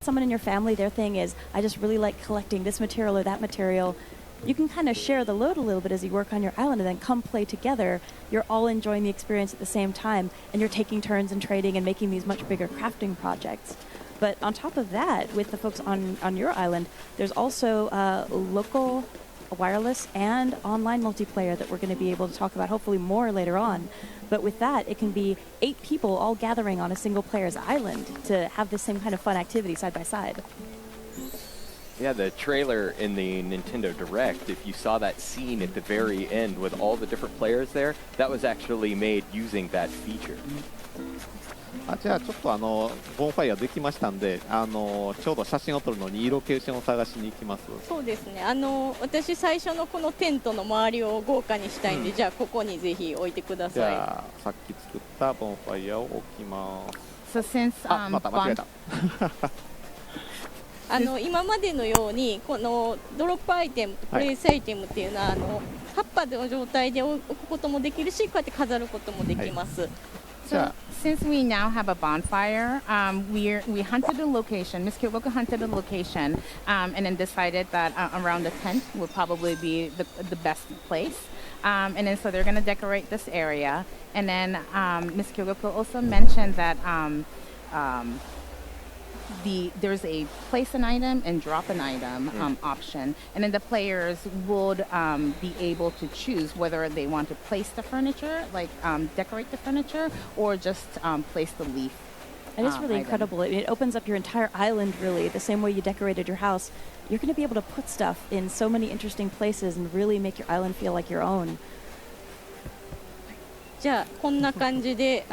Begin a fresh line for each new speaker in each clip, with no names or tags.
someone in your family, their thing is, I just really like collecting this material or that material, you can kind of share the load a little bit as you work on your island and then come play together. You're all enjoying the experience at the same time, and you're taking turns and trading and making these much bigger crafting projects. But on top of that, with the folks on your island, there's also local wireless and online multiplayer that we're going to be able to talk about hopefully more later on. But with that, it can be 8 people all gathering on a single player's island to have the same kind of fun activity side by side.
Yeah, the trailer in the Nintendo Direct, if you saw that scene at the very end with all the different players there, that was actually made using that feature.
じゃあちょっとボンファイアできましたんで、ちょうど写真を撮るのにいいロケーションを探しに行きます。
そうですね。私最初のこのテントの周りを豪華にしたいんで、じゃあここにぜひ置いてください。
じゃあさっき作ったボンファイアを置きます。
So since
また間違えた。
今までのようにこのドロップアイテムとプレイスアイテムっていうのは葉っぱの状態で置くこともできるし、こうやって飾ることもできます。
So since we now have a bonfire, we hunted a location. Miss Kyoko hunted a location, and then decided that around the tent would probably be the best place. And then so they're going to decorate this area. And then Miss Kyoko also mentioned that there's a place an item and drop an item option, and then the players would be able to choose whether they want to place the furniture, like decorate the furniture, or just place the leaf.
And it's really
item.
incredible. It opens up your entire island, really, the same way you decorated your house. You're going to be able to put stuff in so many interesting places and really make your island feel like your own.
じゃあこんな感じで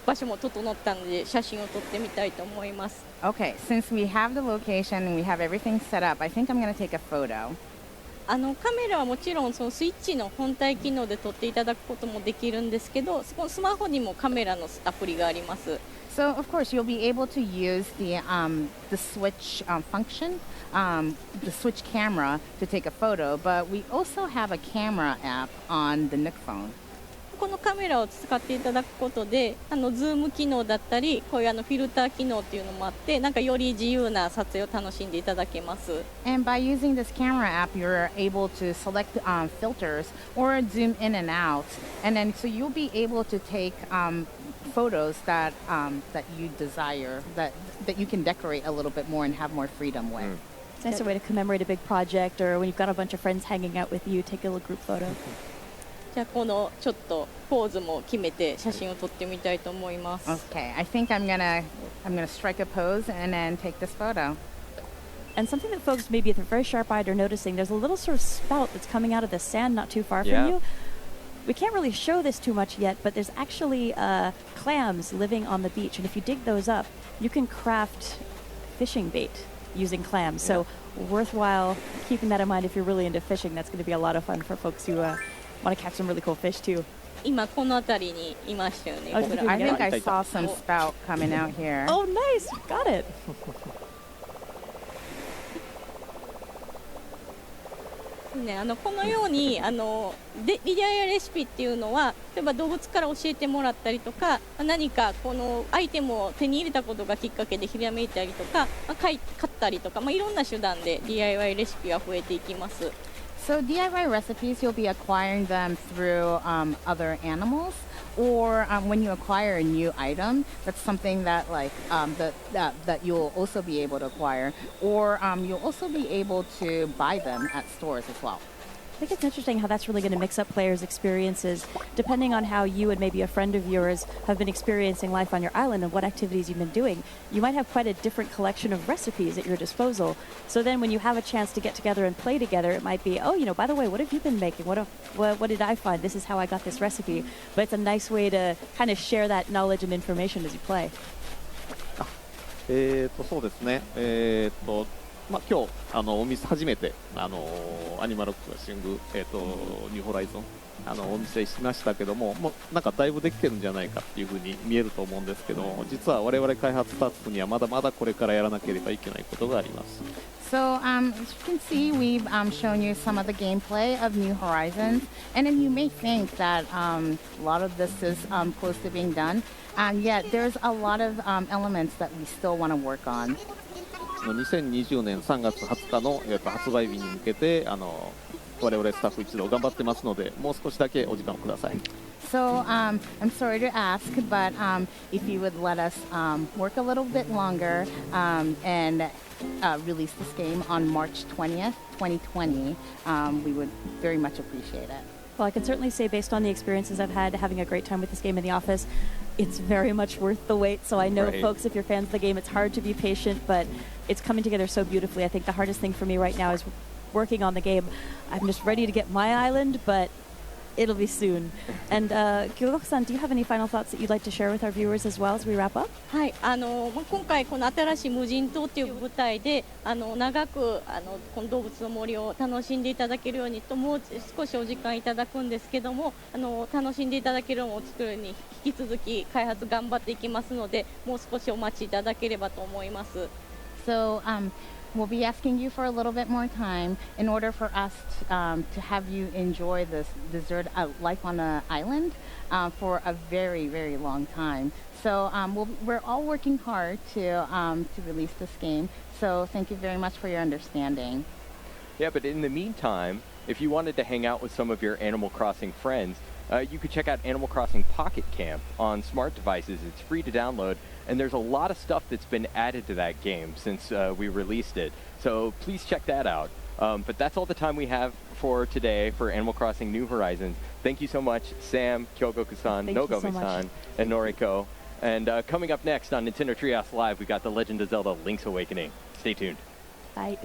場所も整ったので写真を撮ってみたいと思います。
Okay, since we have the location and we have everything set up, I think I'm going to take a photo.
カメラはもちろんそのスイッチの本体機能で撮っていただくこともできるんですけど、そのスマホにもカメラのアプリがあります。
So of course you'll be able to use the switch function, the switch camera to take a photo, but we also have a camera app on the Nook phone.
このカメラを使っていただくことでズーム機能だったりこういうフィルター機能っていうのもあってなんかより自由な撮影を楽しんでいただけます。
And by using this camera app, you're able to select filters or zoom in and out, and then so you'll be able to take photos that you desire, that you can decorate a little bit more and have more freedom with.
It's a nice way to commemorate a big project, or when you've got a bunch of friends hanging out with you, take a little group photo.
じゃあこのちょっとポーズも決めて写真を撮ってみたいと思います。
Okay, I think I'm gonna strike a pose and then take this photo.
And something that folks maybe if they're very sharp-eyed are noticing, there's a little sort of spout that's coming out of the sand not too far from you. We can't really show this too much yet, but there's actually clams living on the beach, and if you dig those up, you can craft fishing bait using clams. So worthwhile keeping that in mind if you're really into fishing. That's going to be a lot of fun for folks who want to catch some really cool fish too.
今この辺りにいましたよね。
I think I saw some spout coming out here.
Oh, nice! Got it!
ね、このようにDIYレシピっていうのは例えば動物から教えてもらったりとか何かこのアイテムを手に入れたことがきっかけでひらめいたりとか、買ったりとか、いろんな手段で DIY レシピは増えていきます。
So DIY recipes, you'll be acquiring them through other animals, or when you acquire a new item, that's something that that you'll also be able to acquire, or you'll also be able to buy them at stores as well.
I think it's interesting how that's really going to mix up players' experiences, depending on how you and maybe a friend of yours have been experiencing life on your island and what activities you've been doing. You might have quite a different collection of recipes at your disposal. So then when you have a chance to get together and play together, it might be, oh, by the way, what have you been making? What did I find? This is how I got this recipe. But it's a nice way to kind of share that knowledge and information as you play.
そうですね。今日お見せ初めてアニマルクラッシングニューホライゾンお見せしましたけども、なんかだいぶできてるんじゃないかっていうふうに見えると思うんですけども、実は我々開発スタッフにはまだまだこれからやらなければいけないことがあります。
So as you can see, we've shown you some of the gameplay of New Horizons, and then you may think that a lot of this is close to being done, and yet there's a lot of elements that we still want to work on.
2020年3月20日の、発売日に向けて我々スタッフ一同頑張ってますので、もう少しだけお時間をください。
So I'm sorry to ask, but if you would let us work a little bit longer and release this game on March 20th, 2020, we would very much appreciate it.
Well, I can certainly say, based on the experiences I've had having a great time with this game in the office, it's very much worth the wait. So I know, folks, if you're fans of the game, it's hard to be patient, but it's coming together so beautifully. I think the hardest thing for me right now is working on the game. I'm just ready to get my island, but it'll be soon. And Kyogoku-san, do you have any final thoughts that you'd like to share with our viewers as well as we wrap up?
はい、今回この新しい無人島という舞台で長くこの動物の森を楽しんでいただけるようにともう少しお時間いただくんですけども楽しんでいただけるものを作るに引き続き開発頑張っていきますのでもう少しお待ちいただければと思います。
So we'll be asking you for a little bit more time in order for us to have you enjoy this desert life on an island for a very, very long time. So we're all working hard to release this game. So thank you very much for your understanding.
Yeah, but in the meantime, if you wanted to hang out with some of your Animal Crossing friends, you could check out Animal Crossing Pocket Camp on smart devices. It's free to download, and there's a lot of stuff that's been added to that game since we released it. So please check that out. But that's all the time we have for today for Animal Crossing New Horizons. Thank you so much, Sam, Kyogoku-san, Nogomi-san, and Noriko. And coming up next on Nintendo Treehouse Live, we got The Legend of Zelda Link's Awakening. Stay tuned.
Bye.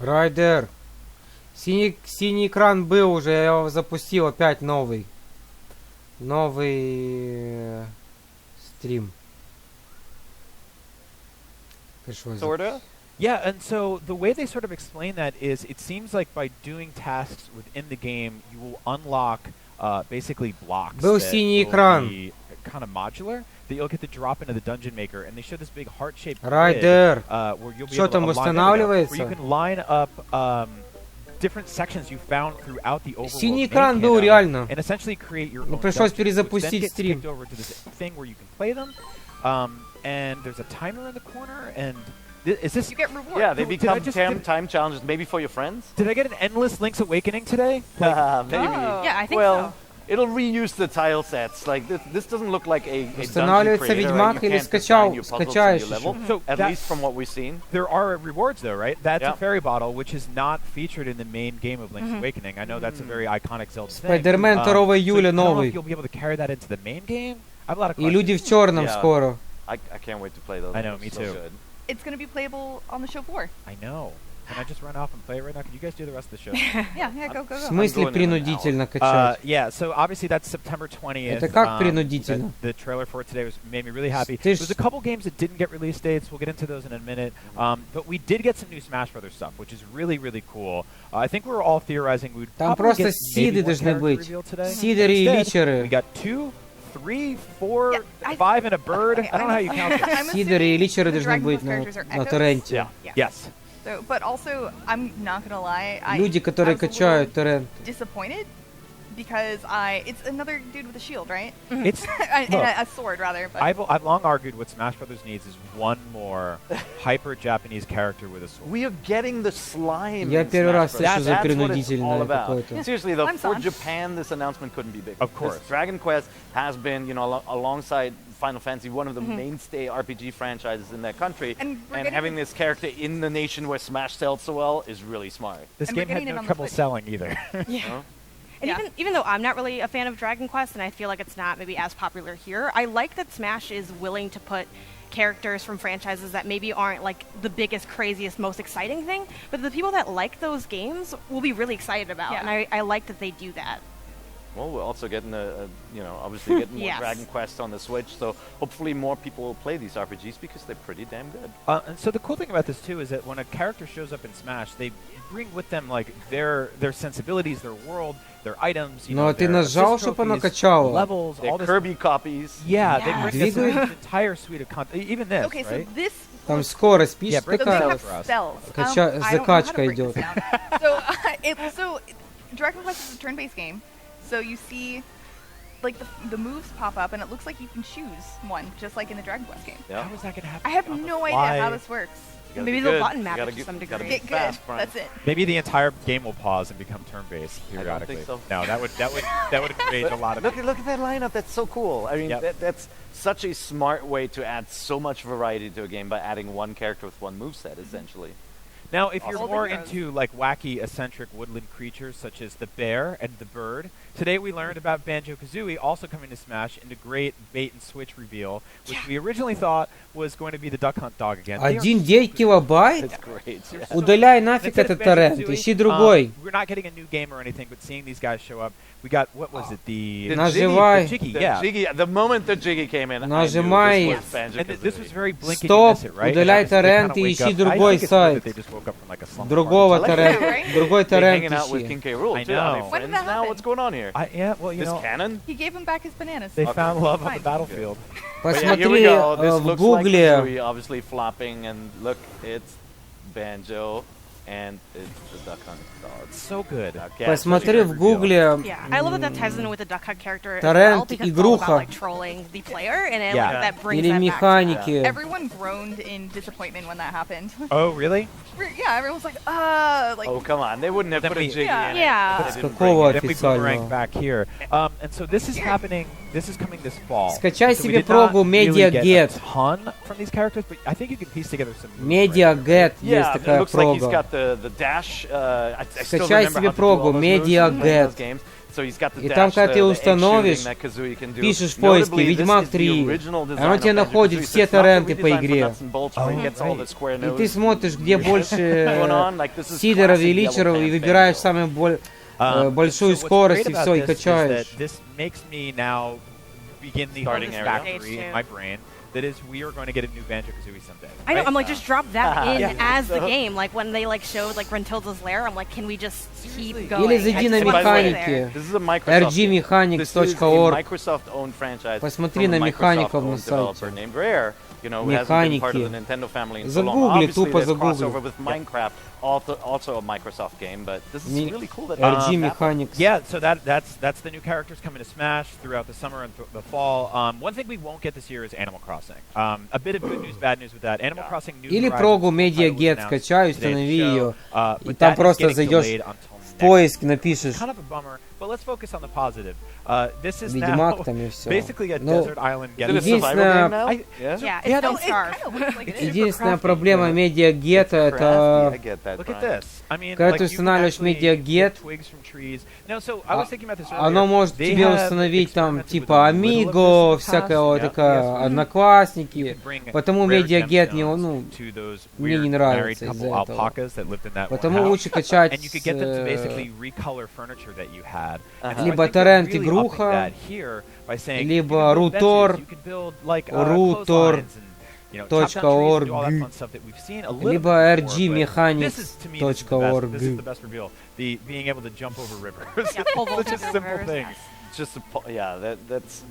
Райдер. Синий экран был уже, я его запустил, опять новый. Новый стрим.
Sort of. Yeah, and so the way they sort of explain that is it seems like by doing tasks within the game, you will unlock basically blocks
Был
that
синий
will
экран.
be kind of modular that you'll get to drop into the dungeon maker, and they show this big heart-shaped
Райдер.
grid, where you'll be
Что
able to
там
where
устанавливается?
you can line up different sections you found throughout the overworld
Синий
main
экран был
canon
реально.
and essentially create your
Ну,
own
пришлось
dungeons, which then
перезапустить
gets
стрим.
kicked over to this thing where you can play them, and there's a timer in the corner, and is this...
You get rewards.
Yeah, they
Did
become
I just-
time challenges, maybe for your friends.
Did I get an endless Link's Awakening today?
Maybe.
Yeah, I think
Well,
so.
it'll reuse the tile sets. Like this doesn't look like a dungeon
Устанавливается
creator,
Ведьмак
right? You
или
can't design your puzzles to
скачаешь
your level,
еще.
So
at
that-
least from what we've seen.
There are rewards though, right? That's
Yeah.
a fairy bottle, which is not featured in the main game of Link's Awakening. I know that's a very iconic Zelda thing.
Спайдермен 2
so
июля
I don't know
новый.
if you'll be able to carry that into the main game. I have a lot of
И
questions.
люди в черном
Yeah.
скоро.
I can't wait to play those.
I know,
Those
me
are so
too.
good.
It's going to be playable on the show floor.
I know. Can I just run off and play it right now? Can you guys do the rest of the show?
Yeah, go,
В
go.
смысле
going in
принудительно качать?
Yeah, so obviously that's September 20th.
Это как принудительно?
The trailer for it today made me really happy.
Ты ж-
There's a couple games that didn't get release dates. We'll get into those in a minute. But we did get some new Smash Brothers stuff, which is really, really cool. I think we were all theorizing we'd
Там
probably
просто
get maybe
сиды
one
должны
character
быть.
reveal today.
Сидоры и
Instead,
личеры.
We got 2, 3, 4,
Yeah, I-
5, and a bird.
Okay,
I don't know how you count this.
I'm
Сидоры и
assuming
личеры
the
должны
Dragon
быть
Quest
на
characters are echoes.
торренте.
Yeah.
Yes.
So, but also, I'm not gonna lie.
Люди, которые качают торрент.
Disappointed because it's another dude with a shield, right?
It's
And
look,
a sword rather. But
I've long argued what Smash Brothers needs is one more hyper Japanese character with a sword.
We are getting the slime.
Я
in
первый
Smash
раз
Bros.
слышу за
That's what it's all
принудительное
about.
какое-то.
Seriously though,
I'm
for
sorry.
Japan, this announcement couldn't be bigger.
Of course.
Because Dragon Quest has been, alongside Final Fantasy, one of the mainstay RPG franchises in that country.
And we're getting
having this character in the nation where Smash sells so well is really smart.
This
And we're
game had
getting it
no
on the
trouble
Switch.
selling either.
Yeah. And
Yeah.
even though I'm not really a fan of Dragon Quest, and I feel like it's not maybe as popular here, I like that Smash is willing to put characters from franchises that maybe aren't like the biggest, craziest, most exciting thing, but the people that like those games will be really excited about.
Yeah.
And I like that they do that.
Well, we're also getting obviously getting more
Yes.
Dragon Quest on the Switch, so hopefully more people will play these RPGs because they're pretty damn good.
And so the cool thing about this too is that when a character shows up in Smash, they bring with them like their sensibilities, their world, their items.
Ну, а ты нажал, чтобы оно качало?
Levels, all
They're
this.
Kirby copies.
Yeah,
Yeah.
they bring us
Двигают.
an entire suite of content. Even this,
okay,
right?
so this.
Там скорость,
Yeah,
пишет
break
So
them
they
down
такая.
have
for us.
spells.
Кача-
I don't know how to
закачка
break this
идет.
down. So Dragon Quest is a turn-based game. So you see, like the moves pop up, and it looks like you can choose one, just like in the Dragon Quest game.
Yeah.
How is that going to happen?
I have
On the
no
fly?
idea how this works.
You gotta
Maybe
be
they'll
good.
button
You
map
gotta
it to
get-
some
you gotta
degree.
be
Get good.
fast, Brian.
That's it.
Maybe the entire game will pause and become turn-based
I don't
periodically.
think so.
No, that would create a lot of.
Look at that lineup. That's so cool. I mean,
Yep.
that's such a smart way to add so much variety to a game by adding one character with one moveset, essentially.
Now, if you're
All the
more
heroes.
into like wacky, eccentric woodland creatures such as the bear and the bird, today we learned about Banjo-Kazooie also coming to Smash in a great bait and switch reveal, which we originally thought was going to be the Duck Hunt dog again. They are
1,9 килобайт?
It's great. Yeah.
Удаляй нафиг
Instead of
этот торрент,
Banjo-Kazooie,
ищи другой.
We're not getting a new game or anything, but seeing these guys show up, we got what was it? The
Нажимай.
Jiggy,
The
yeah.
Jiggy, the moment the Jiggy came in,
Нажимай.
I knew this was Banjo-Kazooie.
And this was very blinking
Стоп,
you miss it, right?
удаляй
And obviously they
торрент
kinda
и
wake
ищи
up. I
другой
think it's weird
сайт.
that they just woke up from like a slumber
Другого
party.
торрента,
right?
другой
They're
торрент
hanging out with
ищи.
King K. Rool,
I
too. Are they
know.
When did
friends
that
now?
happen?
What's going on here?
Yeah, well, you
This
know,
canon?
He gave him back his bananas.
they found love on
Fine.
the battlefield.
But yeah, here we
Посмотри
go. This
в
looks
гугле.
like Kazooie, obviously flopping, and look, it's Banjo, and it's the Duck Hunt dog.
So good.
Okay.
Посмотри в гугле.
Yeah, I love that that ties in with the Duck Hunt character as
Торрент,
well, because it's all
игруха.
about like trolling the player, and it,
Yeah.
like, that brings
Или
that back to that.
механики.
Everyone groaned in disappointment when that happened.
Oh, really?
Yeah, everyone was like, like.
Oh, come on. They wouldn't have
Then
put a
we-
Jiggy
Yeah.
in it.
Yeah.
They
С
didn't
какого
Then we boomerang
официального?
back here. And so this is happening. This is coming this fall.
Скачай
So we
себе
did not
прогу
really
Media
get
Get.
a ton from these characters, but I think you can piece together some. moves
Media
right
Get есть
Yeah, it
такая
looks like he's
прога.
got the dash. I still
Скачай
remember
себе
how to do
прогу
all those moves
Media
from playing those
Get.
games. So he's got the
И там,
dash,
когда ты
the egg
установишь,
shooting that Kazooie can do.
пишешь в поиске
Notably, this
«Ведьмак
is the
3»,
original design
оно тебе
of
находит
Banjo-Kazooie,
все
so it's not the
торренты по
redesign for
игре.
nuts and bolts where it gets all the square
И
nose
ты смотришь, где
going
больше
on. Like, this is
сидоров
classic
и личеров,
Yellow
и
Fan
выбираешь
Banjo.
самую
So
большую
what's
скорость,
great
и
about
все, и
this is
качаешь.
that this makes me now begin the
Starting
whole
area.
factory in my brain. That is, we are going to get a new Banjo-Kazooie someday.
I know.
right?
I'm like, just drop that in
Yeah.
as the game. Like when they like showed like Rentilda's lair, I'm like, can we just keep going?
Или зайди на
I just wanna stay
механики.
there.
This is a Microsoft game. This is a
rgmechanics.org.
Microsoft-owned franchise
Посмотри
from
на
a
механиков на
Microsoft-owned developer
сайте.
named Rare. You know, who hasn't been part of the
Механики.
Nintendo family in so long.
Загугли,
Obviously,
тупо
there's
загугли.
crossover with Minecraft, also a Microsoft game, but this is really cool that
RG
that
Mechanics.
Yeah, so that's the new characters coming to Smash throughout the summer and the fall. One thing we won't get this year is Animal Crossing. A bit of good news, bad news with that. Animal Crossing New
Или
Horizons
прогу
title was
MediaGet
announced
скачай,
today in the
установи
show,
ее,
but
и
that
там
is
просто
getting
зайдешь
delayed until
в
next
поиск,
year.
напишешь
Kind of a bummer, but let's focus on the positive. This is
Ведьмак
now
там и все.
basically a
Ну,
desert island
Is it a
getting
survival game now?
I-
Yeah?
Yeah,
Yeah,
it's
no,
Don't Starve.
единственная проблема MediaGet
I
это
get that,
Look at
Brian.
this. I mean,
Когда
like,
ты
you can
устанавливаешь
actually
MediaGet,
get twigs from trees. No, so I was thinking about this earlier.
оно может
They
тебе
have
установить там
experimented
типа
with a little of this
Amigo,
in the
всякая
past.
вот
Yeah,
такая,
yes. You
Одноклассники.
can bring
Потому
rare
MediaGet не,
gemstones
ну,
to those
мне не
weird married
нравится
couple
из-за этого.
alpacas that lived in that one
Потому
house.
лучше качать
And you could get them to basically recolor furniture that you had. And so I
либо
think they're
торрент
really
игруха,
upping that here by saying,
либо
you can build
Рутор,
benches, you can build like
Рутор,
clotheslines and, you know, chop down trees and do all that fun stuff that we've seen a little
либо
bit before, but this is, to me, this is the best.
rgmechanics.org.
This is the best reveal. The being able to jump over rivers.
Yeah, pull
Such a
over
simple
rivers.
thing.
Just that's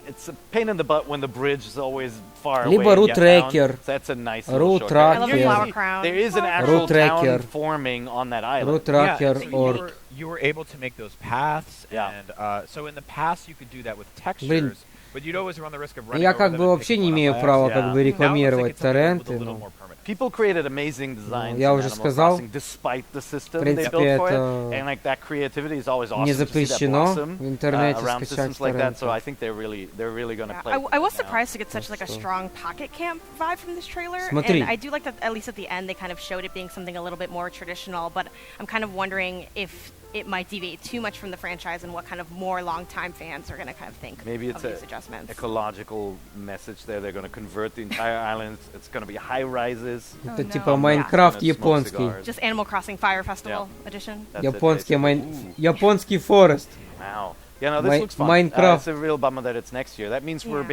it's a pain in the butt when the bridge is always far
Либо
away.
root
and down.
tracker.
So that's a nice
Root
little shortcut.
tracker.
I love the
Here you
flower
see
crown.
There is an
Root
actual
tracker.
town forming on that island.
Root tracker
so
org.
you were able to make those paths,
Yeah.
and so in the past you could do that with textures,
Блин,
but you'd always run the risk of running
я
over
как
them
бы
and
вообще
picking
не
one
имею
up by
права
Yeah.
как бы
accident. Now it looks like
рекламировать
it's something with a
торренты,
little
но
more permanent.
People created amazing designs
я
in
уже
Animal
сказал,
Crossing despite the system
в
they
принципе,
built for it.
это
And like that creativity is always awesome
не
to see that
запрещено
blossom
в интернете
around
скачать
systems like that. So
торренты.
I think they're really going to
Yeah.
play.
I was
with it now.
surprised to get such like a
So-
strong pocket camp vibe from this trailer,
Смотри.
and I do like that at least at the end they kind of showed it being something a little bit more traditional. But I'm kind of wondering if it might deviate too much from the franchise and what kind of more long-time fans are going to kind of think
Maybe it's
of these
a
adjustments.
ecological message there. They're going to convert the entire island. It's going to be high rises.
Это
no.
типа Майнкрафт
Gonna smoke
японский.
cigars.
Just Animal Crossing Fire Festival edition.
That's it,
Японский
basically. Ooh,
японский Форест.
wow. Yeah, no, this looks fun.
Minecraft.
It's a real bummer that it's next year. That means we're
Yeah.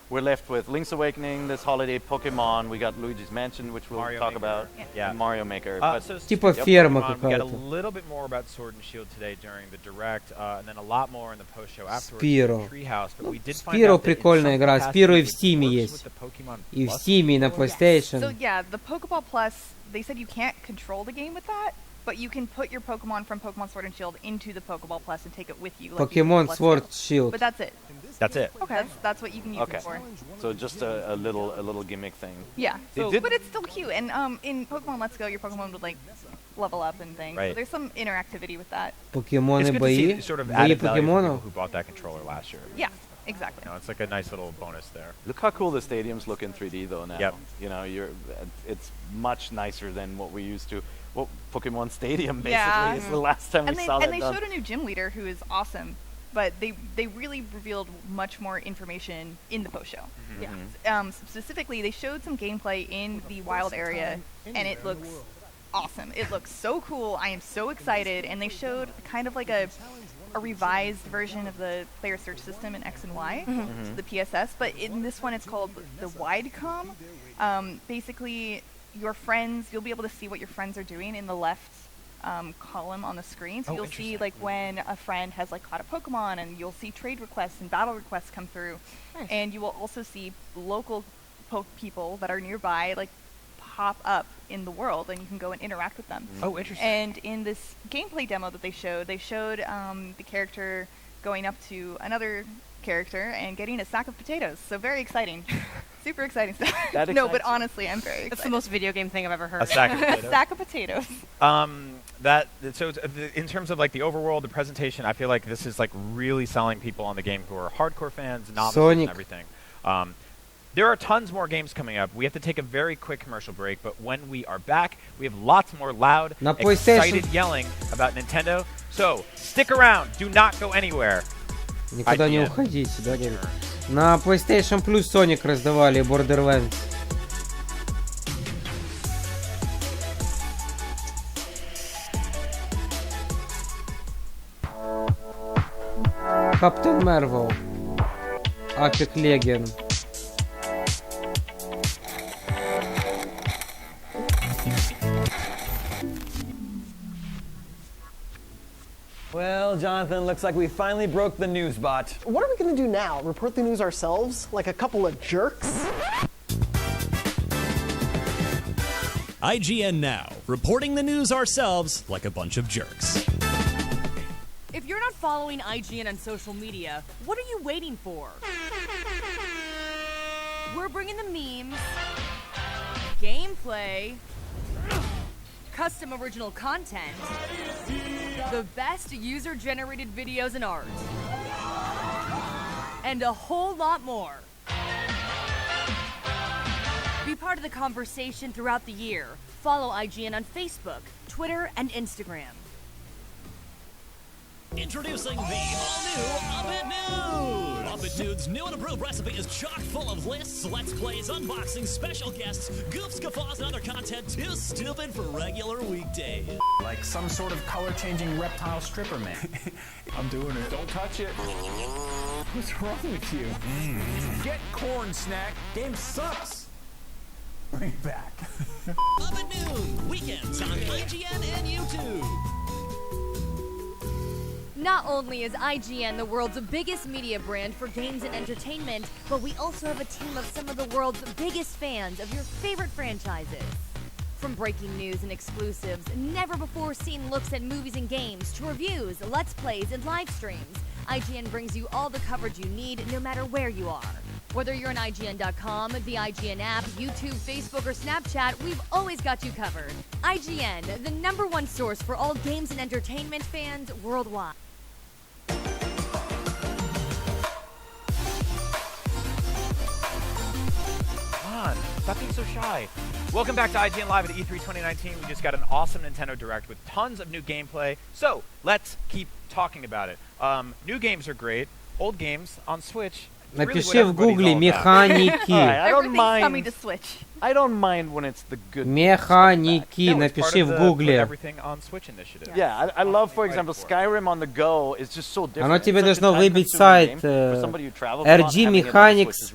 left with Link's Awakening this holiday, Pokemon. We got Luigi's Mansion, which we'll
Mario
talk
Maker.
about,
Yeah.
and Mario Maker.
So
But
Типа
speaking of
ферма
Pokemon, we got a
какая-то.
little bit more about Sword and Shield today during the direct, and then a lot more in the post show afterwards.
Spyro.
Treehouse, but we did find
Spyro
out that in
прикольная
some
игра.
capacity
Spyro и в
it
Steam
works
есть.
with the Pokemon
И в
Plus
Steam, и на
So
PlayStation.
yeah, the Pokeball Plus, they said you can't control the game with that, but you can put your Pokemon from Pokemon Sword and Shield into the Pokeball Plus and take it with you. Like you
Pokemon
do with
Sword
Let's Go.
Shield.
But that's it.
That's it.
Okay. That's what you can use
Okay.
it for.
so just a little gimmick thing.
Yeah.
They
So,
did-
but it's still cute. And in Pokemon Let's Go, your Pokemon would like level up and things.
Right.
So there's some interactivity with that.
It's
Покемоны
good to
бои.
see sort of
Бои
added value for people
покемонов.
who bought that controller last year.
Yeah. Exactly.
You know, it's like a nice little bonus there.
Look how cool the stadiums look in 3D though now.
Yep.
You know, it's much nicer than what we used to. Well, Pokemon Stadium basically
Yeah.
is the last time
And
we saw that
they
done.
showed a new gym leader who is awesome, but they really revealed much more information in the post show. Yeah. Specifically, they showed some gameplay in the wild area, and it looks awesome. It looks so cool. I am so excited. And they showed kind of like a revised version of the player search system in X and Y, so the PSS. But in this one, it's called the WideCom. Basically, your friends, you'll be able to see what your friends are doing in the left column on the screen. So
Oh,
you'll see
interesting.
like when a friend has like caught a Pokemon, and you'll see trade requests and battle requests come through.
Nice.
And you will also see local people that are nearby like pop up in the world, and you can go and interact with them.
Oh, interesting.
And in this gameplay demo that they showed the character going up to another character and getting a sack of potatoes. So very exciting. Super exciting stuff.
That
No, but
excites you.
honestly, I'm very excited.
That's the most video game thing I've ever heard.
A sack of
A
potatoes.
sack of potatoes.
So in terms of like the overworld, the presentation, I feel like this is like really selling people on the game who are hardcore fans, novices,
Sonic.
and everything. There are tons more games coming up. We have to take a very quick commercial break, but when we are back, we have lots more loud, excited yelling about Nintendo. So, stick around. Do not go anywhere.
Никуда не уходите, да, говорит? На PlayStation Plus Sonic раздавали Borderlands. Captain Marvel. Apex Legends.
Well, Jonathan, looks like we finally broke the news bot.
What are we going to do now? Report the news ourselves? Like a couple of jerks?
IGN Now, reporting the news ourselves like a bunch of jerks.
If you're not following IGN on social media, what are you waiting for? We're bringing the memes, gameplay, custom original content, the best user-generated videos and art, and a whole lot more. Be part of the conversation throughout the year. Follow IGN on Facebook, Twitter, and Instagram.
Introducing the all-new Up It Nude! Up It Nude's new and improved recipe is chock full of lists, let's plays, unboxings, special guests, goofs, guffaws, and other content too stupid for regular weekdays.
Like some sort of color-changing reptile stripper man. I'm doing it. Don't touch it. What's wrong with you? Get corn snack. Game sucks. Bring it back.
Up at Noon, weekends on IGN and YouTube.
Not only is IGN the world's biggest media brand for games and entertainment, but we also have a team of some of the world's biggest fans of your favorite franchises. From breaking news and exclusives, never-before-seen looks at movies and games, to reviews, let's plays, and live streams, IGN brings you all the coverage you need no matter where you are. Whether you're on IGN.com, the IGN app, YouTube, Facebook, or Snapchat, we've always got you covered. IGN, the #1 source for all games and entertainment fans worldwide.
Stop being so shy. Welcome back to IGN Live at E3 2019. We just got an awesome Nintendo Direct with tons of new gameplay. So let's keep talking about it. New games are great. Old games on Switch.
Напиши в гугле механики.
Everything's coming to Switch. I don't mind when it's the good
Механики, напиши в гугле.
Everything on Switch initiative.
Yeah, I love, for example, Skyrim on the go is just so different.
Оно тебе должно выбить сайт RG Mechanics,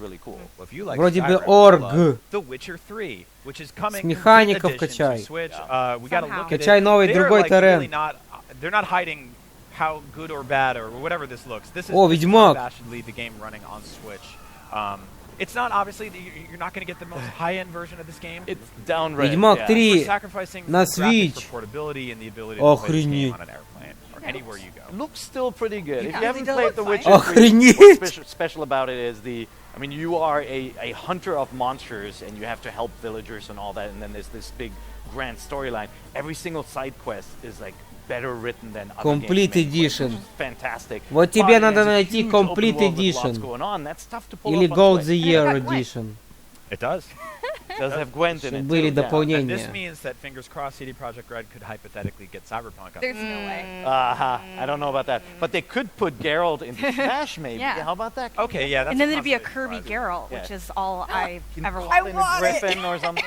вроде бы org.
The Witcher 3, which is coming.
С механиков качай.
We gotta look at
Качай новый другой террен.
They're not hiding how good or bad or whatever this looks. This is
Ведьмак.
unabashedly the game running on Switch. It's not, obviously, you're not going to get the most high-end version of this game.
It's downright.
Ведьмак 3 на
Switch.
Switch.
Portability and the ability to play this game on an airplane or anywhere you go.
Looks still pretty good. If you haven't played The Witcher 3, what's special about it is I mean, you are a hunter of monsters and you have to help villagers and all that, and then there's this big grand storyline. Every single side quest is like better written than other
Complete
games
Edition.
Fantastic.
Вот тебе надо найти Complete Edition. Или Gold the Year Edition.
It does.
It does have Gwent in it.
Были
And
дополнения.
this means that, fingers crossed, CD Projekt Red could hypothetically get Cyberpunk on.
There's no way.
I don't know about that. But they could put Geralt into Smash, maybe.
Yeah.
How about that?
Okay, yeah, that's
And then there'd be a Kirby Geralt, which is all I've ever wanted.
Griffin or something.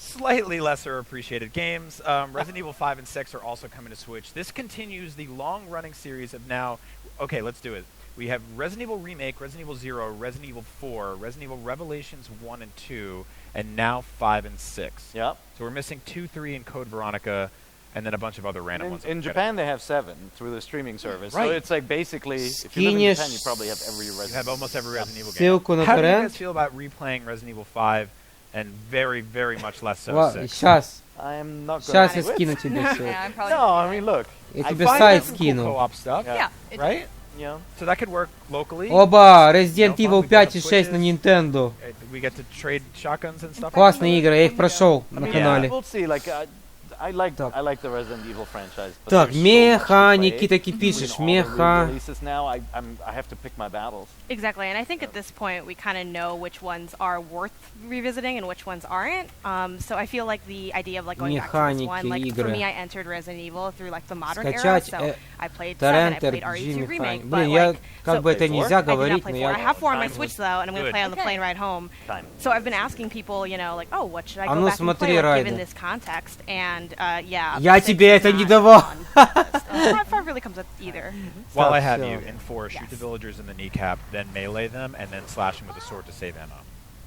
Slightly lesser appreciated games. Resident Evil 5 and 6 are also coming to Switch. This continues the long-running series of now... Okay, let's do it. We have Resident Evil Remake, Resident Evil 0, Resident Evil 4, Resident Evil Revelations 1 and 2, and now 5 and 6.
Yep.
So we're missing 2, 3, and Code Veronica, and then a bunch of other random ones.
In Japan, they have 7 through the streaming service.
Right.
So it's like basically, if you live in Japan, you probably have every Resident Evil.
You have almost every Resident Evil
game.
How do you guys feel about replaying Resident Evil 5 and very, very much less so 6?
Сейчас.
I'm not
Сейчас я скину тебе все.
No, I mean, look.
Я тебе сайт скину.
Co-op stuff.
Yeah.
Right?
Yeah.
So that could work locally.
Оба, Resident Evil 5 и 6 на Nintendo.
We get to trade shotguns and stuff.
Классные игры, я их прошел на канале.
We'll see. Like, I like the Resident Evil franchise.
Так, механики таки пишешь, меха.
I have to pick my battles.
Exactly, and I think at this point we kind of know which ones are worth revisiting and which ones aren't. So I feel like the idea of like going back to this one, like for me, I entered Resident Evil through like the modern era, so I played 7, I played RE2 remake, but like,
как бы это нельзя говорить, но
I have 4 on my Switch though, and I'm gonna play on the plane ride home. So I've been asking people, you know, like, oh, what should I go back and play like, given this context? And yeah,
я тебе это не давал.
Not 5 really comes up either.
While I have you, enforce, shoot the villagers in the kneecap, then melee them, and then slash them with a sword to save ammo.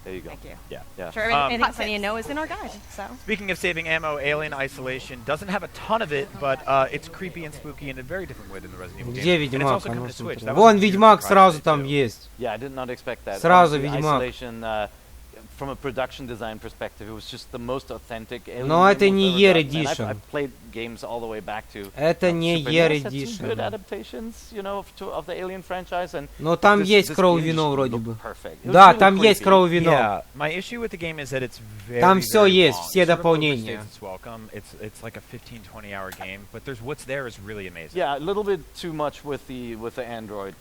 There you go.
Thank you.
Yeah.
Sure, anything I need to know is in our guide. So.
Speaking of saving ammo, Alien Isolation doesn't have a ton of it, but it's creepy and spooky in a very different way than the Resident Evil
Где
games. And it's
Ведьмак?
also come to Switch.
Вон Ведьмак сразу там есть.
Yeah, I did not expect that.
Сразу Ведьмак.
Isolation, from a production design perspective, it was just the most authentic.
Но это не Year Edition.
I've played games all the way back to.
Это не Year
Edition. Good adaptations, you know, of the Alien franchise, and.
Но там есть кровь-вино вроде бы. Да, там есть кровь-вино.
Yeah, my issue with the game is that it's very.
Там все есть, все дополнения.
It's welcome. It's like a 15-20 hour game, but there's what's there is really amazing.
Yeah, a little bit too much with the android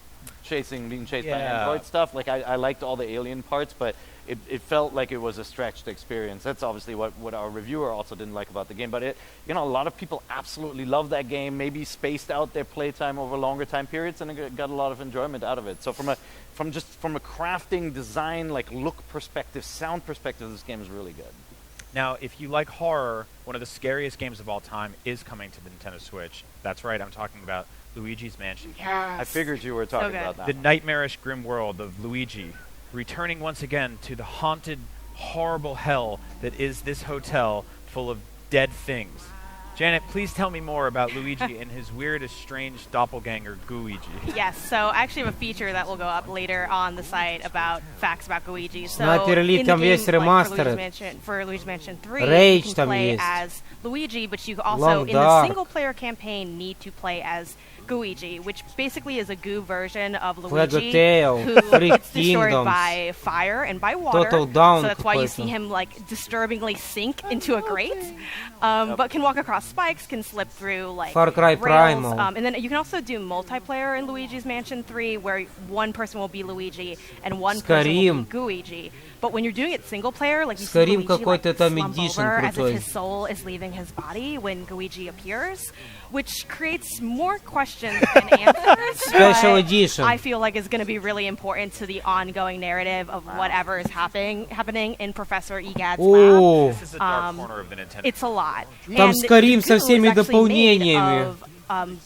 being chased by android stuff. Like I liked all the alien parts, but it felt like it was a stretched experience. That's obviously what our reviewer also didn't like about the game. But a lot of people absolutely love that game. Maybe spaced out their playtime over longer time periods and got a lot of enjoyment out of it. So from a crafting, design, like look perspective, sound perspective, this game is really good.
Now, if you like horror, one of the scariest games of all time is coming to the Nintendo Switch. That's right, I'm talking about Luigi's Mansion.
Yes.
I figured you were talking about that.
The nightmarish grim world of Luigi, returning once again to the haunted, horrible hell that is this hotel full of dead things. Janet, please tell me more about Luigi and his weird, estranged doppelganger, Gooigi.
Yes, so I actually have a feature that will go up later on the site about facts about Gooigi. So
Sniper Elite там есть ремастер.
For Luigi's Mansion 3,
Rage
you can play as Luigi, but you also, in the single-player campaign, need to play as Gooigi, which basically is a Goo version of Luigi, who gets destroyed by fire and by water. So that's why you see him like disturbingly sink into a grate, but can walk across spikes, can slip through like
Far Cry
rails,
Primal.
and then you can also do multiplayer in Luigi's Mansion 3, where one person will be Luigi and one person will be Gooigi. But when you're doing it single player, like you see Luigi like slump over as if his soul is leaving his body when Gooigi appears, which creates more questions than answers.
Special edition.
I feel like is going to be really important to the ongoing narrative of whatever is happening in Professor Egad's lab.
This is a dark corner of the Nintendo.
It's a lot.
Там Skyrim со всеми дополнениями.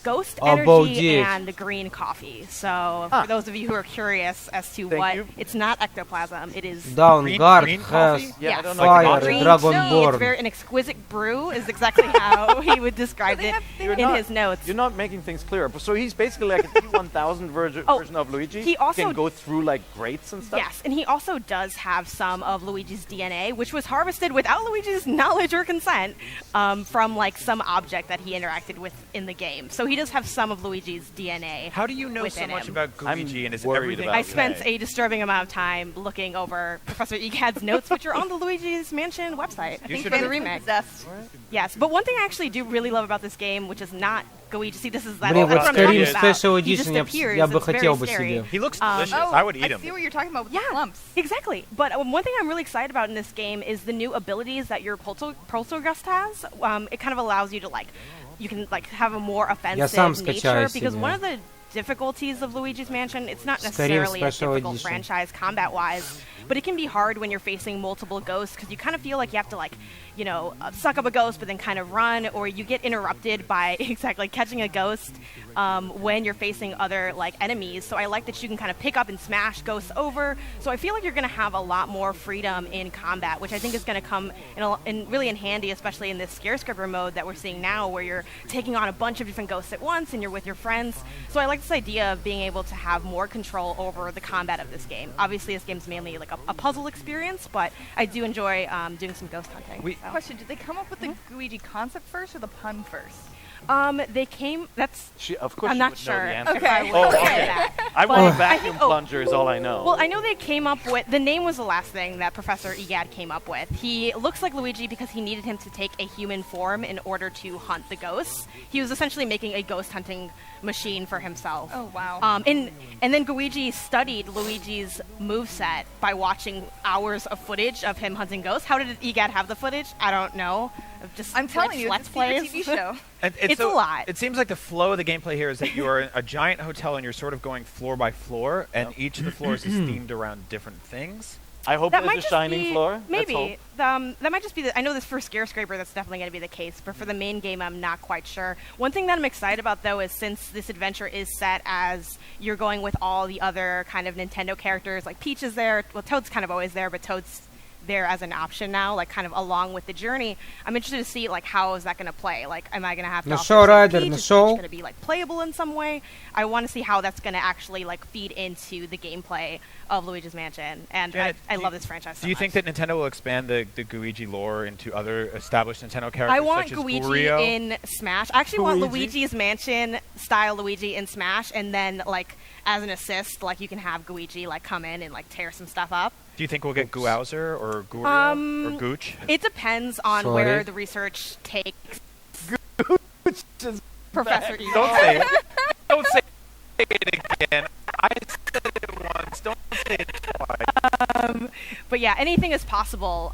Ghost energy and green coffee. So for those of you who are curious as to it's not ectoplasm, it is
Downguard has fire, Dragonborn.
It's an exquisite brew is exactly how he would describe it in his notes.
You're not making things clearer. So he's basically like a T1000 version of Luigi. He also can go through like grates and stuff.
Yes, and he also does have some of Luigi's DNA, which was harvested without Luigi's knowledge or consent from like some object that he interacted with in the game. So he does have some of Luigi's DNA.
How do you know so much about Gooigi and is everything?
I spent a disturbing amount of time looking over Professor Egad's notes, which are on the Luigi's Mansion website. I think for the remake. Yes, but one thing I actually do really love about this game, which is not Gooigi. See, this is that.
Блин, вот Skyrim
Special
Edition я бы хотел бы себе.
He looks delicious. I would eat him.
I see what you're talking about with the lumps.
Exactly. But one thing I'm really excited about in this game is the new abilities that your Poltergust has. It kind of allows you to you can have a more offensive nature, because one of the difficulties of Luigi's Mansion, it's not necessarily a difficult franchise combat-wise, but it can be hard when you're facing multiple ghosts, because you kind of feel like you have to suck up a ghost but then kind of run, or you get interrupted by catching a ghost when you're facing other enemies. So I like that you can kind of pick up and smash ghosts over. So I feel like you're going to have a lot more freedom in combat, which I think is going to come in really in handy, especially in this scare scraper mode that we're seeing now, where you're taking on a bunch of different ghosts at once and you're with your friends. So I like this idea of being able to have more control over the combat of this game. Obviously, this game's mainly a puzzle experience, but I do enjoy doing some ghost hunting.
Question, did they come up with the Gooigi concept first or the pun first?
They came. That's.
Of course,
I'm
she
not
would
sure.
know the answer.
Okay.
I want a vacuum plunger. Is all I know.
Well, I know they came up with the name was the last thing that Professor Egad came up with. He looks like Luigi because he needed him to take a human form in order to hunt the ghosts. He was essentially making a ghost hunting machine for himself.
Oh wow.
And then Guigi studied Luigi's moveset by watching hours of footage of him hunting ghosts. How did Egad have the footage? I don't know.
I'm telling you,
Let's
it's a secret
plays.
TV show.
It's a lot.
It seems like the flow of the gameplay here is that you're in a giant hotel and you're sort of going floor by floor, and each of the floors is themed around different things.
I hope
That might
there's a
just
shining
be-
floor.
Maybe. That might just be I know this for Scare Scraper, that's definitely going to be the case, but for the main game, I'm not quite sure. One thing that I'm excited about, though, is since this adventure is set as you're going with all the other kind of Nintendo characters, like Peach is there. Well, Toad's kind of always there, but Toad's there as an option now, like kind of along with the journey. I'm interested to see like how is that going to play. Like, am I going to have to
No
also
show,
say
Ryder,
Peach?
no
Is Peach
show.
going to be like playable in some way? I want to see how that's going to actually like feed into the gameplay of Luigi's Mansion, and
Janet,
I love this franchise.
Do you think that Nintendo will expand the Guigi lore into other established Nintendo characters?
I want
such as
Luigi
Wario?
in Smash. I actually want
Luigi?
Luigi's Mansion style Luigi in Smash, and then like as an assist, like you can have Luigi like come in and like tear some stuff up.
Do you think we'll get Guowzer or Gurio or Gooch?
It depends on
Sorry.
where the research takes. Professor Eagle.
Don't say it. Don't say it again. I said it once. Don't say it twice.
But yeah, anything is possible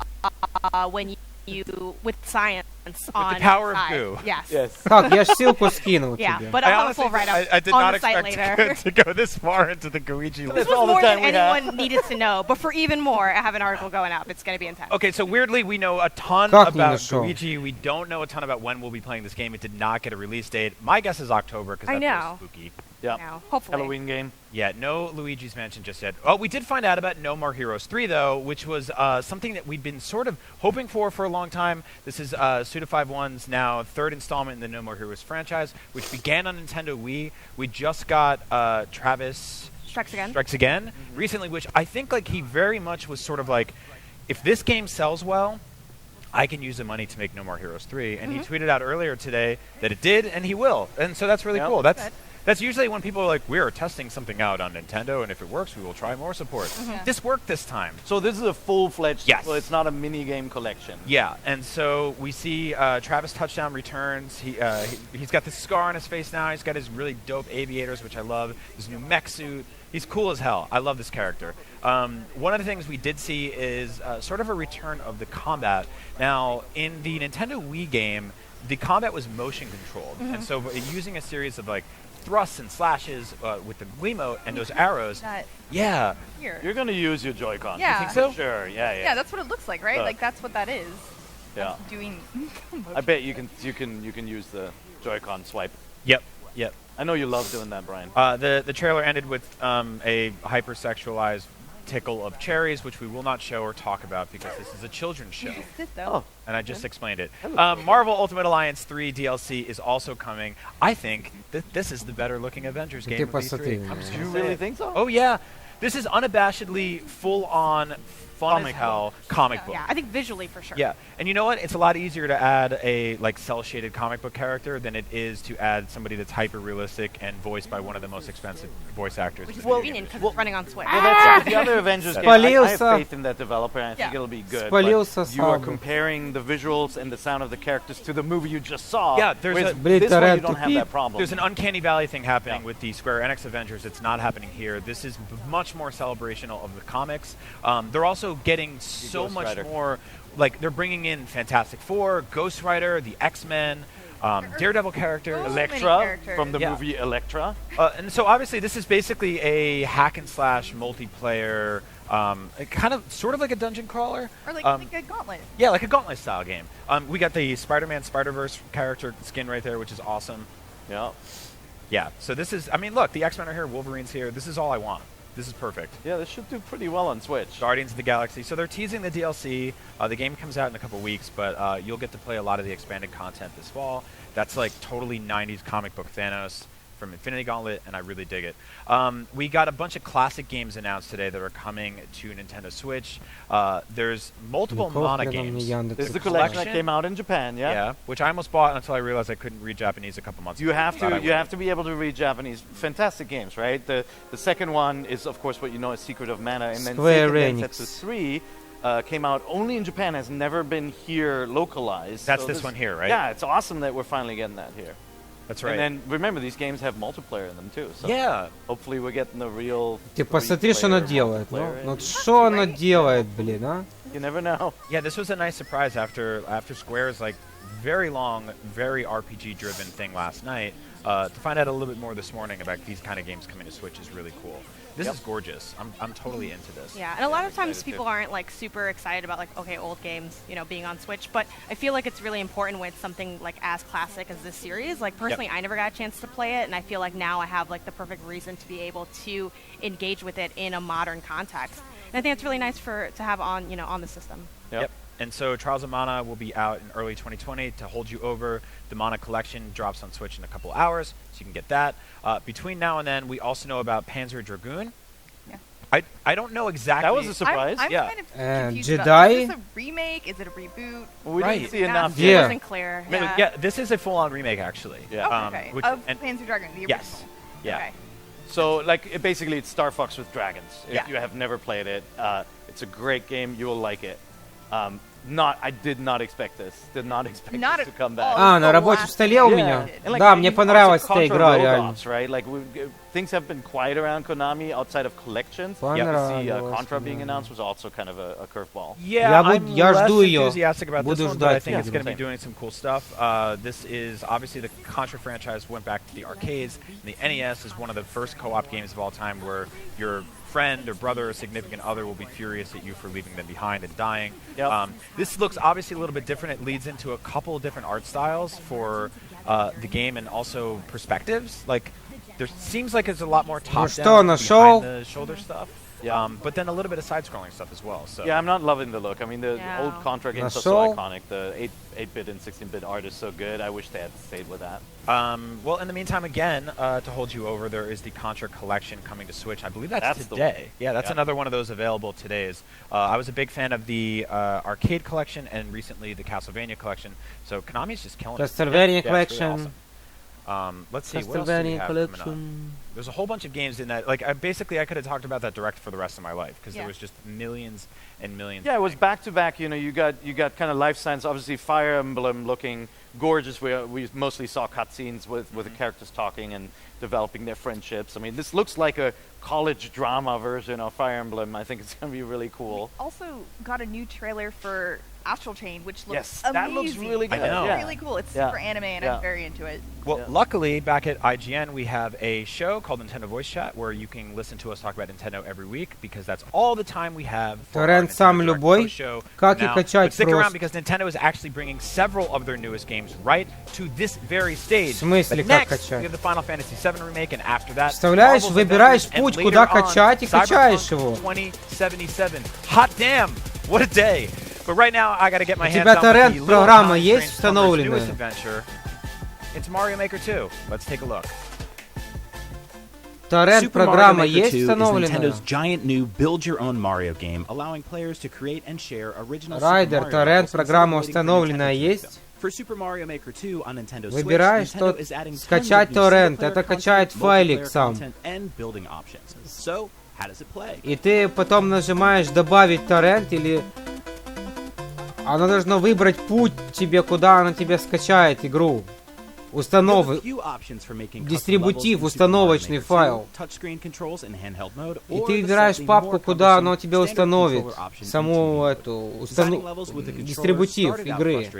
when you with science on
the power of
side.
goo.
Yes.
Так, я ж ссылку скинул
Yeah,
тебе.
but I'll have a full write-up
I did
on
not
the site
expect
later.
to go this far into the Guigi lore.
This was more than anyone needed to know, but for even more, I have an article going up. It's going to be intense.
Okay, so weirdly, we know a ton
Как не
about
нашел?
Luigi. We don't know a ton about when we'll be playing this game. It did not get a release date. My guess is October because
I
that's
know.
spooky.
Yeah.
No, hopefully.
Halloween game.
Yeah, no Luigi's Mansion just yet. Oh, we did find out about No More Heroes 3, though, which was something that we'd been sort of hoping for a long time. This is Suda51's now third installment in the No More Heroes franchise, which began on Nintendo Wii. We just got Travis
Strikes
Again recently, which I think like he very much was sort of like, if this game sells well, I can use the money to make No More Heroes 3. And he tweeted out earlier today that it did, and he will. And so that's really cool. That's usually when people are like, we are testing something out on Nintendo, and if it works, we will try more support. This worked this time.
So this is a full-fledged.
Yes.
So it's not a mini game collection.
Yeah, and so we see Travis Touchdown returns. He's got this scar on his face now. He's got his really dope aviators, which I love. His new mech suit. He's cool as hell. I love this character. One of the things we did see is sort of a return of the combat. Now, in the Nintendo Wii game, the combat was motion controlled, and so using a series of like thrusts and slashes with the Wiimote and those arrows. Yeah.
Here.
You're going to use your Joy-Con.
Yeah.
You think so? Sure. Yeah.
Yeah, that's what it looks like, right?
Look.
Like that's what that is.
Yeah.
That's doing.
I bet you can use the Joy-Con swipe.
Yep.
I know you love doing that, Brian.
The trailer ended with a hypersexualized tickle of cherries, which we will not show or talk about because this is a children's show.
Oh.
And I just explained it. Marvel Ultimate Alliance 3 DLC is also coming. I think that this is the better looking Avengers game of E3. I'm just
You
gonna say
really
it.
think so?
Oh yeah. This is unabashedly full-on fun as hell comic book.
Yeah, I think visually for sure.
Yeah, and you know what? It's a lot easier to add a like cel-shaded comic book character than it is to add somebody that's hyper-realistic and voiced by one of the most expensive voice actors.
Which is
in video
convenient because it's running on Switch.
Well, that's the other Avengers game. I have
Спалился.
faith in that developer, and I think it'll be good.
Спалился
But you are
сам.
comparing the visuals and the sound of the characters to the movie you just saw.
Yeah, there's
whereas
a-
this one you don't have that problem.
There's an uncanny valley thing happening with the Square Enix Avengers. It's not happening here. This is much more celebrational of the comics. They're also getting so
Ghost
much
Rider.
more. Like they're bringing in Fantastic Four, Ghost Rider, the X-Men, Daredevil characters,
Elektra from the movie Elektra.
and so obviously this is basically a hack and slash multiplayer, kind of sort of like a dungeon crawler.
Or like a Gauntlet.
Yeah, like a Gauntlet style game. We got the Spider-Man Spider-Verse character skin right there, which is awesome.
Yeah.
Yeah, so this is, I mean, look, the X-Men are here, Wolverine's here. This is all I want. This is perfect.
Yeah, this should do pretty well on Switch.
Guardians of the Galaxy. So they're teasing the DLC. The game comes out in a couple weeks, but you'll get to play a lot of the expanded content this fall. That's like totally 90s comic book Thanos. from Infinity Gauntlet, and I really dig it. We got a bunch of classic games announced today that are coming to Nintendo Switch. There's multiple Mana games.
This is the collection that came out in Japan,
Yeah, which I almost bought until I realized I couldn't read Japanese a couple months ago.
You have to be able to read Japanese. Fantastic games, right? The second one is, of course, what you know as Secret of Mana, and then Densetsu 3 came out only in Japan, has never been here localized.
That's so this one here, right?
Yeah, it's awesome that we're finally getting that here.
That's right.
And then remember, these games have multiplayer in them too. So
yeah.
Hopefully we're getting the real.
Ты посмотри, что она делает. Ну что она делает, блин, а?
You never know.
Yeah, this was a nice surprise after Square's like very long, very RPG-driven thing last night. To find out a little bit more this morning about these kind of games coming to Switch is really cool. This is gorgeous. I'm totally into this.
Yeah, and a lot of times people aren't like super excited about like, okay, old games, you know, being on Switch, but I feel like it's really important with something like as classic as this series. Like personally, I never got a chance to play it, and I feel like now I have like the perfect reason to be able to engage with it in a modern context. And I think it's really nice to have on, you know, on the system.
Yep. And so Trials of Mana will be out in early 2020 to hold you over. The Mana collection drops on Switch in a couple hours, so you can get that. Between now and then, we also know about Panzer Dragoon. Yeah. I don't know exactly.
That was a surprise.
I'm kind of confused
Jedi?
about, is this a remake? Is it a reboot?
Well, we didn't see enough.
It wasn't clear.
Yeah, this is a full-on remake, actually.
Yeah. Okay. Of Panzer Dragoon, the original.
Yes. Yeah.
Okay.
So, like, basically, it's Star Fox with dragons.
Yeah.
If you have never played it, it's a great game. You will like it. I did not expect this. Did not expect this to come back.
На рабочем столе у меня. Да, мне понравилась эта игра, реально.
Right? Like, things have been quiet around Konami outside of collections. See, Contra being announced was also kind of a curveball.
Yeah, I'm less enthusiastic about
Буду
this one,
ждать.
but I think it's going to be doing some cool stuff. This is, obviously, the Contra franchise went back to the arcades. And the NES is one of the first co-op games of all time where your friend or brother or significant other will be furious at you for leaving them behind and dying. This looks obviously a little bit different. It leads into a couple of different art styles for the game and also perspectives. Like, there seems like it's a lot more top-down, behind-the-shoulder stuff. But then a little bit of side-scrolling stuff as well. So.
Yeah, I'm not loving the look. I mean, the old Contra games are so iconic. The 8-bit and 16-bit art is so good. I wish they had stayed with that.
Well, in the meantime, again, to hold you over, there is the Contra collection coming to Switch. I believe that's today. That's another one of those available today. I was a big fan of the arcade collection and recently the Castlevania collection. So Konami's just killing it.
Castlevania collection.
Really awesome. Let's see, what else do we have coming up? There's a whole bunch of games in that. Like, I could have talked about that direct for the rest of my life because there was just millions and millions.
Yeah, it was back to back. You know, you got kind of life science. Obviously, Fire Emblem looking gorgeous. We mostly saw cutscenes with the characters talking and developing their friendships. I mean, this looks like a college drama version of Fire Emblem. I think it's going to be really cool.
We also got a new trailer for Astral Chain, which looks
amazing.
That
looks really good.
I know.
It's really cool. It's super anime, and I'm very into it.
Well, luckily, back at IGN, we have a show called Nintendo Voice Chat where you can listen to us talk about Nintendo every week because that's all the time we have for our Nintendo Direct show. But stick around because Nintendo is actually bringing several of their newest games right to this very stage.
But
next, we have the Final Fantasy VII Remake, and after that,
Вставляешь, выбираешь путь, куда качать, и качаешь его.
2077. Hot damn! What a day! But right now, I got to get my hands on the
программа есть установленная?
newest adventure. It's Mario Maker 2. Let's take a look.
Super Mario Maker 2 is
Nintendo's giant new build-your-own Mario game, allowing players to create and share original Super Mario
торрент программа установленная есть?
For Super Mario Maker 2 on Nintendo Switch,
Выбираешь, что скачать торрент, это качает файлик сам.
So, how does it play?
И ты потом нажимаешь добавить торрент или оно должно выбрать путь тебе, куда оно тебе скачает игру. Дистрибутив, установочный файл. И ты выбираешь папку, куда оно тебе установит. Саму эту дистрибутив игры.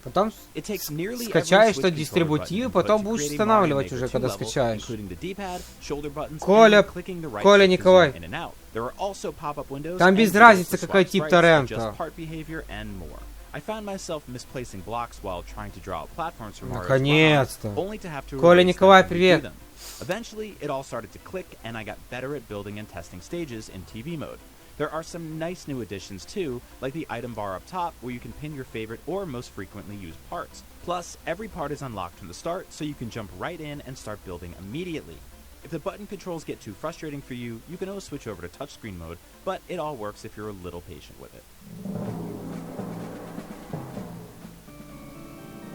Потом скачаешь этот дистрибутив, потом будешь устанавливать уже, когда скачаешь. Коля, Николай. Там без разницы, какой тип торрента. Наконец-то. Коля, Николай, привет.
Eventually, it all started to click, and I got better at building and testing stages in TV mode. There are some nice new additions too, like the item bar up top where you can pin your favorite or most frequently used parts. Plus, every part is unlocked from the start, so you can jump right in and start building immediately. If the button controls get too frustrating for you, you can always switch over to touchscreen mode, but it all works if you're a little patient with it.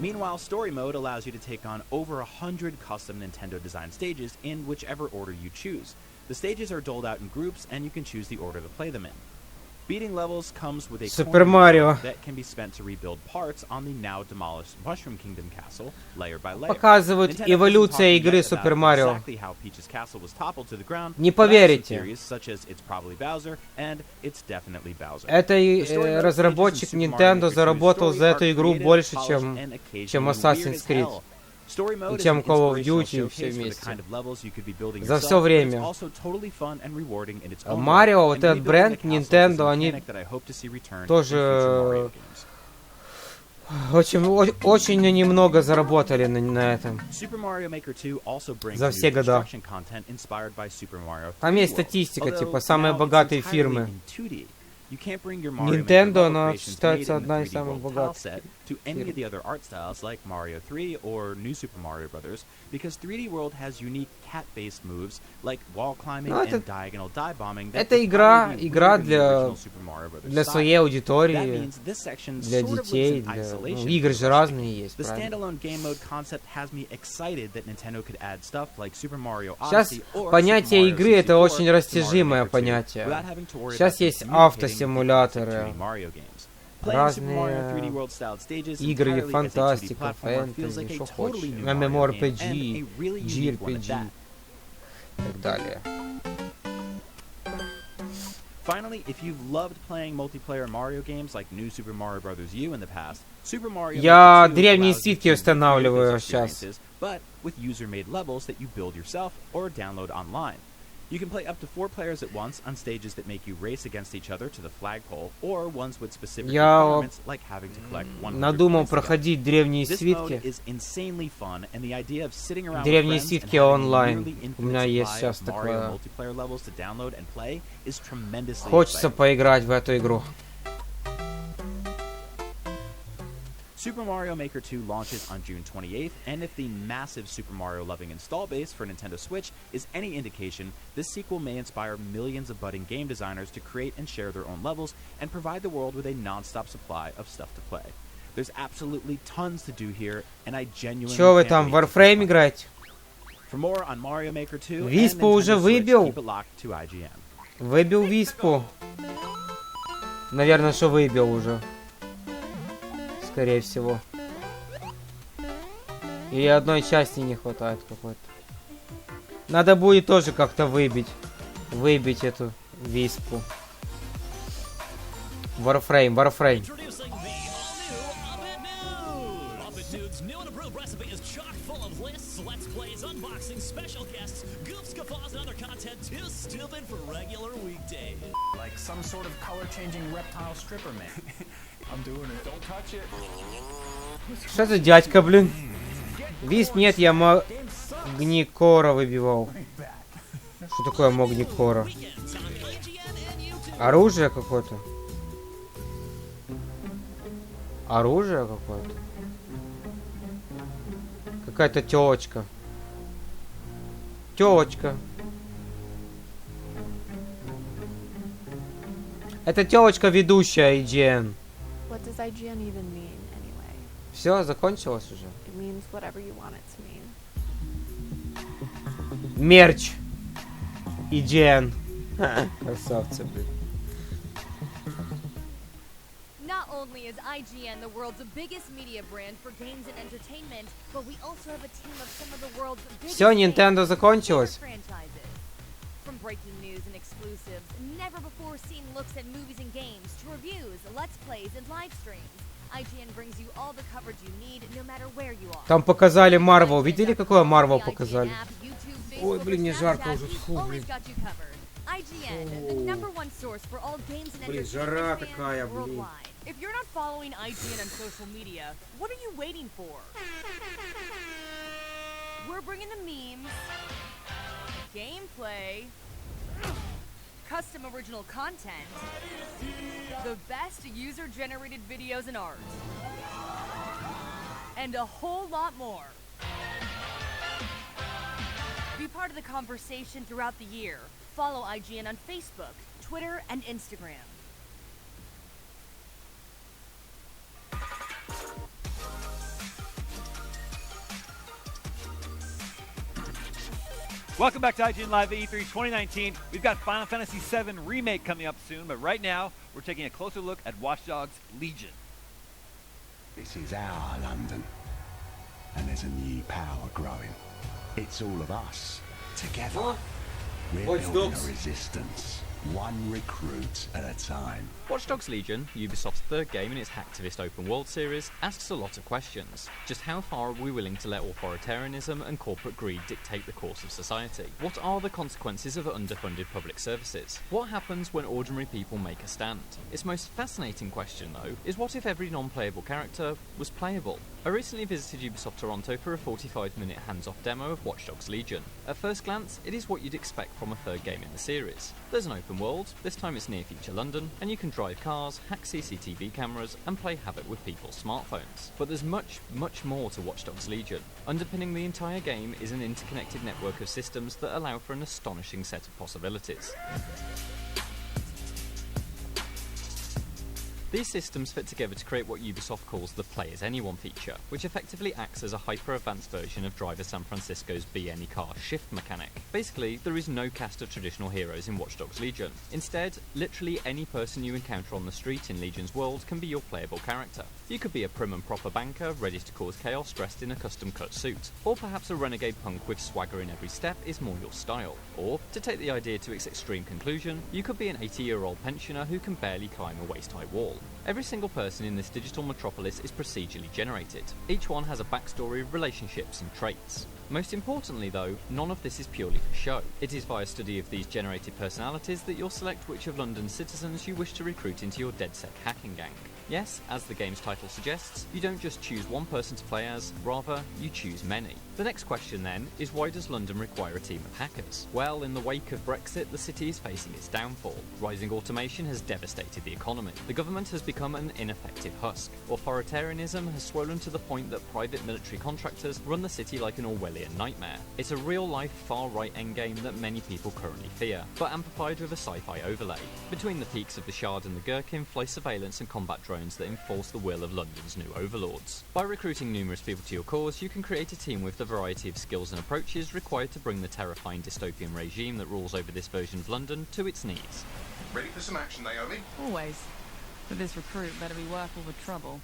Meanwhile, Story Mode allows you to take on over 100 custom Nintendo-designed stages in whichever order you choose. The stages are doled out in groups, and you can choose the order to play them in. Beating levels comes with a
Super Mario
that can be spent to rebuild parts on the now demolished Mushroom Kingdom castle, layer by layer.
Показывают эволюция игры Super Mario.
Exactly how Peach's castle was toppled to the ground.
Не поверите.
Theories such as it's probably Bowser and it's definitely Bowser.
Это разработчик Nintendo заработал за эту игру больше, чем Assassin's Creed. И чем Call of Duty все вместе. За все время. Марио, вот этот бренд Nintendo, они тоже очень немного заработали на этом. За все года. Там есть статистика, типа, самые богатые фирмы. Nintendo, она считается одна из самых богатых.
To any of the other art styles like Mario 3 or New Super Mario Bros. Because 3D World has unique cat-based moves like wall climbing and diagonal dive bombing.
Это игра для своей аудитории, для детей, игры же разные есть.
The standalone game mode concept has me excited that Nintendo could add stuff like Super Mario
Сейчас
Odyssey or
понятие игры это очень растяжимое понятие. Сейчас есть автосимуляторы. Разные игры, фантастика, фэнтези, что хочешь, MMORPG, JRPG и так далее.
Finally, if you've loved playing multiplayer Mario games like New Super Mario Bros. U in the past, Super Mario
Я древние свитки устанавливаю сейчас.
But with user-made levels that you build yourself or download online. You can play up to 4 players at once on stages that make you race against each other to the flagpole, or ones with specific requirements like having to collect 100
надумал проходить древние свитки. Древние свитки онлайн. У меня есть сейчас такое. Хочется поиграть в эту игру.
Super Mario Maker 2 launches on June 28th, and if the massive Super Mario-loving install base for Nintendo Switch is any indication, this sequel may inspire millions of budding game designers to create and share their own levels and provide the world with a non-stop supply of stuff to play. There's absolutely tons to do here, and I genuinely
Чё вы там, Warframe играете?
For more on Mario Maker 2
Виспу уже выбил.
keep it locked to IGN.
Выбил Виспу. Наверное, что выбил уже. Скорее всего. И одной части не хватает какой-то. Надо будет тоже как-то выбить эту Виспу. Warframe.
New and improved recipe is chock full of lists, let's plays, unboxings, special guests, goofs, guffaws, and other content too stupid for regular weekdays.
Like some sort of color-changing reptile stripper man. I'm doing it. Don't touch it.
Что за дядька, блин? Висп нет, я Магникора выбивал. Что такое Магникора? Оружие какое-то. Оружие какое-то. Какая-то тёлочка. Это тёлочка ведущая IGN.
What does IGN even mean anyway?
Все, закончилось уже.
It means whatever you want it to mean.
Мерч. IGN. Красавцы, блин.
Not only is IGN the world's biggest media brand for games and entertainment, but we also have a team of some of the world's biggest
Все, Nintendo закончилось.
franchises. From breaking news and exclusives, never before seen looks at movies and games, to reviews, let's plays, and live streams, IGN brings you all the coverage you need, no matter where you are.
Там показали Marvel. Видели, какое Marvel показали? Ой, блин, мне жарко уже. Фу, блин.
IGN, the #1 source for all games and
Блин, жара
entertainment
такая,
fans
блин.
worldwide.
If you're not following IGN on social media, what are you waiting for? We're bringing the memes, gameplay, custom original content, the best user-generated videos and art, and a whole lot more. Be part of the conversation throughout the year. Follow IGN on Facebook, Twitter, and Instagram.
Welcome back to IGN Live at E3 2019. We've got Final Fantasy VII Remake coming up soon, but right now, we're taking a closer look at Watch Dogs Legion.
This is our London, and there's a new power growing. It's all of us, together. We're building a resistance, one recruit at a time.
Watch Dogs Legion, Ubisoft's third game in its hacktivist open world series, asks a lot of questions. Just how far are we willing to let authoritarianism and corporate greed dictate the course of society? What are the consequences of underfunded public services? What happens when ordinary people make a stand? Its most fascinating question, though, is what if every non-playable character was playable? I recently visited Ubisoft Toronto for a 45-minute hands-off demo of Watch Dogs Legion. At first glance, it is what you'd expect from a third game in the series. There's an open world, this time it's near-future London, and you can drive cars, hack CCTV cameras, and play havoc with people's smartphones. But there's much, much more to Watch Dogs Legion. Underpinning the entire game is an interconnected network of systems that allow for an astonishing set of possibilities. These systems fit together to create what Ubisoft calls the Play as Anyone feature, which effectively acts as a hyper-advanced version of Driver San Francisco's Be Any Car shift mechanic. Basically, there is no cast of traditional heroes in Watch Dogs Legion. Instead, literally any person you encounter on the street in Legion's world can be your playable character. You could be a prim and proper banker, ready to cause chaos dressed in a custom-cut suit. Or perhaps a renegade punk with swagger in every step is more your style. Or, to take the idea to its extreme conclusion, you could be an 80-year-old pensioner who can barely climb a waist-high wall. Every single person in this digital metropolis is procedurally generated. Each one has a backstory, relationships, and traits. Most importantly, though, none of this is purely for show. It is via study of these generated personalities that you'll select which of London's citizens you wish to recruit into your DedSec hacking gang. Yes, as the game's title suggests, you don't just choose one person to play as, rather, you choose many. The next question then is, why does London require a team of hackers? Well, in the wake of Brexit, the city is facing its downfall. Rising automation has devastated the economy. The government has become an ineffective husk. Authoritarianism has swollen to the point that private military contractors run the city like an Orwellian nightmare. It's a real-life far-right endgame that many people currently fear, but amplified with a sci-fi overlay. Between the peaks of the Shard and the Gherkin fly surveillance and combat drones that enforce the will of London's new overlords. By recruiting numerous people to your cause, you can create a team with the variety of skills and approaches required to bring the terrifying dystopian regime that rules over this version of London to its knees.
Ready for some action, Naomi?
Always. But this recruit better be worth all the trouble.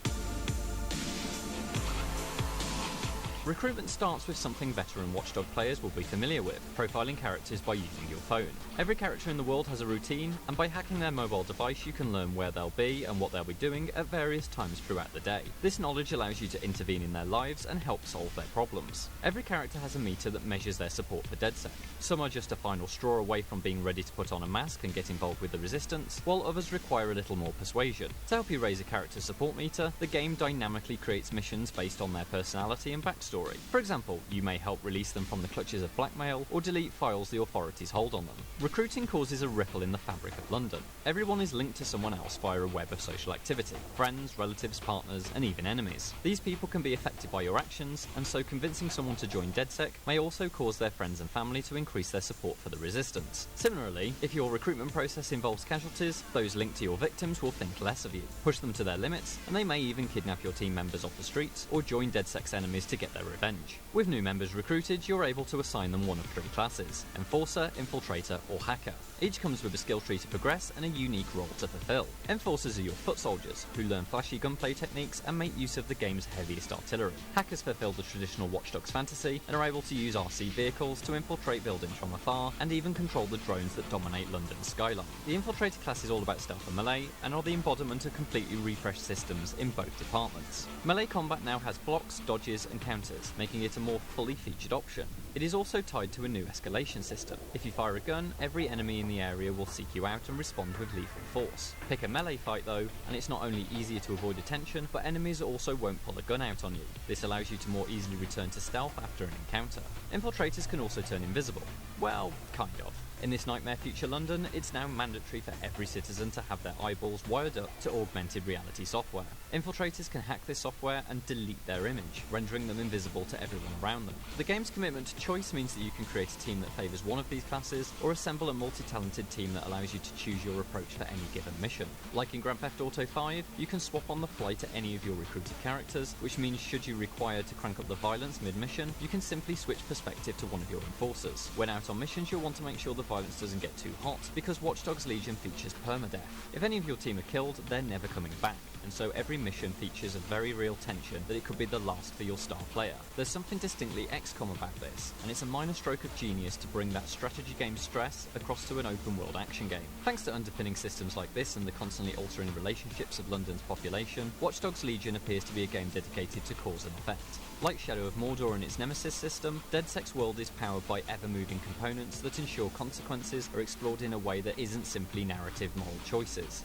Recruitment starts with something veteran Watchdog players will be familiar with, profiling characters by using your phone. Every character in the world has a routine, and by hacking their mobile device you can learn where they'll be and what they'll be doing at various times throughout the day. This knowledge allows you to intervene in their lives and help solve their problems. Every character has a meter that measures their support for DedSec. Some are just a final straw away from being ready to put on a mask and get involved with the resistance, while others require a little more persuasion. To help you raise a character's support meter, the game dynamically creates missions based on their personality and backstory. For example, you may help release them from the clutches of blackmail or delete files the authorities hold on them. Recruiting causes a ripple in the fabric of London. Everyone is linked to someone else via a web of social activity. Friends, relatives, partners, and even enemies. These people can be affected by your actions, and so convincing someone to join DedSec may also cause their friends and family to increase their support for the resistance. Similarly, if your recruitment process involves casualties, those linked to your victims will think less of you, push them to their limits, and they may even kidnap your team members off the streets or join DedSec's enemies to get their revenge. With new members recruited, you're able to assign them one of three classes: Enforcer, Infiltrator, or Hacker. Each comes with a skill tree to progress and a unique role to fulfill. Enforcers are your foot soldiers, who learn flashy gunplay techniques and make use of the game's heaviest artillery. Hackers fulfill the traditional Watch Dogs fantasy and are able to use RC vehicles to infiltrate buildings from afar and even control the drones that dominate London's skyline. The Infiltrator class is all about stealth and melee, and are the embodiment of completely refreshed systems in both departments. Melee combat now has blocks, dodges, and counters, making it a more fully featured option. It is also tied to a new escalation system. If you fire a gun, every enemy in the area will seek you out and respond with lethal force. Pick a melee fight though, and it's not only easier to avoid attention, but enemies also won't pull a gun out on you. This allows you to more easily return to stealth after an encounter. Infiltrators can also turn invisible. Well, kind of. In this nightmare future London, it's now mandatory for every citizen to have their eyeballs wired up to augmented reality software. Infiltrators can hack this software and delete their image, rendering them invisible to everyone around them. The game's commitment to choice means that you can create a team that favours one of these classes, or assemble a multi-talented team that allows you to choose your approach for any given mission. Like in Grand Theft Auto 5, you can swap on the fly to any of your recruited characters, which means should you require to crank up the violence mid-mission, you can simply switch perspective to one of your enforcers. When out on missions, you'll want to make sure the violence doesn't get too hot, because Watch Dogs Legion features permadeath. If any of your team are killed, they're never coming back, and so every mission features a very real tension that it could be the last for your star player. There's something distinctly XCOM about this, and it's a minor stroke of genius to bring that strategy game stress across to an open world action game. Thanks to underpinning systems like this and the constantly altering relationships of London's population, Watch Dogs Legion appears to be a game dedicated to cause and effect. Like Shadow of Mordor and its Nemesis system, DedSec's world is powered by ever-moving components that ensure consequences are explored in a way that isn't simply narrative moral choices.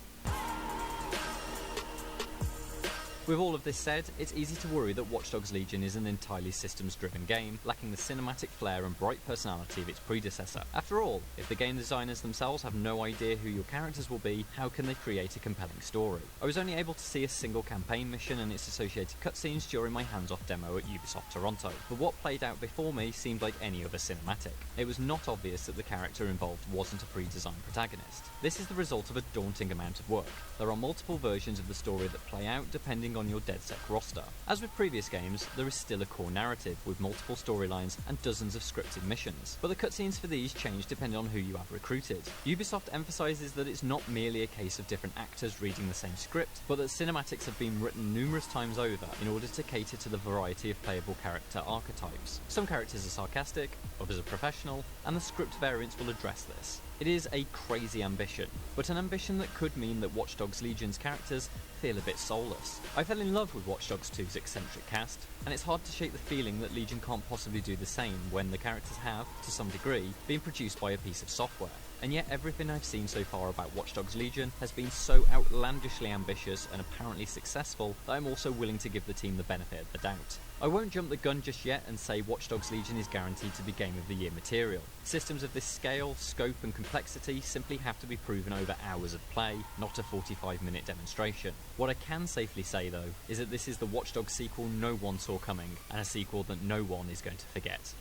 With all of this said, it's easy to worry that Watch Dogs Legion is an entirely systems-driven game, lacking the cinematic flair and bright personality of its predecessor. After all, if the game designers themselves have no idea who your characters will be, how can they create a compelling story? I was only able to see a single campaign mission and its associated cutscenes during my hands-off demo at Ubisoft Toronto, but what played out before me seemed like any other cinematic. It was not obvious that the character involved wasn't a pre-designed protagonist. This is the result of a daunting amount of work. There are multiple versions of the story that play out depending on your DedSec roster. As with previous games, there is still a core narrative with multiple storylines and dozens of scripted missions, but the cutscenes for these change depending on who you have recruited. Ubisoft emphasises that it's not merely a case of different actors reading the same script, but that cinematics have been written numerous times over in order to cater to the variety of playable character archetypes. Some characters are sarcastic, others are professional, and the script variants will address this. It is a crazy ambition, but an ambition that could mean that Watch Dogs Legion's characters feel a bit soulless. I fell in love with Watch Dogs 2's eccentric cast, and it's hard to shake the feeling that Legion can't possibly do the same when the characters have, to some degree, been produced by a piece of software. And yet everything I've seen so far about Watch Dogs Legion has been so outlandishly ambitious and apparently successful that I'm also willing to give the team the benefit of the doubt. I won't jump the gun just yet and say Watch Dogs Legion is guaranteed to be Game of the Year material. Systems of this scale, scope and complexity simply have to be proven over hours of play, not a 45-minute demonstration. What I can safely say though, is that this is the Watch Dogs sequel no one saw coming, and a sequel that no one is going to forget.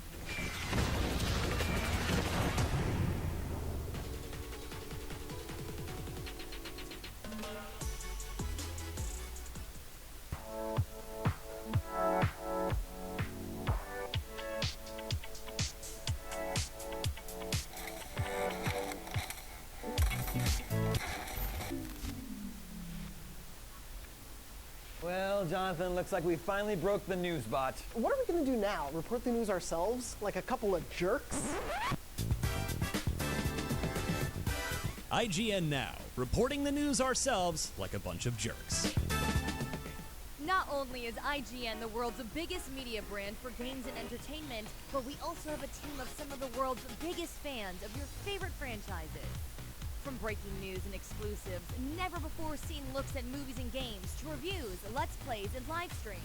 Well, Jonathan, looks like we finally broke the news bot.
What are we going to do now? Report the news ourselves? Like a couple of jerks?
IGN Now, reporting the news ourselves like a bunch of jerks.
Not only is IGN the world's biggest media brand for games and entertainment, but we also have a team of some of the world's biggest fans of your favorite franchises. From breaking news and exclusives, never-before-seen looks at movies and games, to reviews, let's plays, and live streams,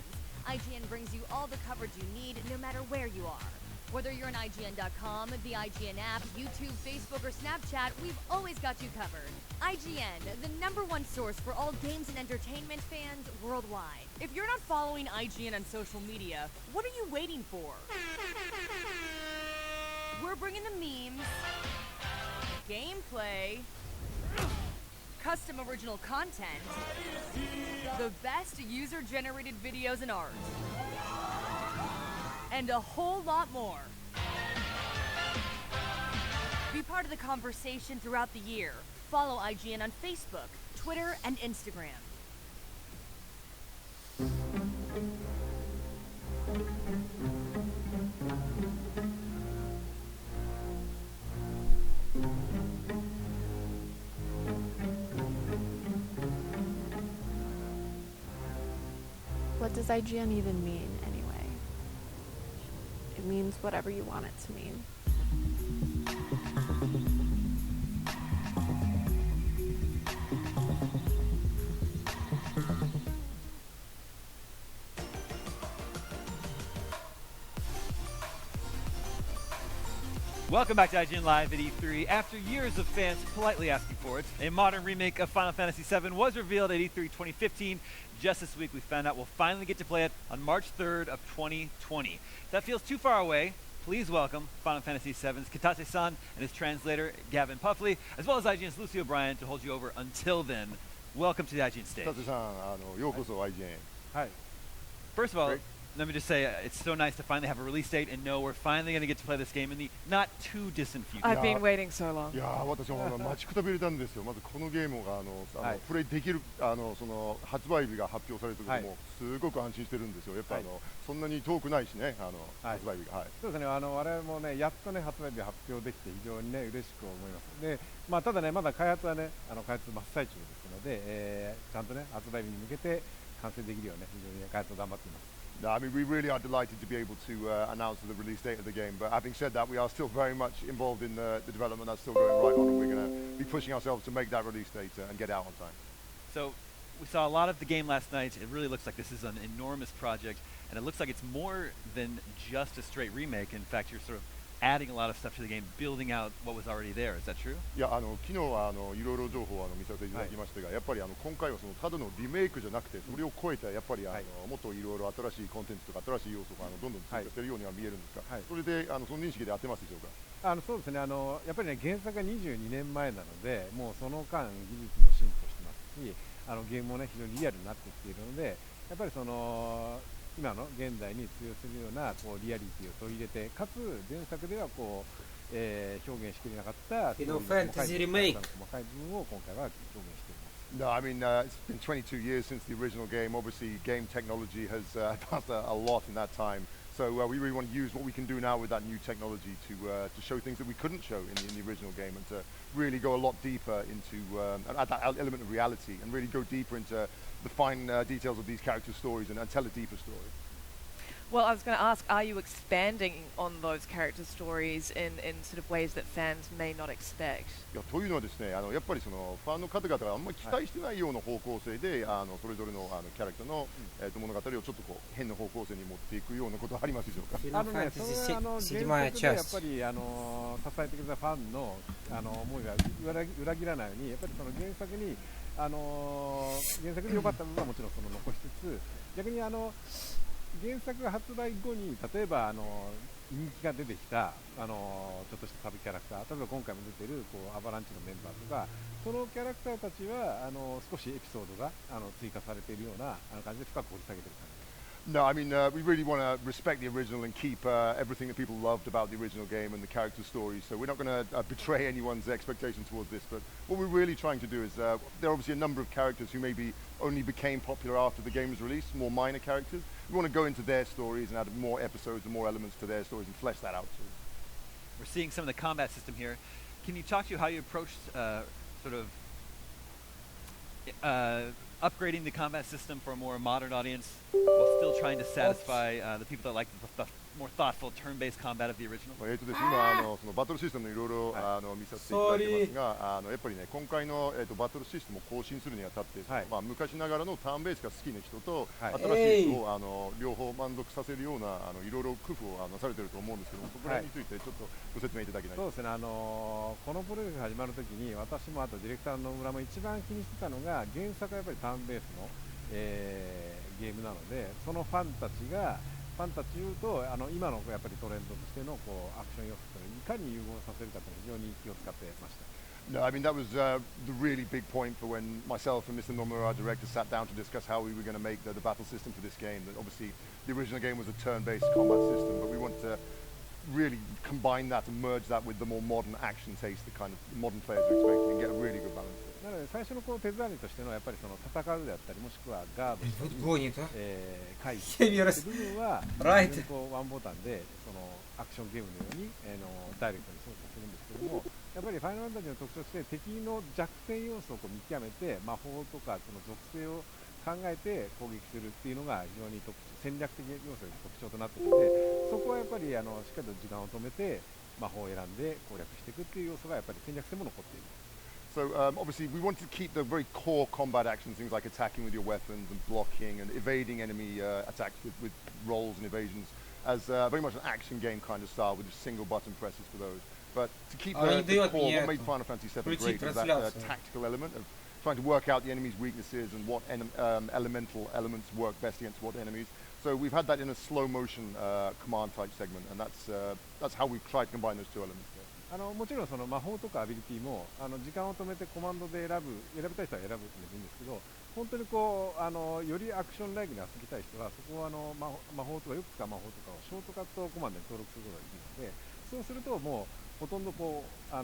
IGN brings you all the coverage you need no matter where you are. Whether you're on IGN.com, the IGN app, YouTube, Facebook, or Snapchat, we've always got you covered. IGN, the #1 source for all games and entertainment fans worldwide.
If you're not following IGN on social media, what are you waiting for?
We're bringing the memes,
Gameplay, custom original content, the best user-generated videos and art, and a whole lot more. Be part of the conversation throughout the year.
Follow IGN on Facebook, Twitter, and Instagram.
What does IGN even mean, anyway? It means whatever you want it to mean.
Welcome back to IGN Live at E3. After years of fans politely asking for it, a modern remake of Final Fantasy VII was revealed at E3 2015. Just this week, we found out we'll finally get to play it on March 3rd of 2020. If that feels too far away, please welcome Final Fantasy VII's Kitase-san and his translator, Gavin Puffley, as well as IGN's Lucy O'Brien to hold you over until then. Welcome to the IGN stage. First of all, let me just say, it's so nice to finally have a release date and know we're finally going to get to play this game in the not too distant future.
I've been waiting so long.
いやー、私も待ちくたびれたんですよ。まずこのゲームがプレイできるその発売日が発表された時もすごく安心してるんですよ。やっぱそんなに遠くないしね、発売日が。
そうですね。我々もね、やっとね発売日発表できて非常にね嬉しく思います。で、まあただねまだ開発はね開発真っ最中ですので、ちゃんとね発売日に向けて完成できるようね非常に開発を頑張っています。
No, I mean, we really are delighted to be able to announce the release date of the game, but having said that, we are still very much involved in the development. That's still going right on, and we're going to be pushing ourselves to make that release date and get it out on time.
So, we saw a lot of the game last night. It really looks like this is an enormous project, and it looks like it's more than just a straight remake. In fact, you're sort of adding a lot of stuff to the game, building out what was already there. Is that true?
いや、昨日はいろいろ情報を見させていただきましたが、やっぱり今回はそのただのリメイクじゃなくて、それを超えたやっぱりもっといろいろ新しいコンテンツとか新しい要素がどんどん追加しているようには見えるんですが、それでその認識で合ってますでしょうか？
そうですね。やっぱりね原作が22年前なので、もうその間技術も進歩してますし、ゲームもね非常にリアルになってきているので、やっぱりその今の現代に通用するようなこうリアリティを取り入れて、かつ前作ではこう、表現しきれなかった細かい部分を今回は表現しています。
No, I mean, it's been 22 years since the original game. Obviously, game technology has advanced a lot in that time. So we really want to use what we can do now with that new technology to show things that we couldn't show in the original game, and to really go a lot deeper into add that element of reality and really go deeper into the fine details of these character stories and tell a deeper story.
Well, I was going to ask, are you expanding on those character stories in sort of ways that fans may not expect?
いやというのはですね、やっぱりそのファンの方々があんまり期待してないような方向性で、それぞれのキャラクターの物語をちょっとこう変な方向性に持っていくようなことはありますでしょうか？
それは原作でやっぱり支えてくれたファンの思いが裏切らないように、やっぱりその原作に原作で良かった部分はもちろんその残しつつ、逆に原作が発売後に例えば人気が出てきたちょっとしたサブキャラクター、例えば今回も出てるこうアバランチのメンバーとか、そのキャラクターたちは少しエピソードが追加されているような感じで深く掘り下げている感じ。
No, I mean, we really want to respect the original and keep everything that people loved about the original game and the character stories. So we're not going to betray anyone's expectation towards this. But what we're really trying to do is, there are obviously a number of characters who maybe only became popular after the game was released, more minor characters. We want to go into their stories and add more episodes and more elements to their stories and flesh that out too.
We're seeing some of the combat system here. Can you talk to how you approached sort of upgrading the combat system for a more modern audience while still trying to satisfy the people that like the more thoughtful turn-based combat of the original?
ですね、今そのバトルシステムいろいろ見させていただいてますが、やっぱりね今回のバトルシステムを更新するにあたって、まあ昔ながらのターンベースが好きな人と新しい人を両方満足させるようないろいろ工夫をなされていると思うんですけども、そこら辺についてちょっとご説明いただけないですか？
そうですね、このプロジェクトが始まるときに私もあとディレクターの野村も一番気にしてたのが、原作はやっぱりターンベースのゲームなので、そのファンたちと今のやっぱりトレンドとしてのこうアクション要素といかに融合させるかというのを非常に気を使ってました。
No, I mean that was the really big point for when myself and Mr. Nomura, our director, sat down to discuss how we were going to make the battle system for this game. That obviously the original game was a turn-based combat system, but we wanted to really combine that and merge that with the more modern action taste that kind of modern players are expecting and get a really good balance.
なので最初のこう手伝いとしてのやっぱりその戦うであったり、もしくはガードしたり、回避っていう部分はこうワンボタンでそのアクションゲームのようにダイレクトに操作するんですけども、やっぱりファイナルファンタジーの特徴として敵の弱点要素をこう見極めて魔法とかその属性を考えて攻撃するっていうのが非常に戦略的要素が特徴となっているので、そこはやっぱりしっかりと時間を止めて魔法を選んで攻略していくっていう要素がやっぱり戦略性も残っている。
So obviously we wanted to keep the very core combat action, things like attacking with your weapons and blocking and evading enemy attacks with rolls and evasions, as very much an action game kind of style with just single button presses for those. But to keep the core, what made Final Fantasy VII great was that tactical element of trying to work out the enemy's weaknesses and what elemental elements work best against what enemies. So we've had that in a slow motion command type segment, and that's how we've tried to combine those two elements there.
もちろんその魔法とかアビリティも時間を止めてコマンドで選びたい人は選ぶっていいんですけど、本当にこうよりアクションライクに遊びたい人はそこは魔法とかよく使う魔法とかをショートカットコマンドに登録することができるので、そうするともうほとんどこう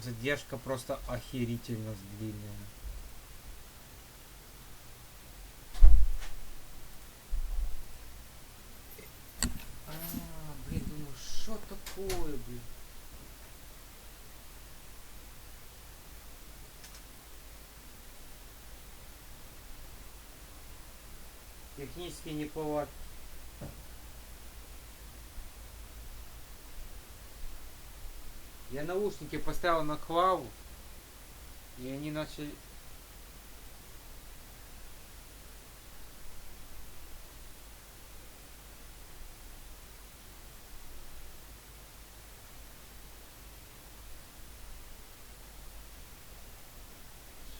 Задержка просто охерительно длинная. Блин, думаю, что такое, блин? Технически неплохо. Я наушники поставил на клаву, и они начали...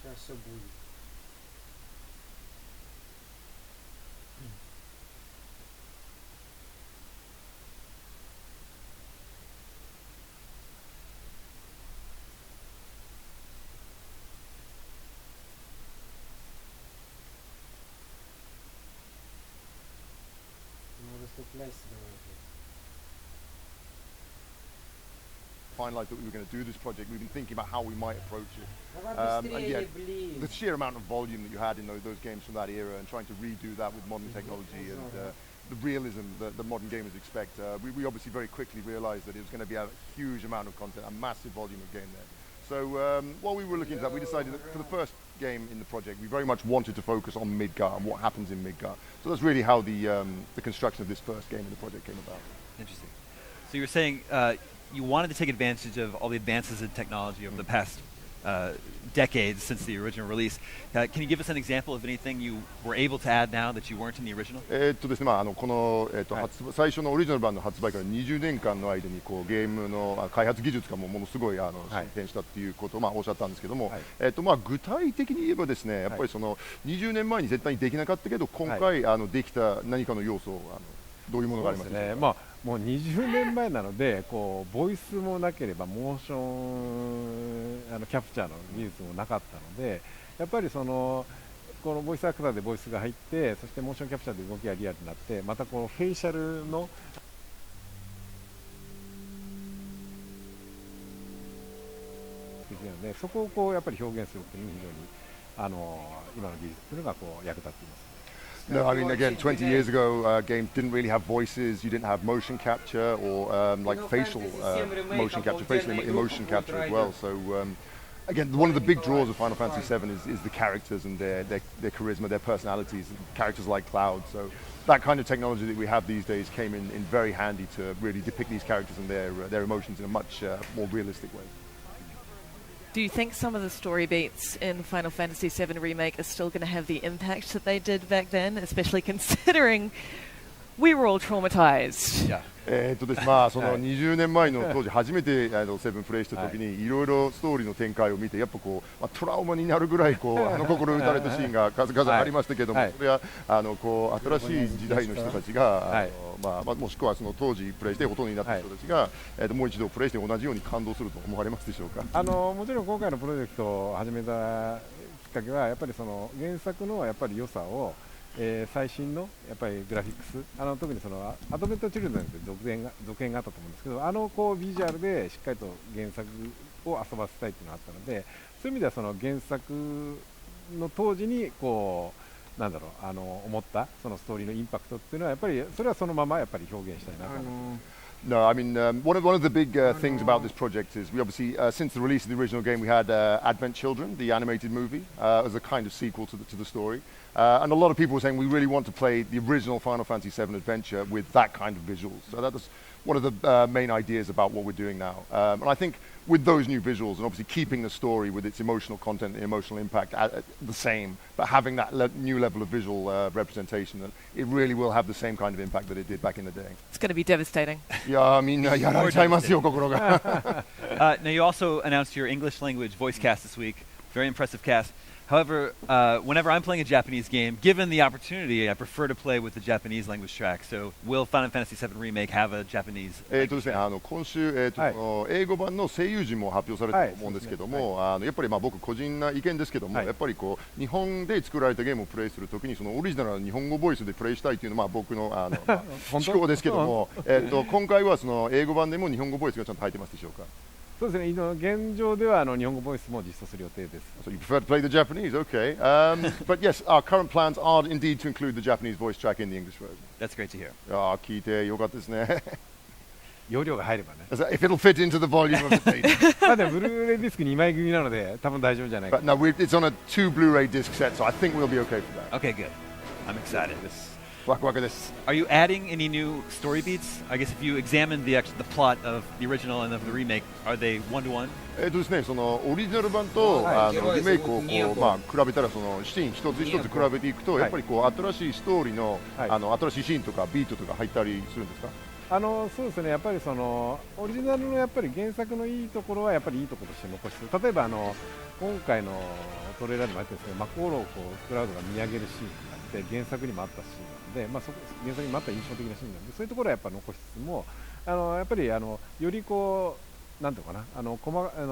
Сейчас все будет.
Finalized that we were going to do this project, we've been thinking about how we might approach it. And yeah, the sheer amount of volume that you had in those games from that era, and trying to redo that with modern technology and the realism that modern gamers expect, we obviously very quickly realized that it was going to be a huge amount of content, a massive volume of game there. So while we were looking at that, we decided that for the first game in the project, we very much wanted to focus on Midgar and what happens in Midgar. So that's really how the construction of this first game in the project came about.
Interesting. So you were saying you wanted to take advantage of all the advances in technology over the past decades since the original release. Can you give us an example of anything you were able to add now that you weren't in the original?
ですね、この最初のオリジナル版の発売から20年間の間にゲームの開発技術がものすごい進展したっていうことをおっしゃったんですけども、具体的に言えばですね、やっぱりその20年前に絶対にできなかったけど今回できた何かの要素どういうものがありますか？
もう20年前なのでボイスもなければモーションキャプチャーの技術もなかったので、やっぱりこのボイスアクターでボイスが入って、そしてモーションキャプチャーで動きがリアルになって、またフェイシャルのできるので、そこをやっぱり表現するというのに非常に今の技術というのが役立っています。
No, I mean, again, 20 years ago, games didn't really have voices. You didn't have motion capture or like facial motion capture, facial emotion capture as well. So, again, one of the big draws of Final Fantasy VII is the characters and their charisma, their personalities, and characters like Cloud. So that kind of technology that we have these days came in very handy to really depict these characters and their emotions in a much more realistic way.
Do you think some of the story beats in Final Fantasy VII Remake are still going to have the impact that they did back then, especially considering we were all traumatized?
Yeah. その20年前の当時初めて7プレイした時にいろいろストーリーの展開を見てやっぱトラウマになるぐらい心打たれたシーンが数々ありましたけども、それは新しい時代の人たちがもしくはその当時プレイして大人になった人たちがもう一度プレイして同じように感動すると思われますでしょうか？
もちろん今回のプロジェクトを始めたきっかけはやっぱりその原作のやっぱり良さを最新のやっぱりグラフィックス、特にそのアドベントチルドレンって続編があったと思うんですけど、ビジュアルでしっかりと原作を遊ばせたいっていうのがあったので、そういう意味ではその原作の当時になんだろう思ったそのストーリーのインパクトっていうのはやっぱりそれはそのままやっぱり表現したいなと思って。
No, I mean, one of the big things about this project is we obviously, since the release of the original game, we had Advent Children, the animated movie, as a kind of sequel to the story. And a lot of people were saying we really want to play the original Final Fantasy VII Adventure with that kind of visuals. So that was one of the main ideas about what we're doing now. And I think with those new visuals, and obviously keeping the story with its emotional content and emotional impact the same, but having that new level of visual representation, it really will have the same kind of impact that it did back in the day.
It's going to be devastating.
Yeah,
now you also announced your English language voice cast this week. Very impressive cast. However, whenever I'm playing a Japanese game, given the opportunity, I prefer to play with the Japanese language track. So, will Final Fantasy VII Remake have a Japanese language track?
今週、英語版の声優陣も発表されたと思うんですけども、やっぱり僕個人な意見ですけども、やっぱりこう日本で作られたゲームをプレイするときにそのオリジナルな日本語ボイスでプレイしたいというのは僕の思考ですけども、今回はその英語版でも日本語ボイスがちゃんと入ってますでしょうか？
そうですね。現状では日本語ボイスも実装する予定です。
So you prefer to play the Japanese, okay? But yes, our current plans are indeed to include the Japanese voice track in the English version.
That's great to hear.
聞いてよかったですね。
容量が入ればね。
If it'll fit into the volume of the data.
まあでもブルーレイディスク2枚組なので多分大丈夫じゃないか。
But no, it's on a 2 Blu-ray disc set, so I think we'll be okay for that.
Okay, good. I'm excited.
Are
you adding any new story beats? I guess if you examine the plot of the original and of the remake, are they one-to-one?
ですね、そのオリジナル版とリメイクをこう比べたらそのシーン一つ一つ比べていくとやっぱりこう新しいストーリーの新しいシーンとかビートとか入ったりするんですか？
そうですね。やっぱりそのオリジナルのやっぱり原作のいいところはやっぱりいいところとして残して、例えば今回のトレーラーでもあったんですけど、マコーロをこうクラウドが見上げるシーンがあって原作にもあったシーンなので、原作にもあった印象的なシーンなので、そういうところはやっぱ残しつつもやっぱりよりこうなんていうかな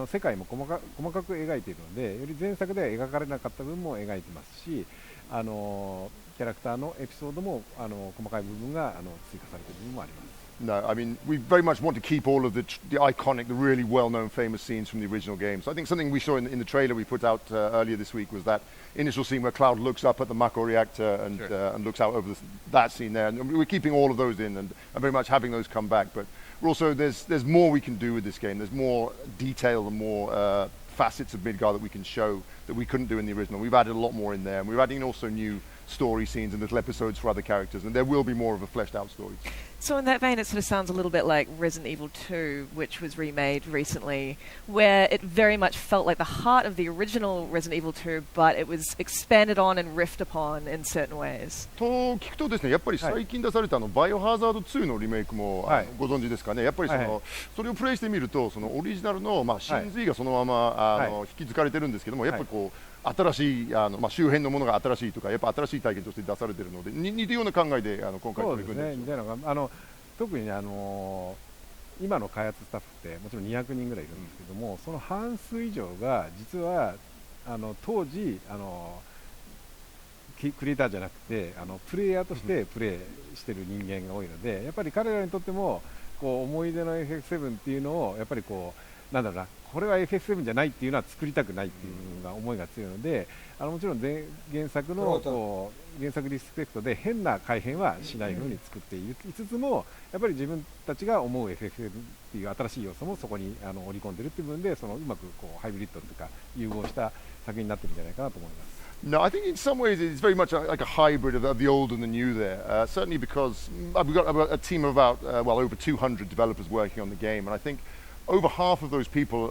世界も細かく描いているので、より前作では描かれなかった部分も描いてますし、キャラクターのエピソードも細かい部分が追加されている部分もあります。
No, I mean, we very much want to keep all of the iconic, the really well-known, famous scenes from the original game. So I think something we saw in the trailer we put out earlier this week was that initial scene where Cloud looks up at the Mako reactor and looks out over that scene there. And we're keeping all of those in and very much having those come back. But we're also, there's more we can do with this game. There's more detail and more facets of Midgar that we can show that we couldn't do in the original. We've added a lot more in there. And we're adding also new story scenes and little episodes for other characters, and there will be more of a fleshed out story.
So in that vein, it sort of sounds a little bit like Resident Evil 2, which was remade recently, where it very much felt like the heart of the original Resident Evil 2, but it was expanded on and riffed upon in certain ways.
と聞くとですね、やっぱり最近出されたバイオハザード2のリメイクもご存知ですかね。やっぱりそれをプレイしてみると、そのオリジナルの真髄がそのまま引き継がれてるんですけども、やっぱりこう新しい周辺のものが新しいとか、やっぱ新しい体験として出されているので、似たような考えで今回取り組んでいます。
特に今の開発スタッフってもちろん200人ぐらいいるんですけども、その半数以上が実は当時クリエイターじゃなくてプレイヤーとしてプレイしてる人間が多いので、やっぱり彼らにとってもこう思い出の FF7 っていうのをやっぱりこうなんだろうな、これは FF7 じゃないっていうのは作りたくないっていうのが思いが強いので、もちろん原作のこう原作リスペクトで変な改変はしないように作っていつつも、やっぱり自分たちが思う FF7 っていう新しい要素もそこに織り込んでるっていう部分で、うまくこうハイブリッドとか融合した作品になってるんじゃないかなと思います。
No, I think in some ways it's very much like a hybrid of the old and the new there. Certainly because we've got about a team of about over 200 developers working on the game, and I think over half of those people,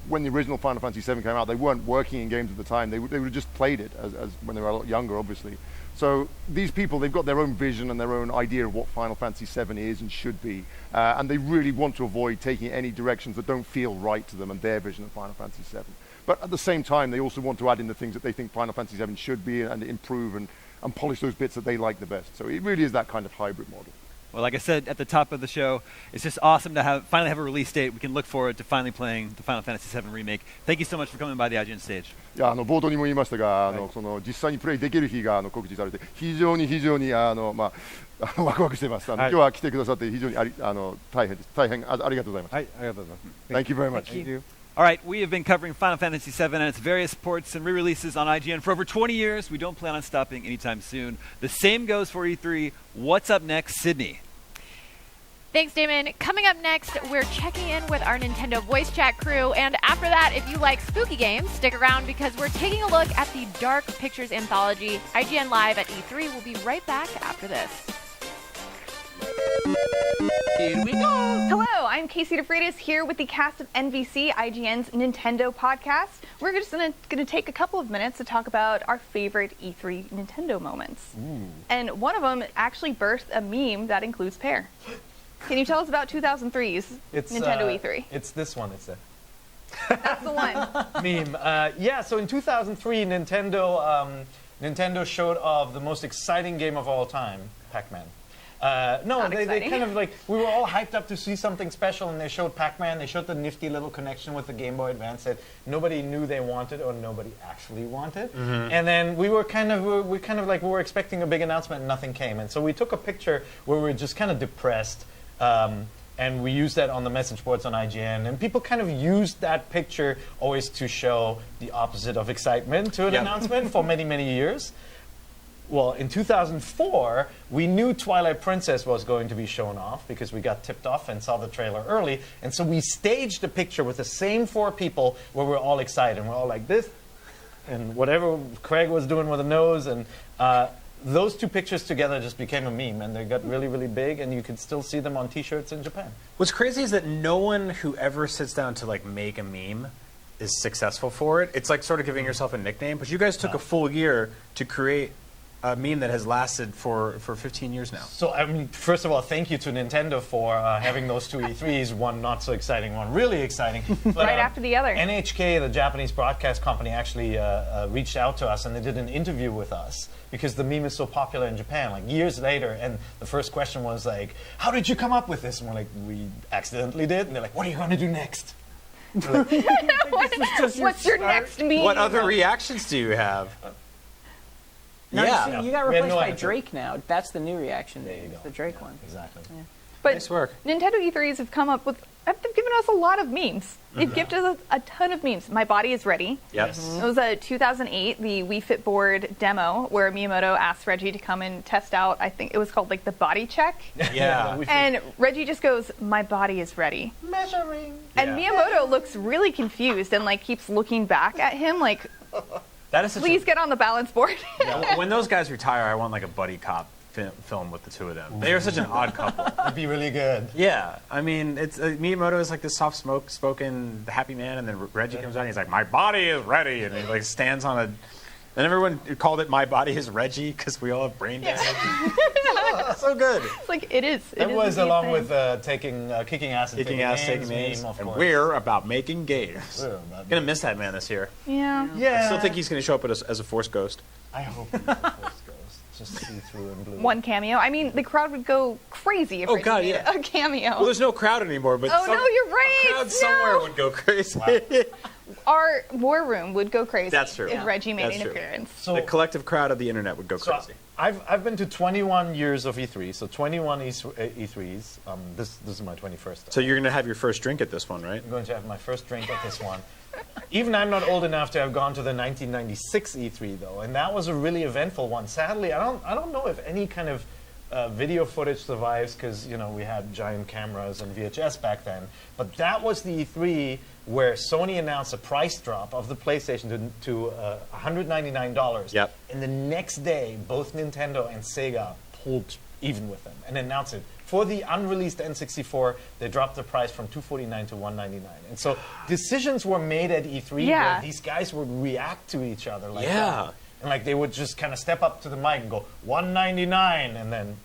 when the original Final Fantasy VII came out, they weren't working in games at the time. They would have just played it as when they were a lot younger, obviously. So these people, they've got their own vision and their own idea of what Final Fantasy VII is and should be, and they really want to avoid taking any directions that don't feel right to them and their vision of Final Fantasy VII. But at the same time, they also want to add in the things that they think Final Fantasy VII should be and improve and polish those bits that they like the best. So it really is that kind of hybrid model.
Well, like I said at the top of the show, it's just awesome to finally have a release date. We can look forward to finally playing the Final Fantasy VII Remake. Thank you so much for coming by the IGN stage.
いや冒頭にも言いましたが、その実際にプレイできる日が告知されて非常にワクワクしています。今日は来てくださって非常に大変ありがとうございます。はい、ありがとうございます。Thank you very much.
Thank you. All right, we have been covering Final Fantasy VII and its various ports and re-releases on IGN for over 20 years. We don't plan on stopping anytime soon. The same goes for E3. What's up next, Sydney?
Thanks, Damon. Coming up next, we're checking in with our Nintendo voice chat crew. And after that, if you like spooky games, stick around because we're taking a look at the Dark Pictures Anthology. IGN Live at E3. We'll be right back after this.
Here we go. Hello, I'm Casey DeFreitas here with the cast of NVC, IGN's Nintendo podcast. We're just going to take a couple of minutes to talk about our favorite E3 Nintendo moments.
Ooh.
And one of them actually birthed a meme that includes Pear. Can you tell us about 2003's Nintendo E3?
It's this one. It's a
That's the one.
meme. Yeah, so in 2003, Nintendo showed off the most exciting game of all time, Pac-Man. No, they kind of like, we were all hyped up to see something special, and they showed Pac-Man. They showed the nifty little connection with the Game Boy Advance that nobody knew they wanted or nobody actually wanted.
Mm-hmm.
And then we were we were expecting a big announcement, and nothing came. And so we took a picture where we were just kind of depressed. And we used that on the message boards on IGN. And people kind of used that picture always to show the opposite of excitement to an announcement for many, many years. Well, in 2004, we knew Twilight Princess was going to be shown off because we got tipped off and saw the trailer early. And so we staged a picture with the same 4 people where we're all excited. And we're all like this, and whatever Craig was doing with the nose. And those 2 pictures together just became a meme, and they got really, really big, and you can still see them on T-shirts in Japan.
What's crazy is that no one who ever sits down to like make a meme is successful for it. It's like sort of giving yourself a nickname, but you guys took a full year to create a meme that has lasted for 15 years now.
So, I mean, first of all, thank you to Nintendo for having those 2 E3s, one not so exciting, one really exciting. But,
right after the other.
NHK, the Japanese broadcast company, actually reached out to us, and they did an interview with us because the meme is so popular in Japan, like years later. And the first question was like, how did you come up with this? And we're like, we accidentally did. And they're like, what are you going to do next? Like,
What's your next meme?
What other reactions do you have?
No,
Yeah.
you got replaced by
idea.
Drake now. That's the new reaction. There you go. The Drake one.
Exactly.
Yeah.
But
nice work.
Nintendo E3s have come up with, they've given us a lot of memes. They've gifted us a ton of memes. My Body is Ready.
Yes.
It was a 2008, the Wii Fit board demo where Miyamoto asked Reggie to come and test out, I think it was called like the body check.
Yeah.
And Reggie just goes, my body is ready.
Measuring.
And Miyamoto looks really confused and like keeps looking back at him like,
That is such
please get on the balance board.
When those guys retire, I want like a buddy cop film with the 2 of them. They are such an odd couple.
That'd be really good.
Yeah, I mean, it's Miyamoto is like this soft-spoken happy man, and then Reggie comes out and he's like, "My body is ready," and he like stands on a. And everyone called it "My Body is Reggie" because we all have brain damage. So good.
It's like it is.
It was along with kicking ass and
Kicking ass, taking names,
of
and
course.
we're about making games. Gonna miss that man this year.
Yeah.
I still think he's gonna show up as a Force Ghost.
I hope he's a Force Ghost. Just see through and blue.
One cameo. I mean, the crowd would go crazy if Reggie made a cameo.
Well, there's no crowd anymore, but
no, you're right.
A crowd somewhere would go crazy.
Our war room would go crazy.
That's true.
If Reggie made
That's
an
true.
appearance.
The collective crowd of the internet would go crazy.
I've been to 21 years of E3, so 21 E3s. This is my 21st.
So you're going to have your first drink at this one, right?
I'm going to have my first drink at this one. Even I'm not old enough to have gone to the 1996 E3 though, and that was a really eventful one. Sadly, I don't know if any kind of video footage survives because we had giant cameras and VHS back then. But that was the E3 where Sony announced a price drop of the PlayStation to $199.
Yep.
And the next day, both Nintendo and Sega pulled even with them and announced it. For the unreleased N64, they dropped the price from $249 to $199. And so decisions were made at E3 where these guys would react to each other like that. And like they would just kind of step up to the mic and go, $199, and then,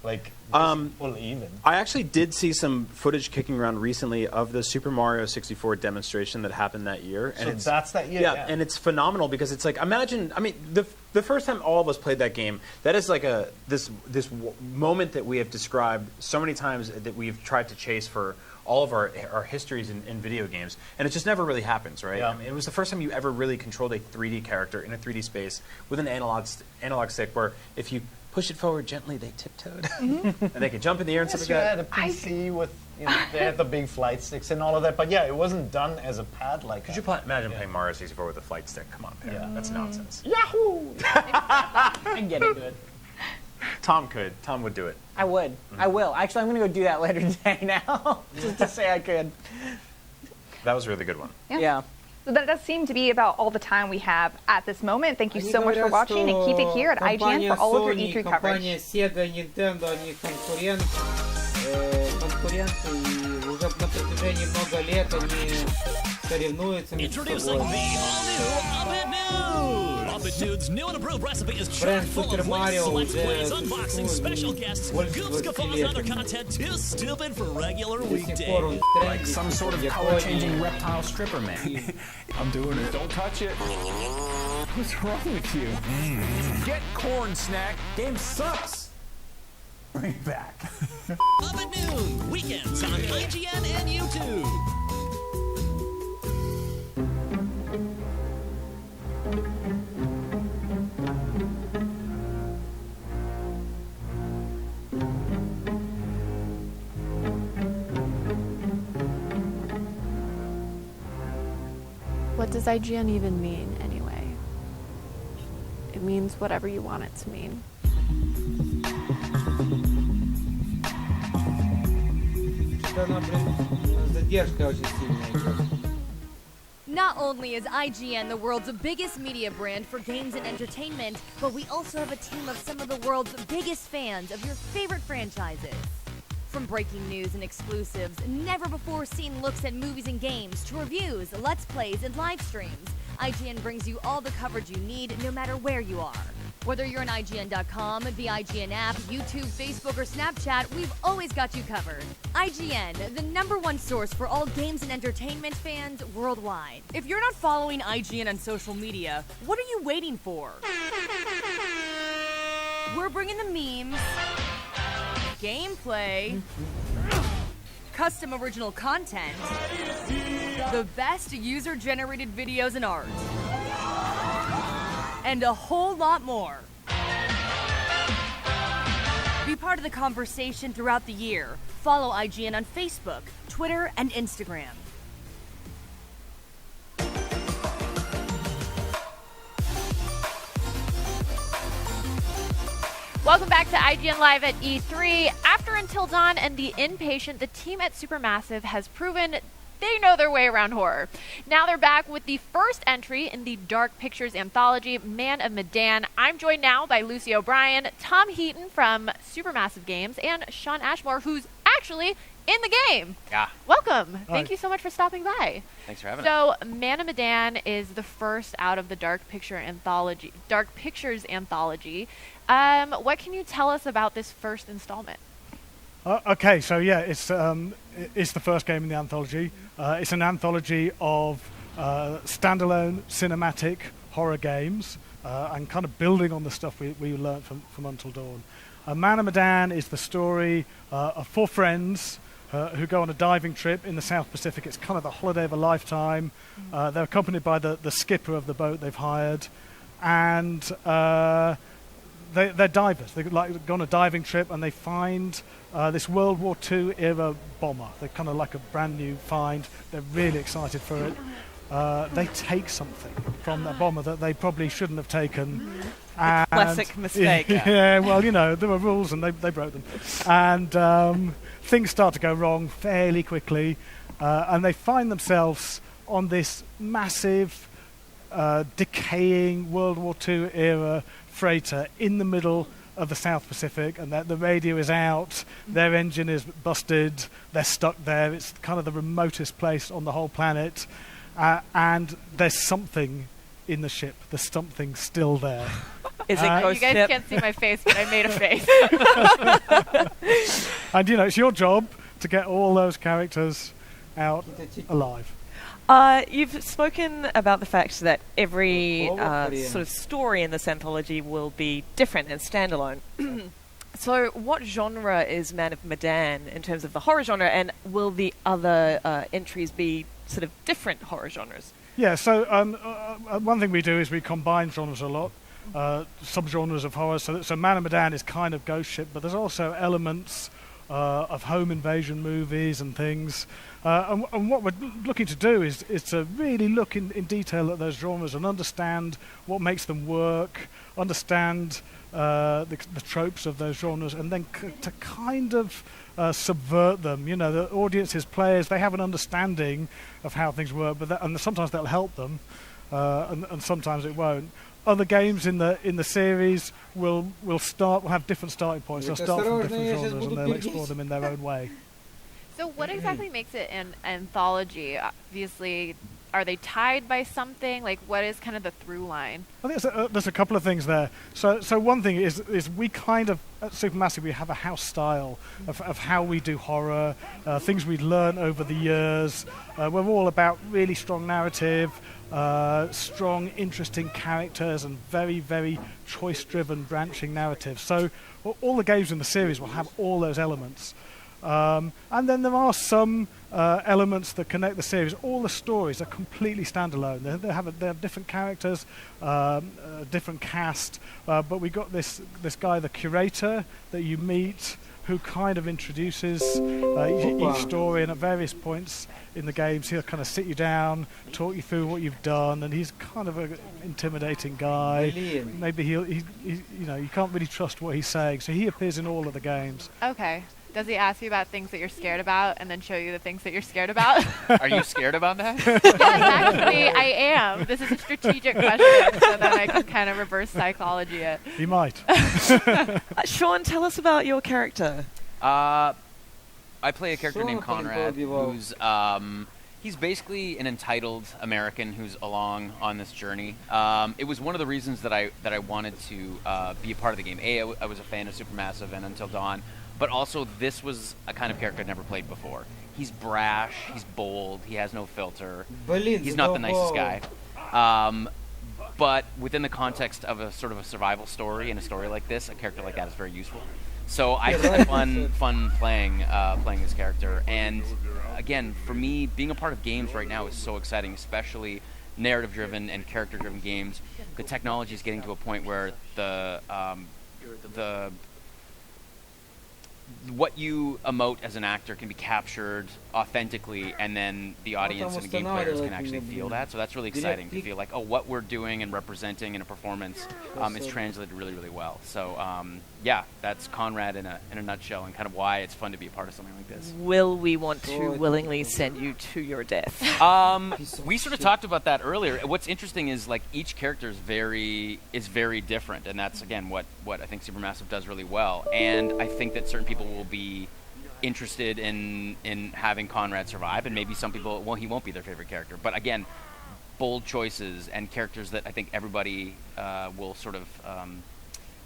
like pull even.
I actually did see some footage kicking around recently of the Super Mario 64 demonstration that happened that year. And
So that's that year?
Yeah, and it's phenomenal because it's like, imagine, I mean, the first time all of us played that game, that is like this moment that we have described so many times that we've tried to chase for all of our histories in video games, and it just never really happens, right?
Yeah.
I mean, it was the first time you ever really controlled a 3D character in a 3D space with an analog stick where if you push it forward gently, they tiptoed. And they could jump in the air and stuff like
You
that.
had a PC with, they had the big flight sticks and all of that, but yeah, it wasn't done as a pad like
Could you imagine playing Mario 64 with a flight stick? Come on, Pear. That's nonsense.
Yahoo!
I get it good.
Tom could. Tom would do it.
I would. I will. Actually, I'm going to go do that later today now, just to say I could.
That was a really good one.
Yeah.
So that does seem to be about all the time we have at this moment. Thank you so much for watching, and keep it here at IGN for all of your E3 coverage.
Компания Sega, Nintendo, они конкуренты, и уже на протяжении много лет они соревнуются между собой. Бренд Super Mario уже существует больше 20 лет. До сих пор он в тренде.
Some sort of color-changing reptile stripper man. I'm doing it. Don't touch it. What's wrong with you? Get corn snack. Game sucks. Bring it back.
Up at noon, weekends on IGN and YouTube.
What does IGN even mean, anyway? It means whatever you want it to mean.
Not only is IGN the world's biggest media brand for games and entertainment, but we also have a team of some of the world's biggest fans of your favorite franchises. From breaking news and exclusives, never-before-seen looks at movies and games, to reviews, let's plays, and live streams, IGN brings you all the coverage you need, no matter where you are. Whether you're on IGN.com, the IGN app, YouTube, Facebook, or Snapchat, we've always got you covered. IGN, the #1 source for all games and entertainment fans worldwide.
If you're not following IGN on social media, what are you waiting for? We're bringing the memes, gameplay, custom original content, the best user-generated videos and art, and a whole lot more. Be part of the conversation throughout the year. Follow IGN on Facebook, Twitter, and Instagram.
Welcome back to IGN Live at E3. After Until Dawn and The Inpatient, the team at Supermassive has proven they know their way around horror. Now they're back with the first entry in the Dark Pictures anthology, Man of Medan. I'm joined now by Lucy O'Brien, Tom Heaton from Supermassive Games, and Sean Ashmore, who's actually in the game.
Yeah.
Welcome.
Hi.
Thank you so much for stopping by.
Thanks for having
us. So, Man of Medan is the first out of the Dark Pictures anthology. What can you tell us about this first installment?
Okay, so yeah, it's the first game in the anthology. It's an anthology of standalone cinematic horror games, and kind of building on the stuff we learned from Until Dawn. Man of Medan is the story of 4 friends who go on a diving trip in the South Pacific. It's kind of the holiday of a lifetime. They're accompanied by the skipper of the boat they've hired, and they're divers. They go on a diving trip and they find this World War II era bomber. They're kind of like a brand new find. They're really excited for it. They take something from that bomber that they probably shouldn't have taken.
And classic mistake.
Yeah, well, you know, there were rules and they broke them. And things start to go wrong fairly quickly. And they find themselves on this massive, decaying World War II era freighter in the middle of the South Pacific, and the radio is out, their engine is busted, they're stuck there. It's kind of the remotest place on the whole planet, and there's something in the ship. There's something still there.
Is it ghost ship? You guys can't see my face, but I made a face.
And you know, it's your job to get all those characters out alive.
You've spoken about the fact that every sort of story in this anthology will be different and standalone. So what genre is Man of Medan in terms of the horror genre, and will the other entries be sort of different horror genres?
Yeah, so one thing we do is we combine genres a lot, subgenres of horror. So Man of Medan is kind of ghost ship, but there's also elements of home invasion movies and things. And what we're looking to do is to really look in detail at those genres and understand what makes them work, understand the tropes of those genres, and then to kind of subvert them. You know, the audiences, players, they have an understanding of how things work, and sometimes that'll help them, and sometimes it won't. Other games in the series will have different starting points. They'll start from different genres and they'll explore them in their own way.
So what exactly makes it an anthology? Obviously, are they tied by something? Like, what is kind of the through line?
I think there's a couple of things there. So one thing is we kind of, at Supermassive, we have a house style of how we do horror, things we've learned over the years. We're all about really strong narrative, strong, interesting characters, and very, very choice-driven, branching narratives. So all the games in the series will have all those elements. And then there are some elements that connect the series. All the stories are completely standalone. They have different characters, different cast, but we got this guy, the curator, that you meet, who kind of introduces each story, and at various points in the games he'll kind of sit you down, talk you through what you've done, and he's kind of an intimidating guy.
Brilliant.
Maybe you can't really trust what he's saying, so he appears in all of the games.
Okay. Does he ask you about things that you're scared about and then show you the things that you're scared about?
Are you scared about that?
Yes, actually, I am. This is a strategic question, so that I can kind of reverse psychology it.
He might.
Sean, tell us about your character.
I play a character named Conrad, who's he's basically an entitled American who's along on this journey. It was one of the reasons that I wanted to be a part of the game. I was a fan of Supermassive and Until Dawn. But also, this was a kind of character I'd never played before. He's brash, he's bold, he has no filter. He's not the nicest guy. But within the context of a sort of a survival story and a story like this, a character like that is very useful. So I had fun playing this character. And again, for me, being a part of games right now is so exciting, especially narrative-driven and character-driven games. The technology is getting to a point where what you emote as an actor can be captured authentically, and then the audience and the game players can actually feel that. So that's really exciting to feel like, oh, what we're doing and representing in a performance is translated really, really well. So yeah, that's Conrad in a nutshell, and kind of why it's fun to be a part of something like this.
Will we want to willingly send you to your death?
We sort of talked about that earlier. What's interesting is like each character is very different, and that's again what I think Supermassive does really well. And I think that certain people will be interested in having Conrad survive, and maybe some people, well, he won't be their favorite character. But again, bold choices and characters that I think everybody will sort of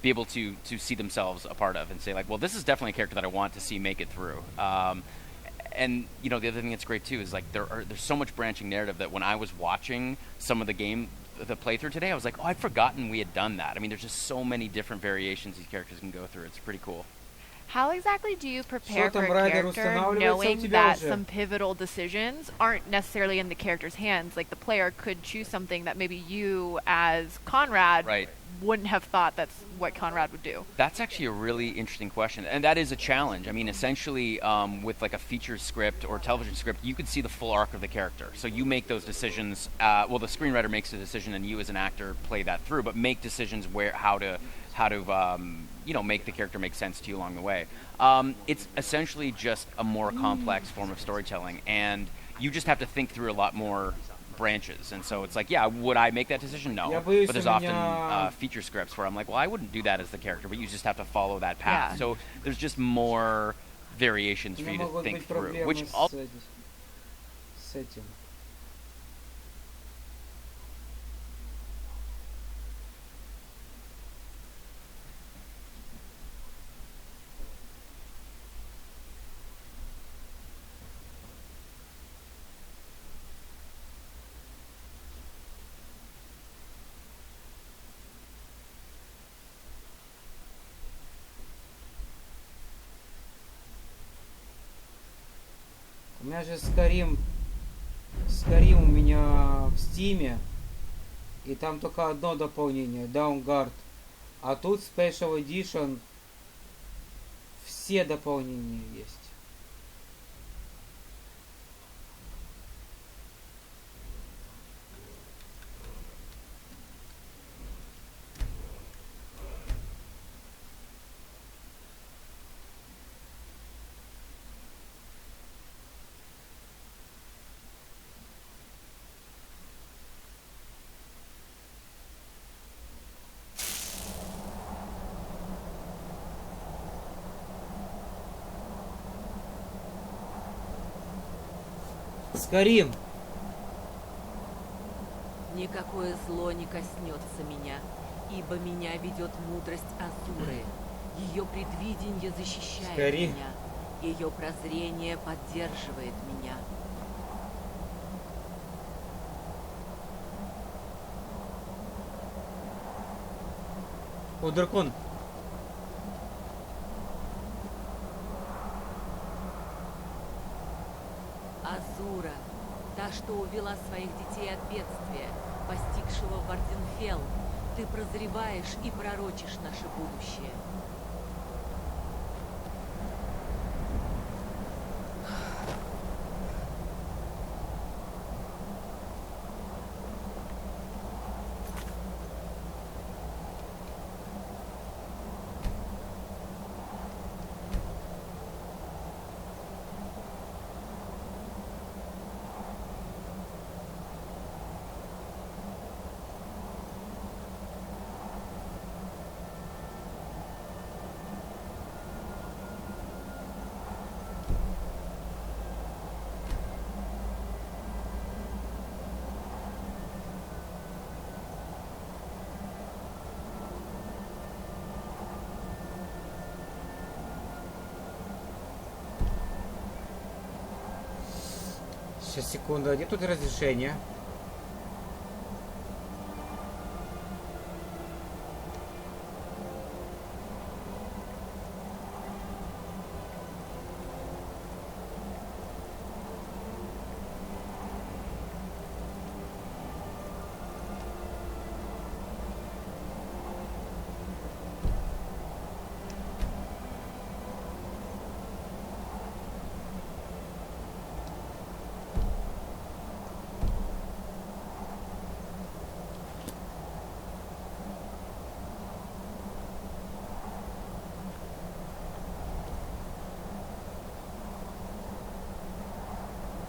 be able to see themselves a part of and say like, well, this is definitely a character that I want to see make it through. And you know, the other thing that's great too is like there's so much branching narrative that when I was watching some of the playthrough today, I was like, oh, I'd forgotten we had done that. I mean, there's just so many different variations these characters can go through. It's pretty cool.
How exactly do you prepare for a character knowing that some pivotal decisions aren't necessarily in the character's hands? Like the player could choose something that maybe you as Conrad wouldn't have thought that's what Conrad would do.
That's actually a really interesting question, and that is a challenge. I mean, essentially with like a feature script or television script, you could see the full arc of the character. So you make those decisions, well, the screenwriter makes a decision and you as an actor play that through, but make decisions how to make the character make sense to you along the way. It's essentially just a more complex form of storytelling, and you just have to think through a lot more branches. And so it's like, yeah, would I make that decision? No. But there's often feature scripts where I'm like, well, I wouldn't do that as the character, but you just have to follow that path. Yeah. So there's just more variations for you to think through. Which
У меня же Skyrim у меня в Steam, и там только одно дополнение, Downguard. А тут Special Edition все дополнения есть. Skyrim.
Никакое зло не коснется меня, ибо меня ведет мудрость Азуры. Ее предвидение защищает
Skyrim.
меня. Ее прозрение поддерживает меня.
О, дракон.
Азура, та, что увела своих детей от бедствия, постигшего Варденфелл, ты прозреваешь и пророчишь наше будущее.
Сейчас, секунду, а где тут разрешение?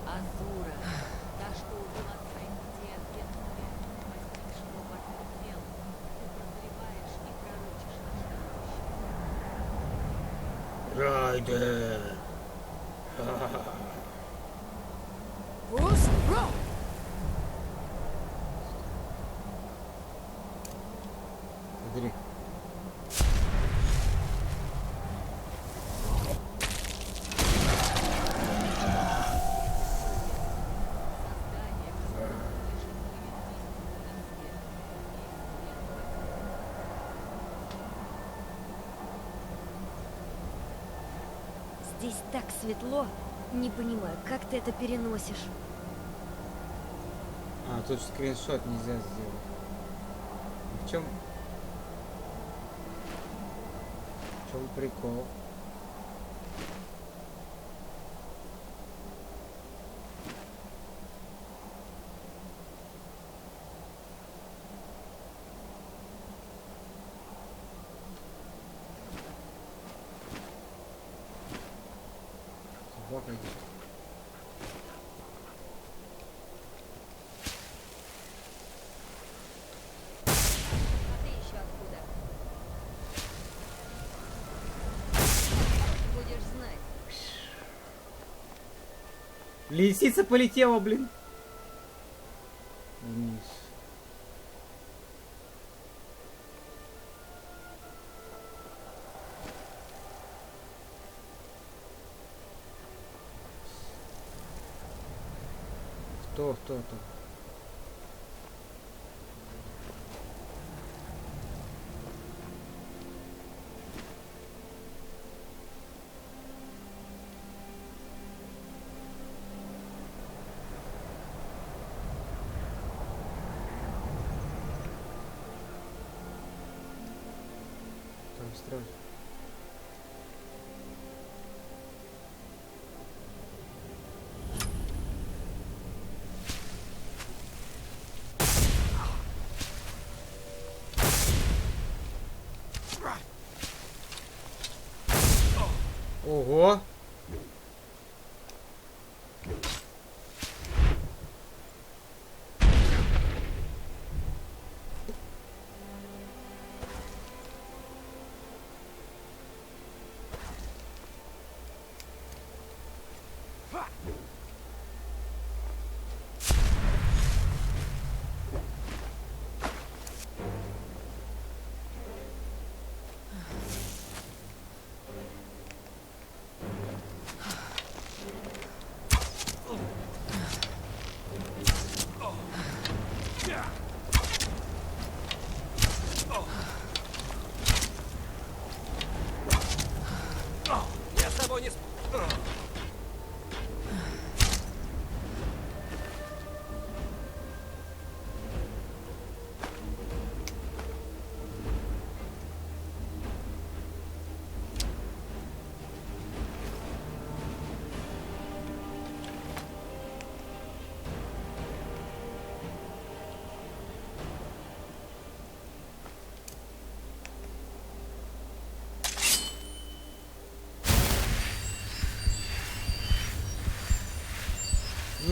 Азура, та, что увела своих детей от бедствия, постигшего Варденфелл, ты прозреваешь и пророчишь наше будущее.
Райдер. Смотри.
Здесь так светло. Не понимаю, как ты это переносишь?
А, тут скриншот нельзя сделать. В чем прикол? Собака идет.
А ты еще откуда? Будешь знать.
Лисица полетела, блин. Вниз. Кто? Там страж. Ого!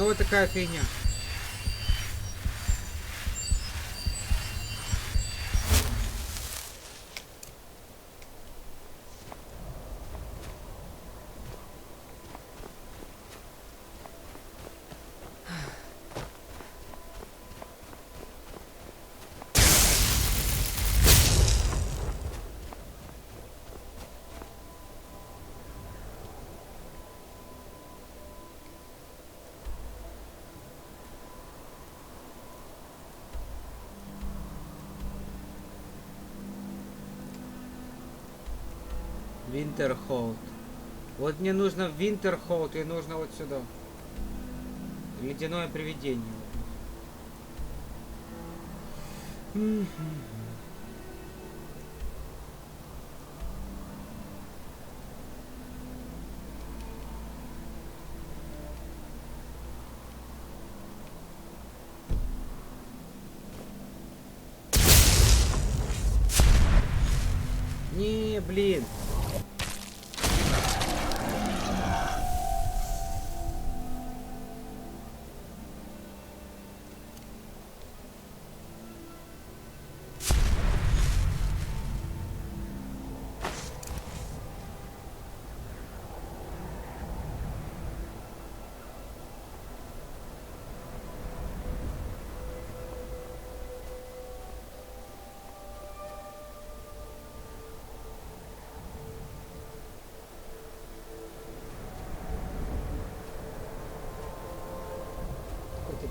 Ну вот такая фигня. Винтерхолд. Вот мне нужно в Винтерхолд и нужно вот сюда. Ледяное привидение. Не, блин.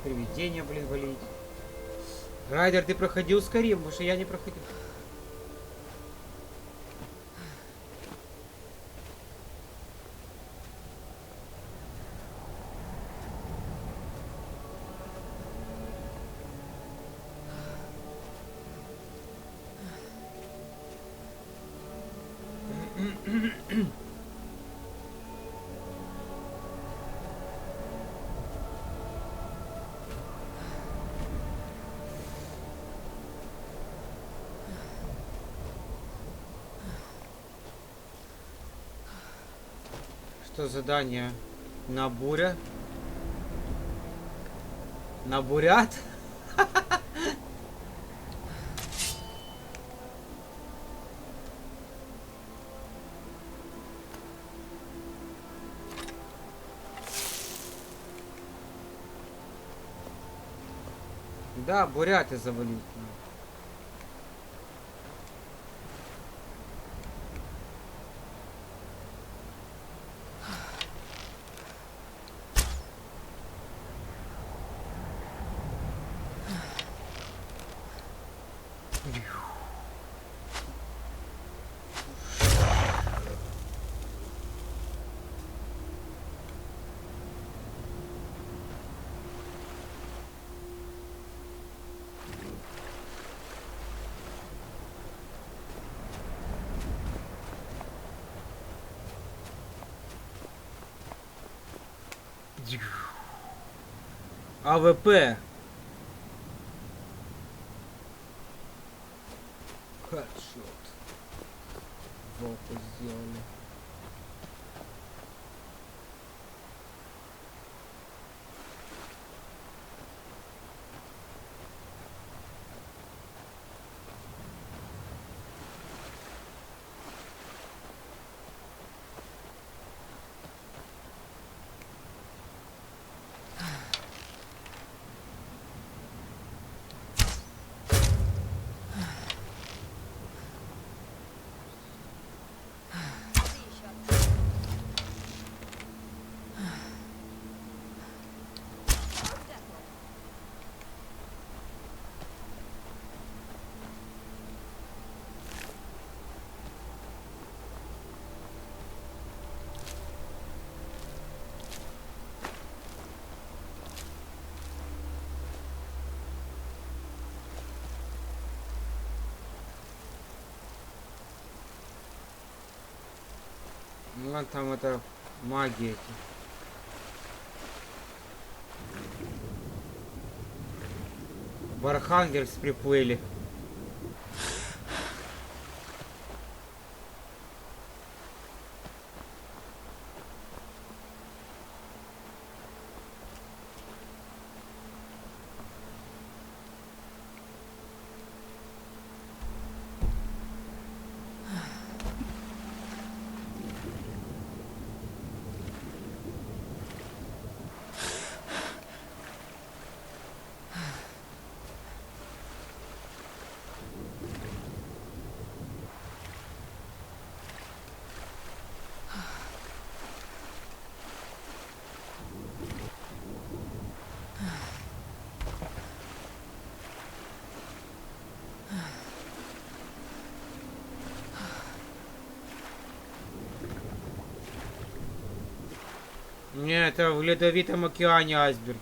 Привидение, блин, валить. Райдер, ты проходил Skyrim, потому что я не проходил. Что задание? Набуря? Набурят? Да, буряты завалить. АВП. Хедшот. Волка сделали. Ну, там это маги эти. В Архангельск приплыли. Нет, это в Ледовитом океане айсберги.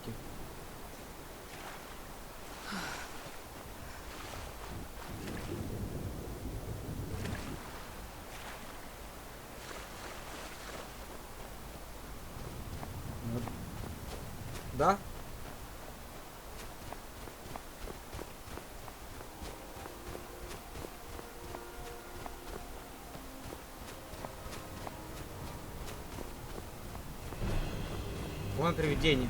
Да? Вон привидение.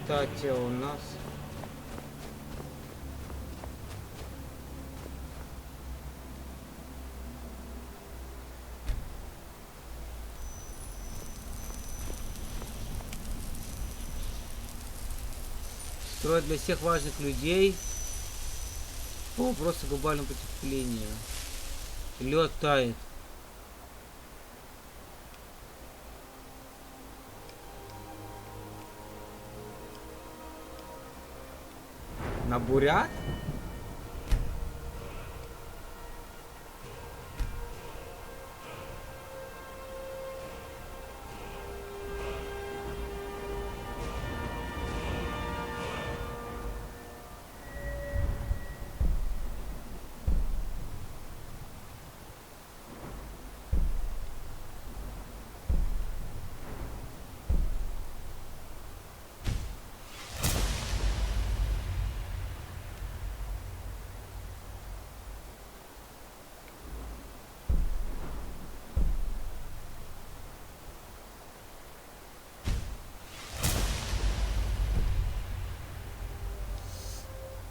Кстати, у нас... Строят для всех важных людей по вопросу глобального потепления. Лед тает. На бурят?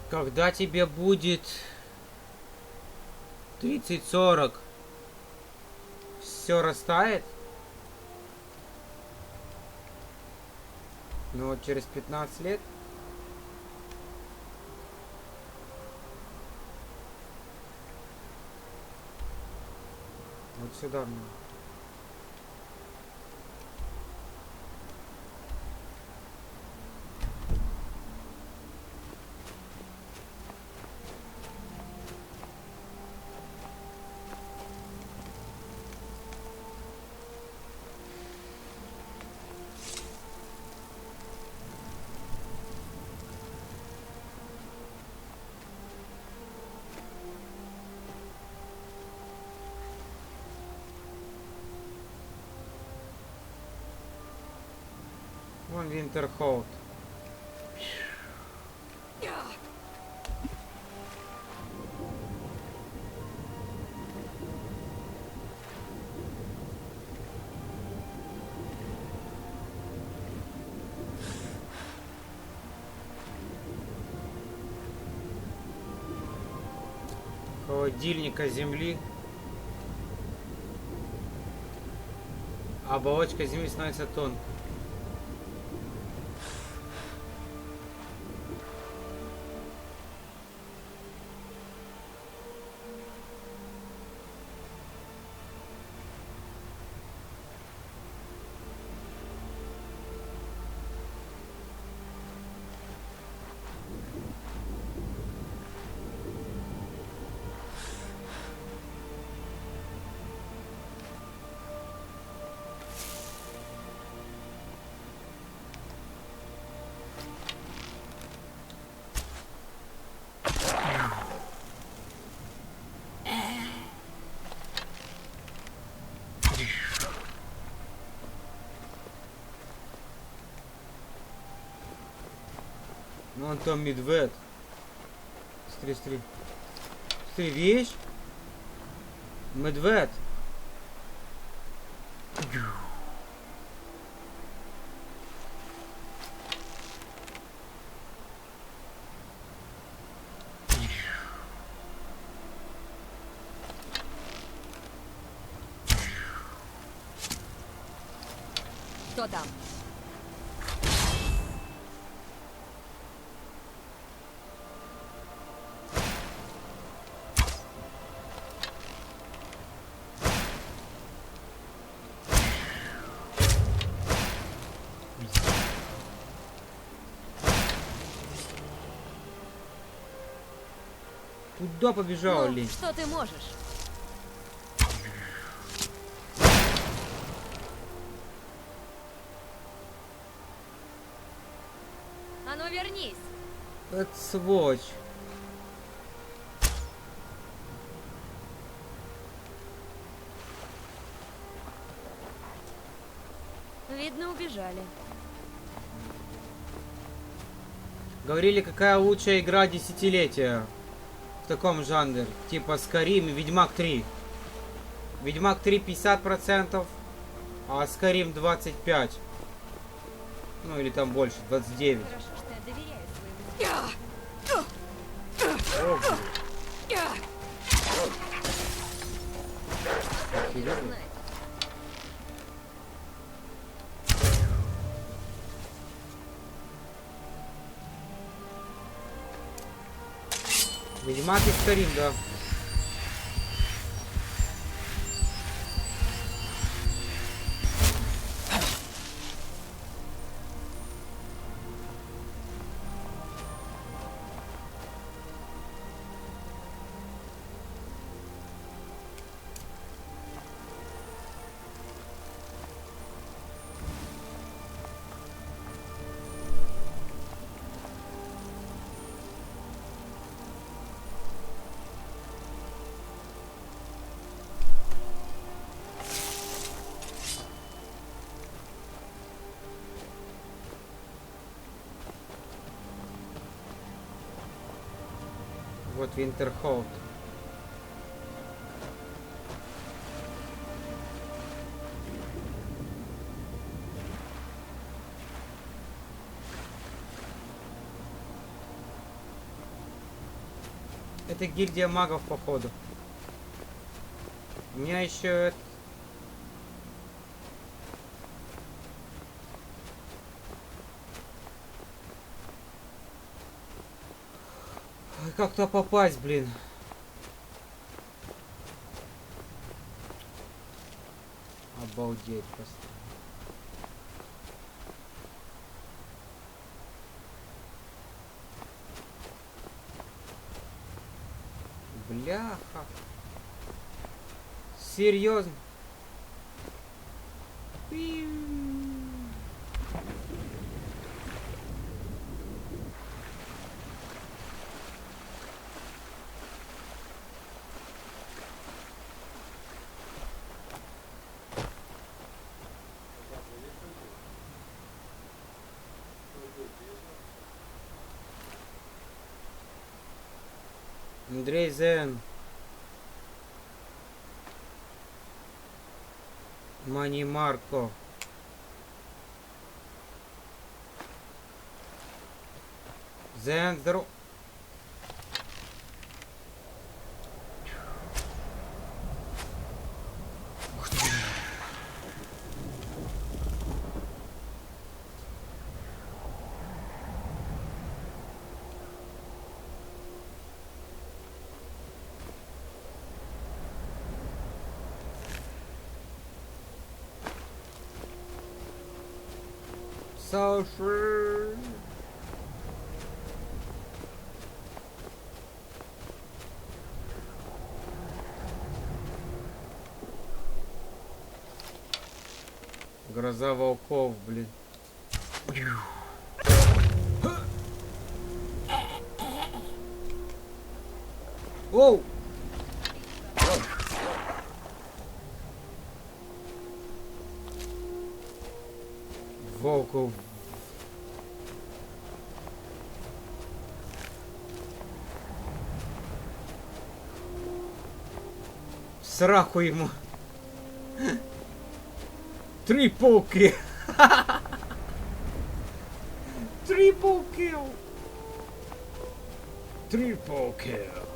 Когда тебе будет 30-40, все растает. Но вот через 15 лет вот сюда мне. Вон Винтерхолд. Холодильника земли. Оболочка земли становится тонкой. Ну он там медведь. Смотри, смотри. Смотри, видишь? Медведь.
Что там?
Куда побежал, лень?
Что ты можешь? А ну вернись.
Это сволочь.
Видно, убежали.
Говорили, какая лучшая игра десятилетия в таком жанре. Типа Skyrim и Ведьмак 3. Ведьмак 3 50%, а Skyrim 25%. Ну или там больше, 29%.
Хорошо, что я доверяю своему.
Серьезно? Ведьмак и Skyrim, да. Вот Винтерхолд. Это гильдия магов, походу. У меня еще как-то попасть, блин. Обалдеть просто. Бляха. Серьезно? Андрей Зен. Мани Марко. Зен, здоров. Сауши. Гроза волков, блин. Оу! Волков. Сраку ему. Трипл килл. Трипл килл. Трипл килл.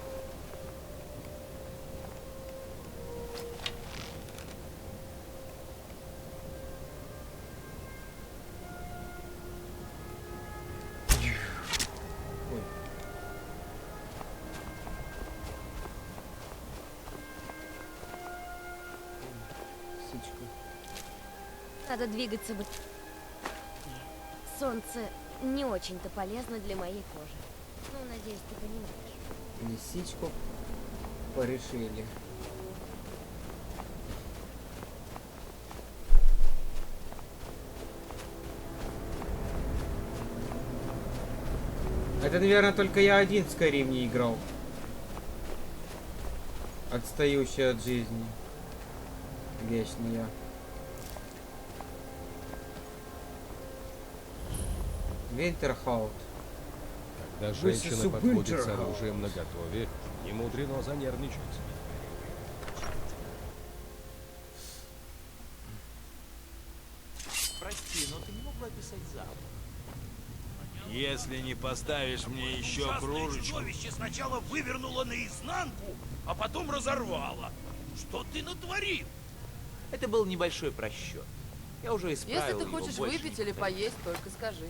Надо двигаться бы. Солнце не очень-то полезно для моей кожи. Ну, надеюсь, ты понимаешь.
Лисичку порешили. Это, наверное, только я один в Skyrim не играл. Отстающий от жизни. Вечно я. Винтерхаут.
Когда женщина подходит с оружием наготове, не мудрено занервничать.
Прости, но ты не мог бы описать запах?
Если не поставишь мне еще кружечку...
Чудовище сначала вывернуло наизнанку, а потом разорвало. Что ты натворил?
Это был небольшой просчет. Я уже исправил
Если ты
его,
хочешь
больше
выпить или поесть, только скажи.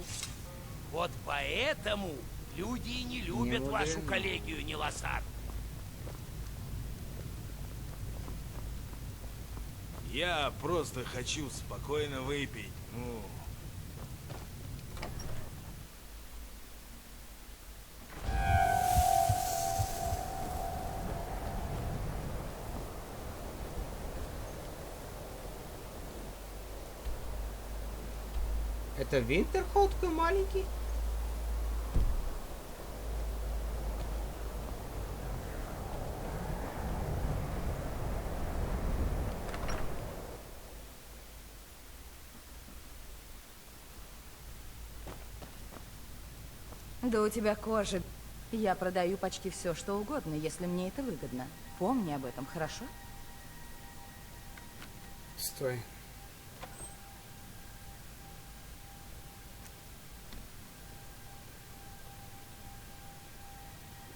Вот поэтому люди и не любят вашу коллегию, Нилосар.
Я просто хочу спокойно выпить. Ну...
Это Винтерхолд такой маленький?
Да у тебя кожа. Я продаю почти все, что угодно, если мне это выгодно. Помни об этом, хорошо?
Стой.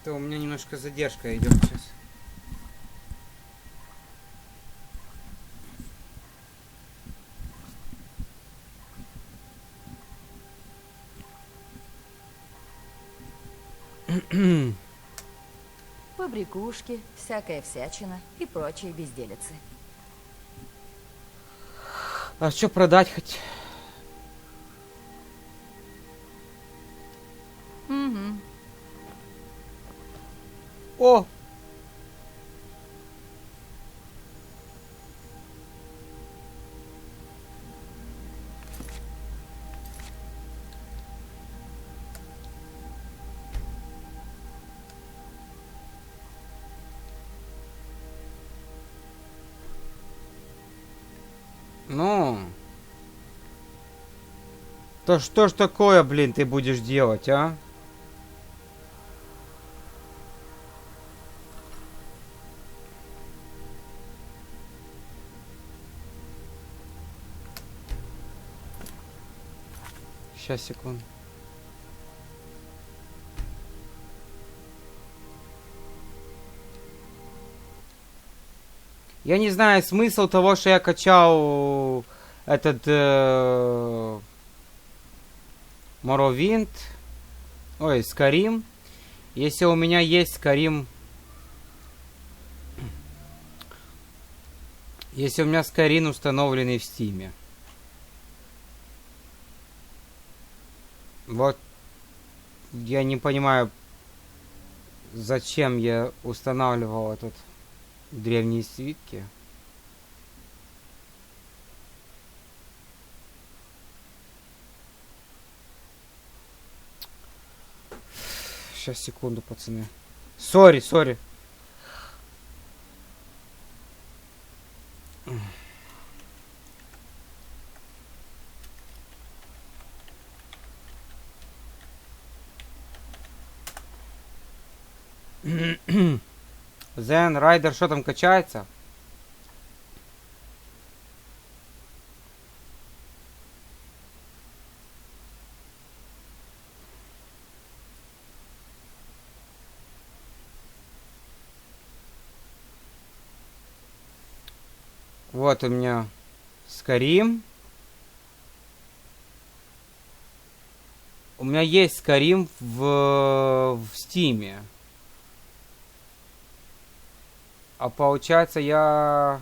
То у меня немножко задержка идет сейчас.
Побрякушки, всякая всячина и прочие безделицы.
А что продать хоть?
Угу.
О! Ну, то что ж такое, блин, ты будешь делать, а? Сейчас, секунду. Я не знаю смысл того, что я качал этот Morrowind, ой, Skyrim. Если у меня есть Skyrim, если у меня Skyrim установленный в Steam. Вот я не понимаю, зачем я устанавливал этот древние свитки. Сейчас, секунду, пацаны. Сори. Зен, Райдер, что там качается? Вот у меня Skyrim. У меня есть Skyrim в Steam. А получается я...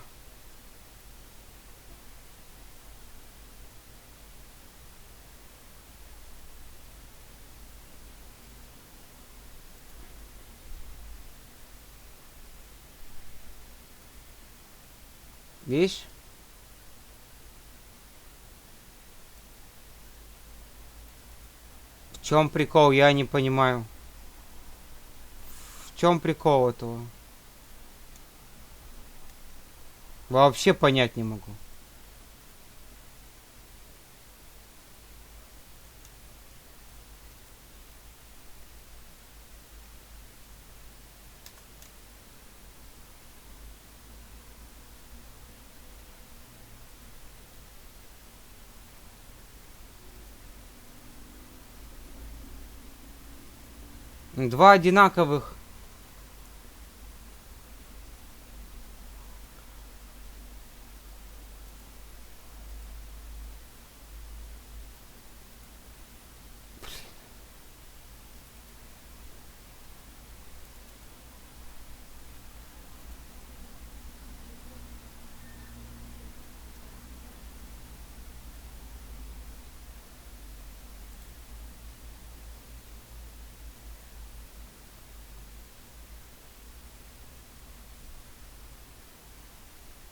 Видишь? В чем прикол, я не понимаю. В чем прикол этого? Вообще понять не могу. Два одинаковых.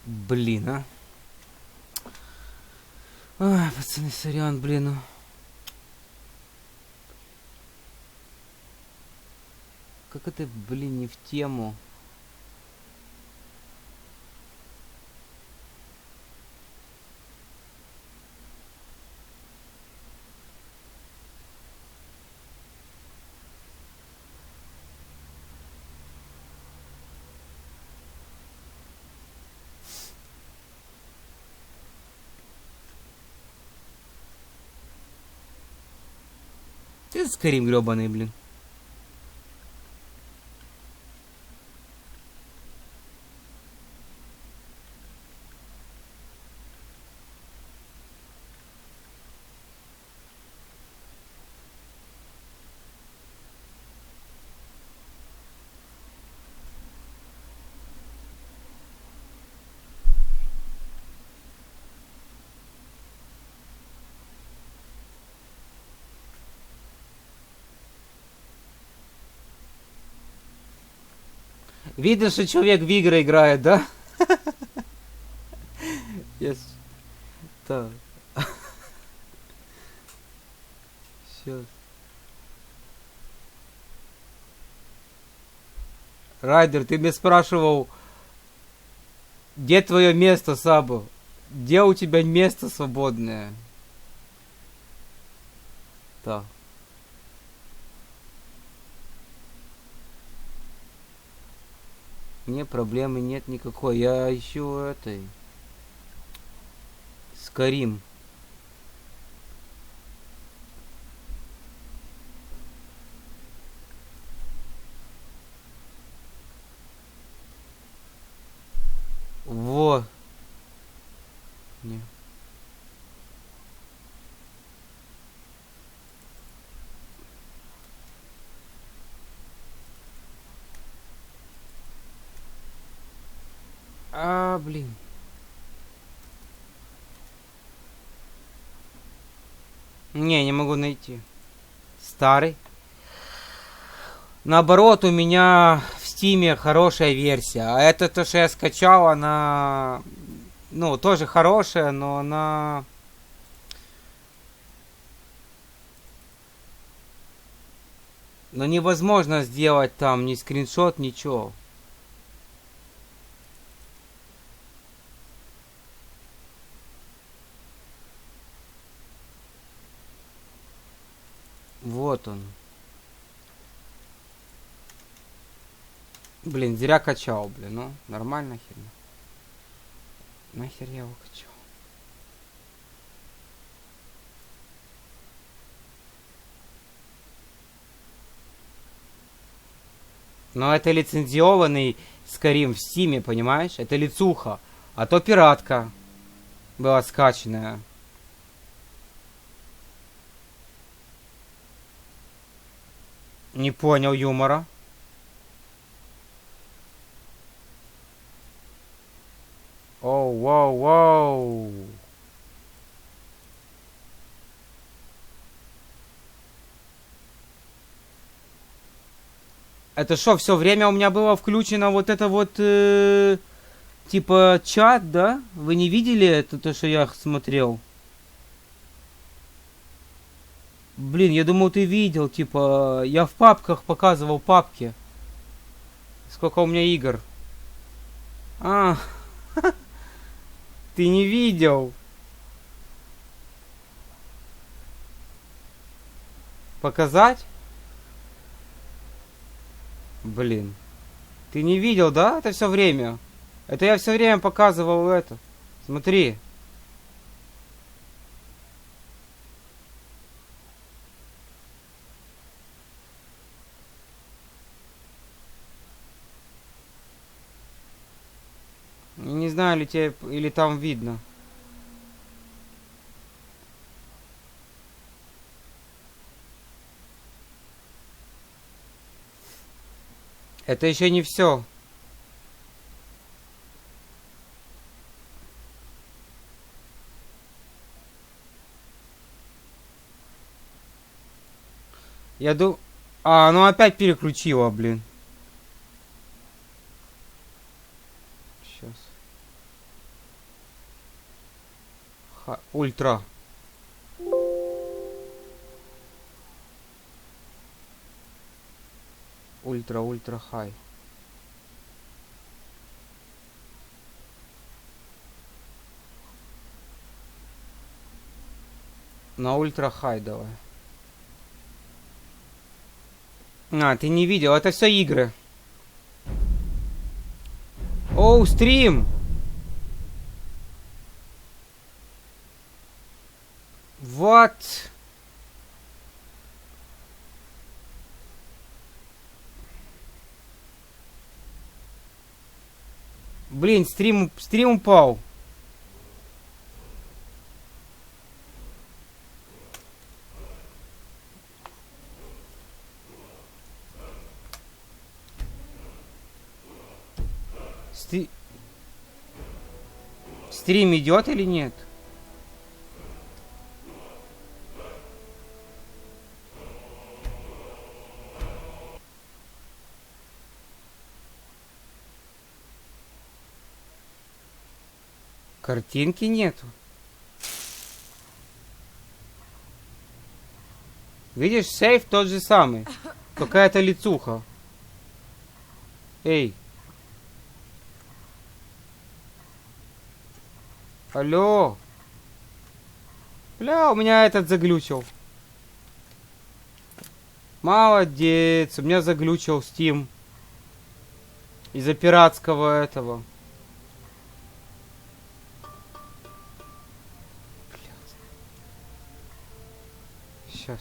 Блин, а. Ой, пацаны, сорян, блин, ну. Как это, блин, не в тему? Ты Skyrim гребаный, блин. Видно, что человек в игры играет, да? Yes. Так. Сейчас. Райдер, ты меня спрашивал, где твое место, Сабу? Где у тебя место свободное? Так. Мне проблемы нет никакой. Я ищу этой. Skyrim. Во. Не. Блин. Не могу найти. Старый. Наоборот, у меня в Стиме хорошая версия. А это то, что я скачал, она... Ну, тоже хорошая, но она... Но невозможно сделать там ни скриншот, ничего. Вот он. Блин, зря качал, блин. Ну, нормально херня. Нахер я его качал. Но это лицензионный Skyrim в Стиме, понимаешь? Это лицуха. А то пиратка была скачанная. Не понял юмора. Оу, воу, воу. Это что, все время у меня было включено вот это вот типа чат, да? Вы не видели это, то, что я смотрел? Блин, я думал, ты видел, типа, я в папках показывал папки. Сколько у меня игр. А, ты не видел. Показать? Блин. Ты не видел, да? Это все время. Это я все время показывал это. Смотри. Не знаю, ли тебе или там видно. Это еще не все. Я думаю... А, ну опять переключила, блин. Сейчас. Ультра. Ультра хай. На ультра хай давай. А, ты не видел, это все игры. Оу, стрим! Вот. Блин, стрим упал. Стрим идет или нет? Картинки нету. Видишь, сейф тот же самый. Какая-то лицуха. Эй. Алло. Бля, у меня этот заглючил. Молодец. У меня заглючил Steam. Из-за пиратского этого. Сейчас.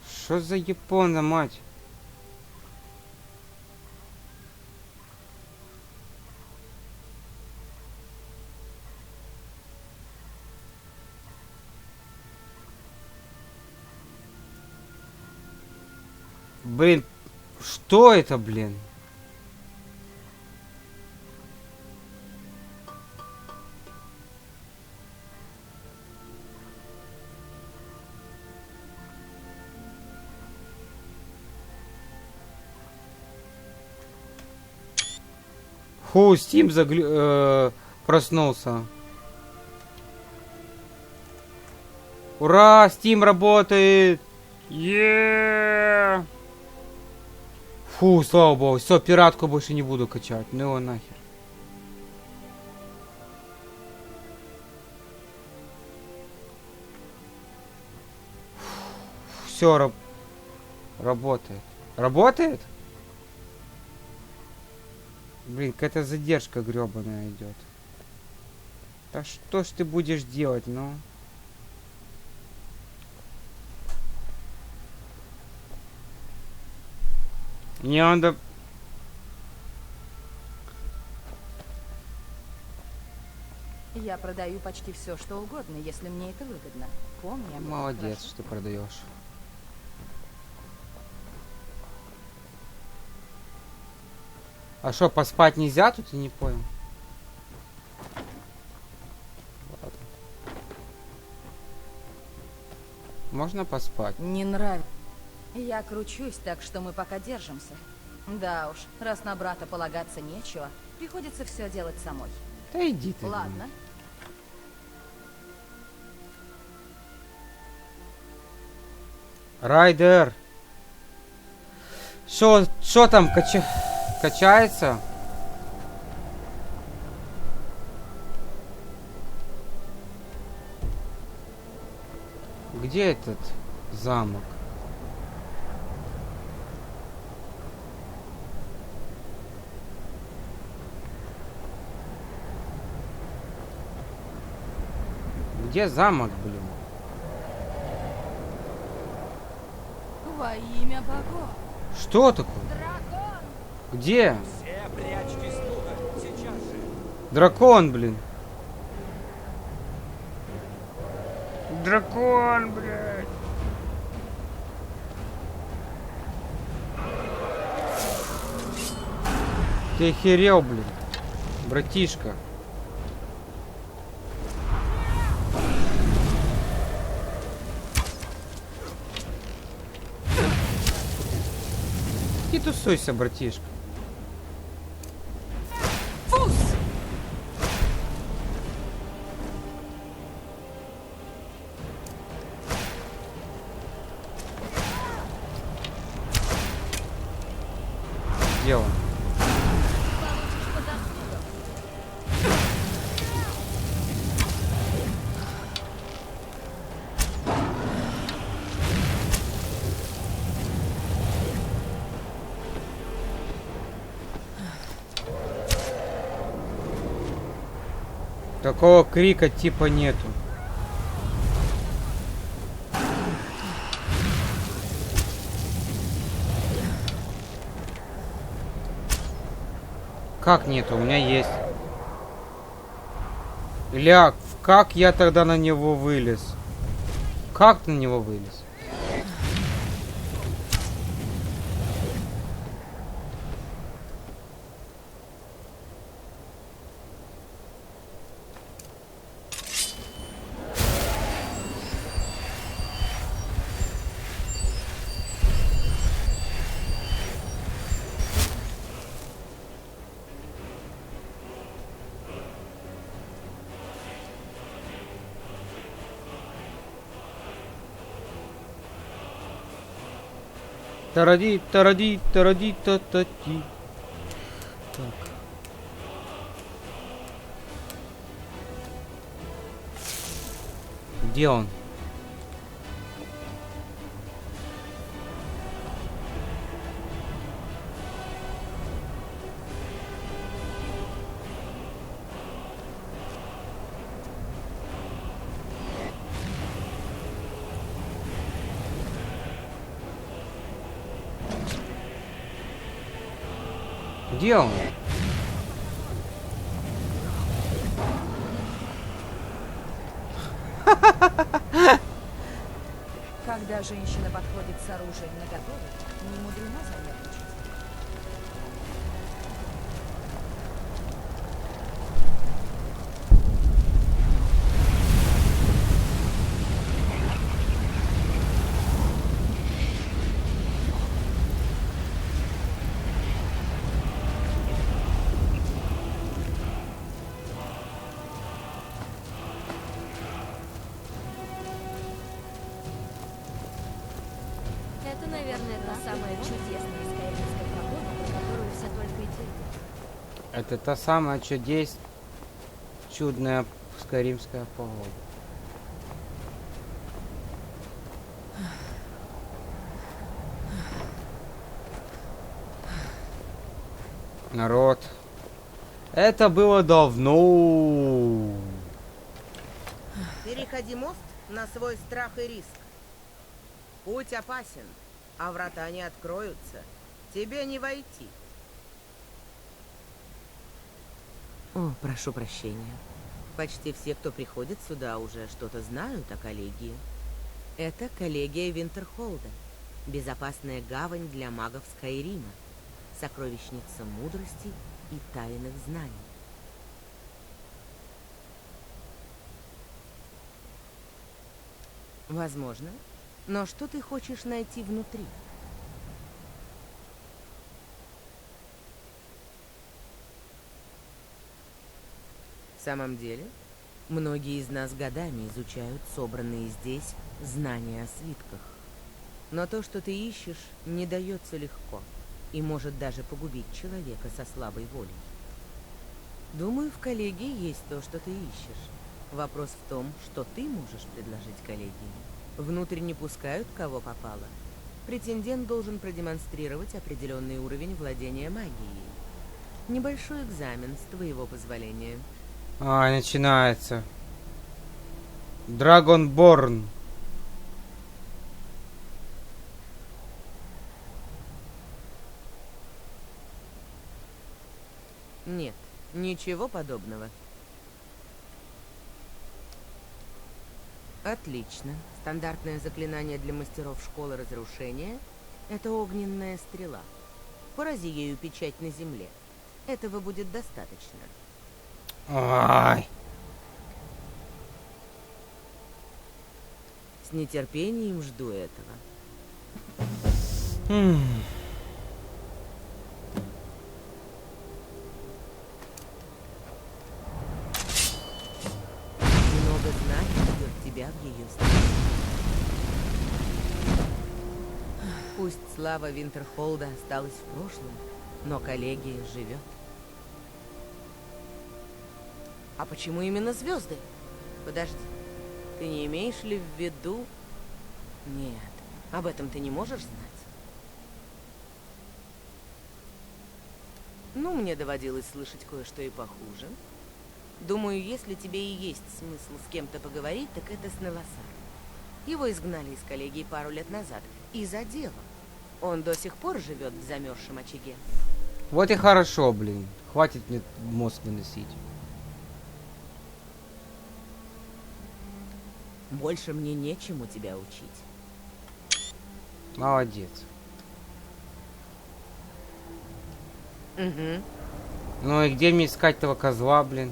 Что за япона, мать? Блин, что это, блин? Фу, Steam проснулся. Ура, Steam работает! Фу, слава богу, все, пиратку больше не буду качать. Ну его нахер. Все, работает. Работает? Блин, какая-то задержка гребаная идет. Да что ж ты будешь делать, ну? Мне надо...
Я продаю почти все, что угодно, если мне это выгодно. Помни об этом.
Молодец, что продаешь. А что, поспать нельзя тут? Я не понял. Ладно. Можно поспать?
Не нравится. Я кручусь, так что мы пока держимся. Да уж, раз на брата полагаться нечего, приходится все делать самой.
Да иди ты.
Ладно.
Райдер. Шо там качается? Где этот замок? Где замок, блин?
Во имя богов.
Что такое?
Дракон!
Где?
Все прячьте слуга, сейчас же.
Дракон, блин. Дракон, блядь. Ты охерел, блин. Братишка. Не тусуйся, братишка.
Фус!
Где он? Такого крика типа нету. Как нету? У меня есть. Ля, как я тогда на него вылез? Как на него вылез? Таради, таради, таради, та-та-ти. Так. Где он? Где он?
Когда женщина подходит с оружием наготове, не мудрено занервничать.
Это, наверное, та самая чудесная скайримская погода, про которую все только и твердят.
Это та самая чудная скайримская погода. Народ. Это было давно.
Переходи мост на свой страх и риск. Путь опасен, а врата не откроются. Тебе не войти. О, прошу прощения. Почти все, кто приходит сюда, уже что-то знают о коллегии. Это коллегия Винтерхолда. Безопасная гавань для магов Скайрима. Сокровищница мудрости и тайных знаний. Возможно. Но что ты хочешь найти внутри? самом деле, многие из нас годами изучают собранные здесь знания о свитках. Но то, что ты ищешь, не дается легко и может даже погубить человека со слабой волей. Думаю, в коллегии есть то, что ты ищешь. Вопрос в том, что ты можешь предложить коллегии. Внутрь не пускают, кого попало. Претендент должен продемонстрировать определенный уровень владения магией. Небольшой экзамен, с твоего позволения.
Начинается. Dragonborn.
Нет, ничего подобного. Отлично. Стандартное заклинание для мастеров школы разрушения — это огненная стрела. Порази ею печать на земле. Этого будет достаточно.
Ай.
С нетерпением жду этого. Много знаний ждет тебя в ее стране. Пусть слава Винтерхолда осталась в прошлом, но коллегия живет. А почему именно звезды? Подожди, ты не имеешь ли в виду... Нет, об этом ты не можешь знать. Ну, мне доводилось слышать кое-что и похуже. Думаю, если тебе и есть смысл с кем-то поговорить, так это с Навасар. Его изгнали из коллегии пару лет назад. И за дело. Он до сих пор живет в замерзшем очаге.
Вот и хорошо, блин. Хватит мне мозг выносить.
Больше мне нечему тебя учить.
Молодец.
Угу.
Ну и где мне искать этого козла, блин?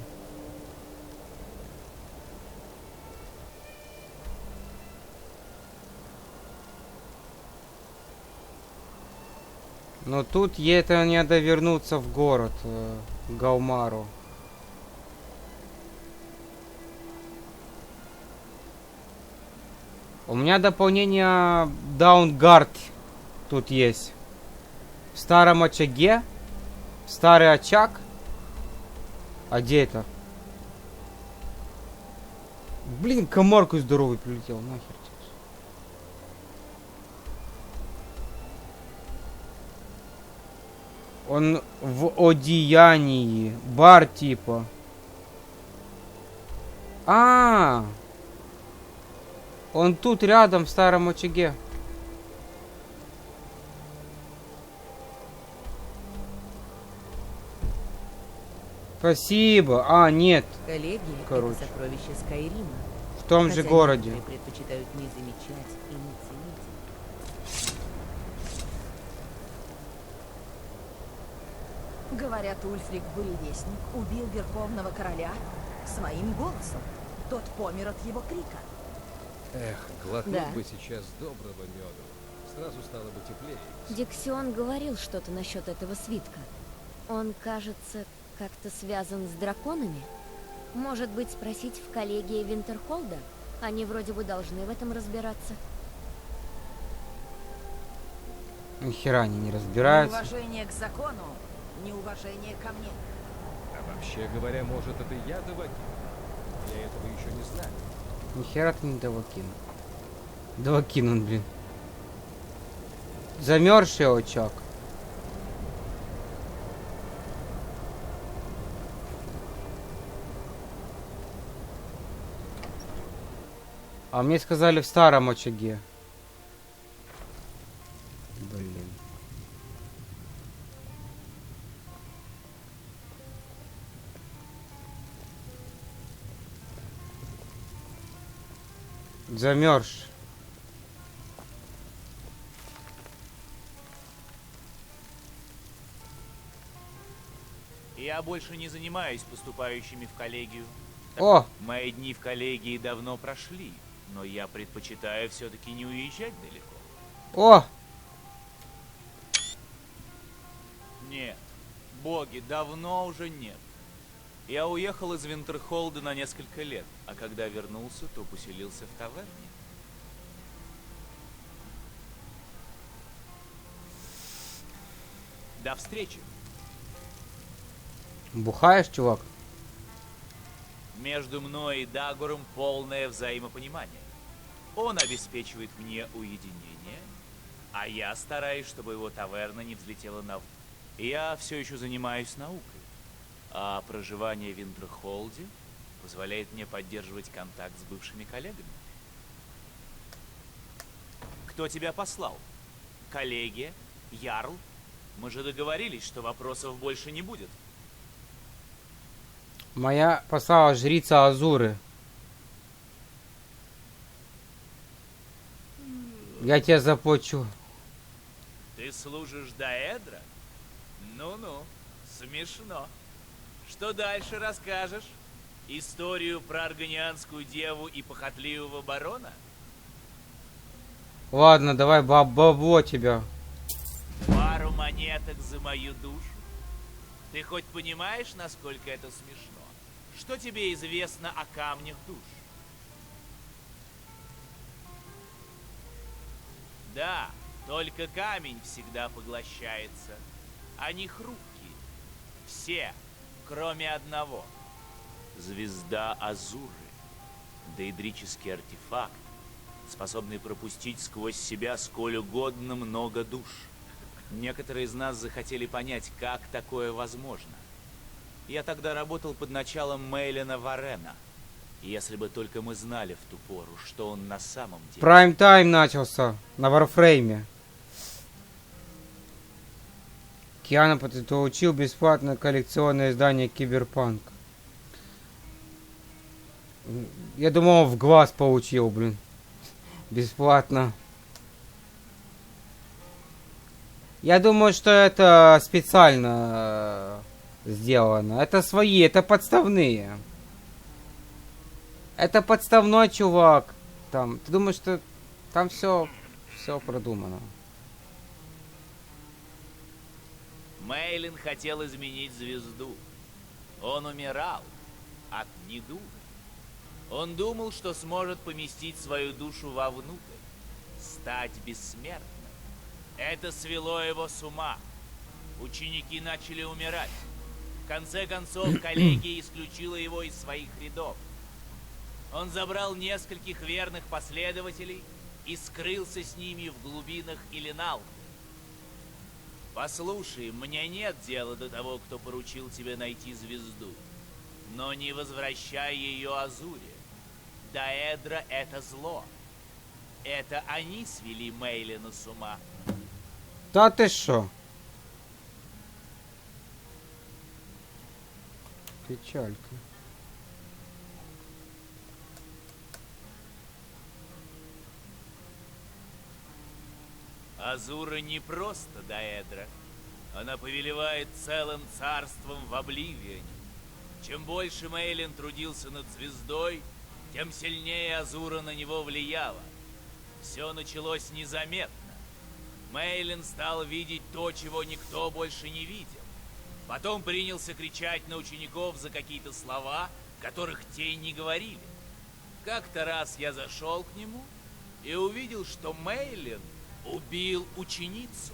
Но тут это мне надо вернуться в город Гаумару. У меня дополнение Даунгард тут есть. В старом очаге. Старый очаг. А где это? Блин, комарку здоровый прилетел, нахер. Он в одеянии. Бар типа. Он тут рядом в старом очаге. Спасибо. Нет.
Коллегия —
короче.
это сокровище Скайрима.
В том же городе.
Некоторые предпочитают не замечать и не ценить.
Говорят, Ульфрик Буревестник убил Верховного Короля своим голосом. Тот помер от его крика.
Эх, глотнуть бы сейчас доброго меду. Сразу стало бы теплее.
Диксион говорил что-то насчет этого свитка. Он, кажется, как-то связан с драконами. Может быть, спросить в коллегии Винтерхолда? Они вроде бы должны в этом разбираться.
Ни хера они не разбираются.
Неуважение к закону, неуважение ко мне.
А вообще говоря, может, это я Давакин? Я этого еще не знаю.
Ни хера ты не Давакин. Давакин он, блин. Замерзший очаг. А мне сказали в старом очаге. Блин. Замерз.
Я больше не занимаюсь поступающими в коллегию.
О!
Мои дни в коллегии давно прошли, но я предпочитаю все-таки не уезжать далеко.
О!
Нет, боги, давно уже нет. Я уехал из Винтерхолда на несколько лет, а когда вернулся, то поселился в таверне. До встречи.
Бухаешь, чувак?
Между мной и Дагором полное взаимопонимание. Он обеспечивает мне уединение, а я стараюсь, чтобы его таверна не взлетела на... Я все еще занимаюсь наукой, а проживание в Винтерхолде позволяет мне поддерживать контакт с бывшими коллегами. Кто тебя послал? Коллеги? Ярл? Мы же договорились, что вопросов больше не будет.
Моя послала жрица Азуры. Я тебе заплачу.
Ты служишь Даэдра? Ну-ну, смешно. Что дальше расскажешь? Историю про аргонианскую деву и похотливого барона?
Ладно, давай бабло тебя.
Пару монеток за мою душу? Ты хоть понимаешь, насколько это смешно? Что тебе известно о камнях душ? Да, только камень всегда поглощается. Они хрупкие. Все, кроме одного. Звезда Азуры. Доидрический артефакт, способный пропустить сквозь себя сколь угодно много душ. Некоторые из нас захотели понять, как такое возможно. Я тогда работал под началом Мейлина Варена. Если бы только мы знали в ту пору, что он на самом деле...
Прайм-тайм начался на Варфрейме. Киана получил бесплатное коллекционное издание Киберпанк. Я думал, он в глаз получил, блин. Бесплатно. Я думаю, что это специально сделано. Это свои, это подставные. Это подставной чувак. Там, ты думаешь, что там все продумано?
Мейлин хотел изменить звезду. Он умирал от недуга. Он думал, что сможет поместить свою душу вовнутрь, стать бессмертным. Это свело его с ума. Ученики начали умирать. В конце концов, коллегия исключила его из своих рядов. Он забрал нескольких верных последователей и скрылся с ними в глубинах Иллиналки. Послушай, мне нет дела до того, кто поручил тебе найти звезду. Но не возвращай ее Азуре. Даэдра — это зло. Это они свели Мейлина с ума.
Да ты шо? Печалька.
Азура не просто Даэдра. Она повелевает целым царством в Обливионе. Чем больше Мейлин трудился над звездой, тем сильнее Азура на него влияла. Все началось незаметно. Мейлин стал видеть то, чего никто больше не видел. Потом принялся кричать на учеников за какие-то слова, которых те не говорили. Как-то раз я зашел к нему и увидел, что Мейлин убил ученицу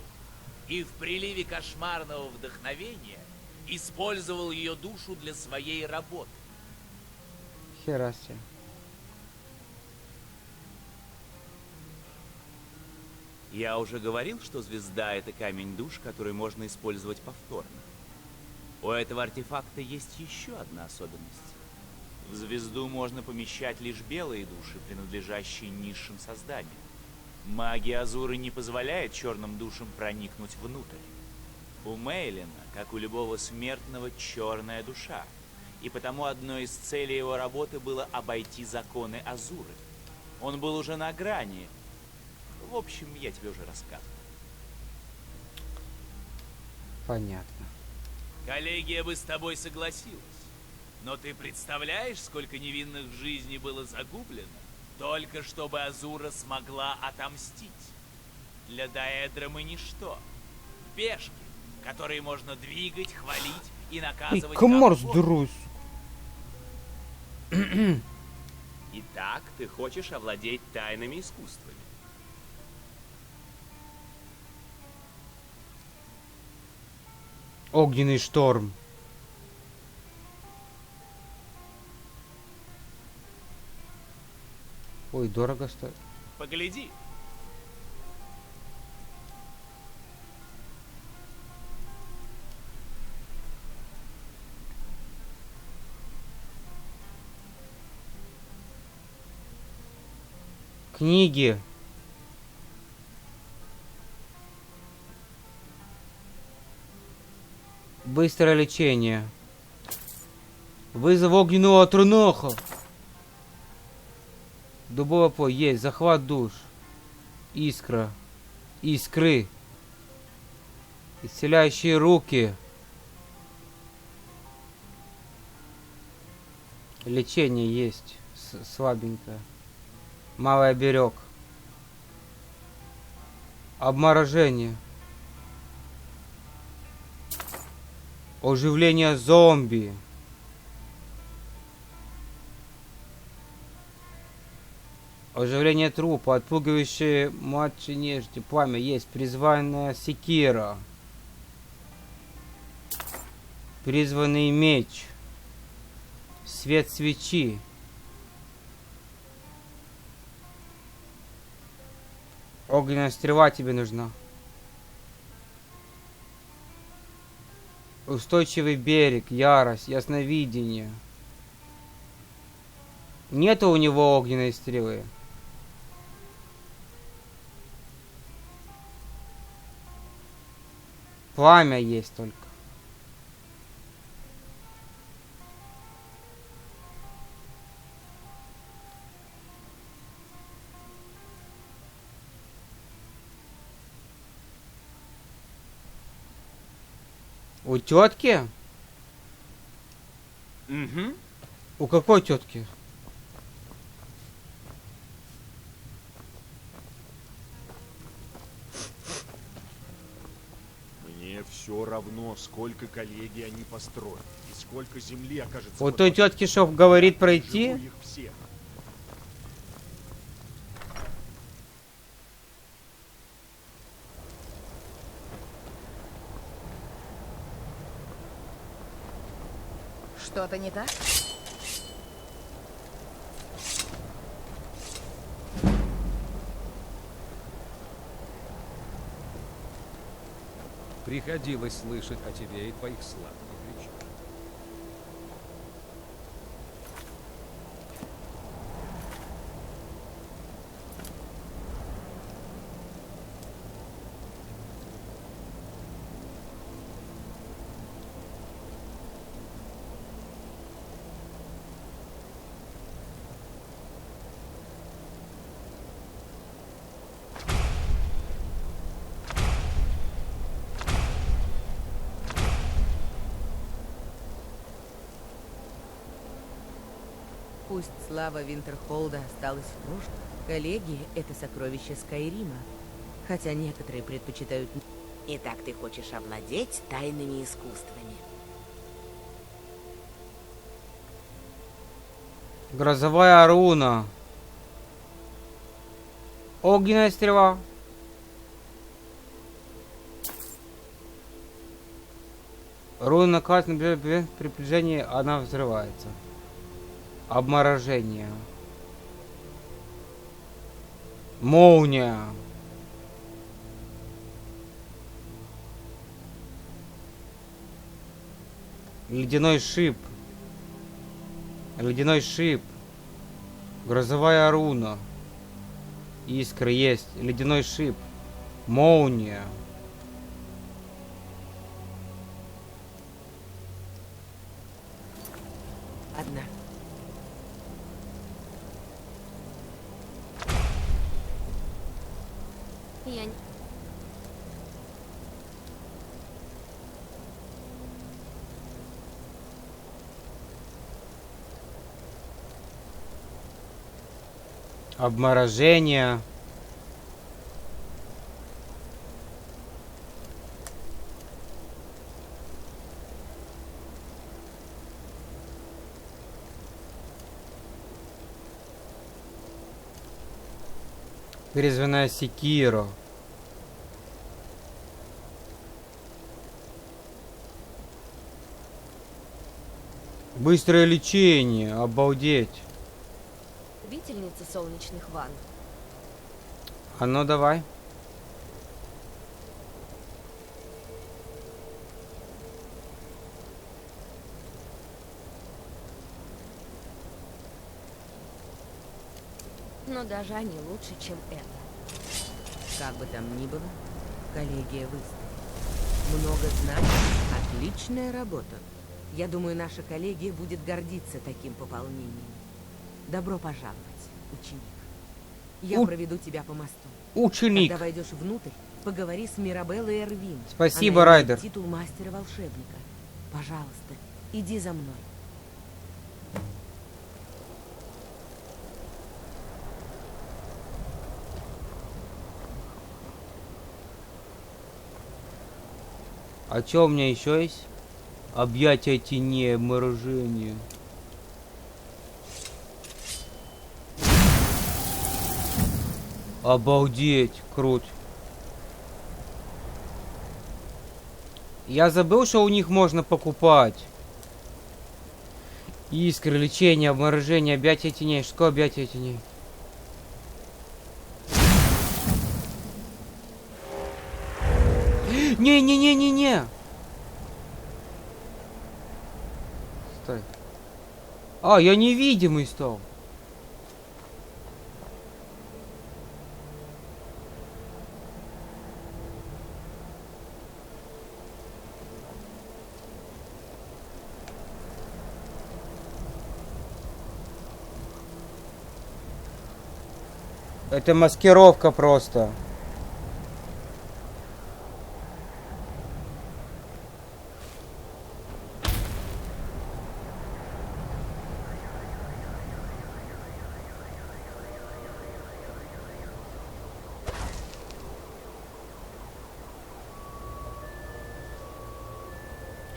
и в приливе кошмарного вдохновения использовал ее душу для своей работы.
Хера себе.
Я уже говорил, что звезда — это камень душ, который можно использовать повторно. У этого артефакта есть еще одна особенность. В звезду можно помещать лишь белые души, принадлежащие низшим созданиям. Магия Азуры не позволяет черным душам проникнуть внутрь. У Мейлина, как у любого смертного, черная душа. И потому одной из целей его работы было обойти законы Азуры. Он был уже на грани. В общем, я тебе уже рассказывал.
Понятно.
Коллегия бы с тобой согласилась. Но ты представляешь, сколько невинных жизней было загублено, только чтобы Азура смогла отомстить? Для Даэдра мы ничто. Пешки, которые можно двигать, хвалить и наказывать.
Комар здоровый.
Итак, ты хочешь овладеть тайными искусствами.
Огненный шторм. Ой, дорого стоит.
Погляди.
Книги. Быстрое лечение. Вызов огненного труноха. Дубовый пой есть. Захват душ. Искра. Искры. Исцеляющие руки. Лечение есть. Слабенькое. Малый оберег. Обморожение. Оживление зомби. Оживление трупа. Отпугивающие матчи нежити. Пламя есть. Призванная секира. Призванный меч. Свет свечи. Огненная стрела тебе нужна. Устойчивый берег, ярость, ясновидение. Нету у него огненной стрелы. Пламя есть только. У тетки?
Угу.
У какой тетки?
Мне все равно, сколько коллегий они построят и сколько земли окажется.
У той тетки, что говорит пройти?
Живу их всех.
Что-то не так?
Приходилось слышать о тебе и твоих сладких речах.
Пусть слава Винтерхолда осталась в прошлом, коллеги — это сокровище Скайрима. Хотя некоторые предпочитают... Итак, ты хочешь овладеть тайными искусствами.
Грозовая руна. Огненная стрела. Руна наказана при приближении, она взрывается. Обморожение. Молния. Ледяной шип. Ледяной шип. Грозовая руна. Искра есть. Ледяной шип. Молния.
Одна.
Я не...
Обморожение. Перезванная секира. Быстрое лечение, обалдеть.
Любительница солнечных ванн.
А ну давай.
Но даже они лучше, чем это.
Как бы там ни было, коллегия выставит. Много знаний, отличная работа. Я думаю, наша коллегия будет гордиться таким пополнением. Добро пожаловать, ученик. Я проведу тебя по мосту.
Ученик.
Когда войдешь внутрь, поговори с Мирабеллой Эрвин.
Спасибо,
Она
Райдер.
имеет титул мастера-волшебника. Пожалуйста, иди за мной.
А что у меня еще есть? Объятия теней, морожение. Обалдеть, круть. Я забыл, что у них можно покупать. Искры, лечение, обморожение, объятия теней. Что объятия теней? Не-не-не-не-не. Стой. А, я невидимый стал. Это маскировка просто.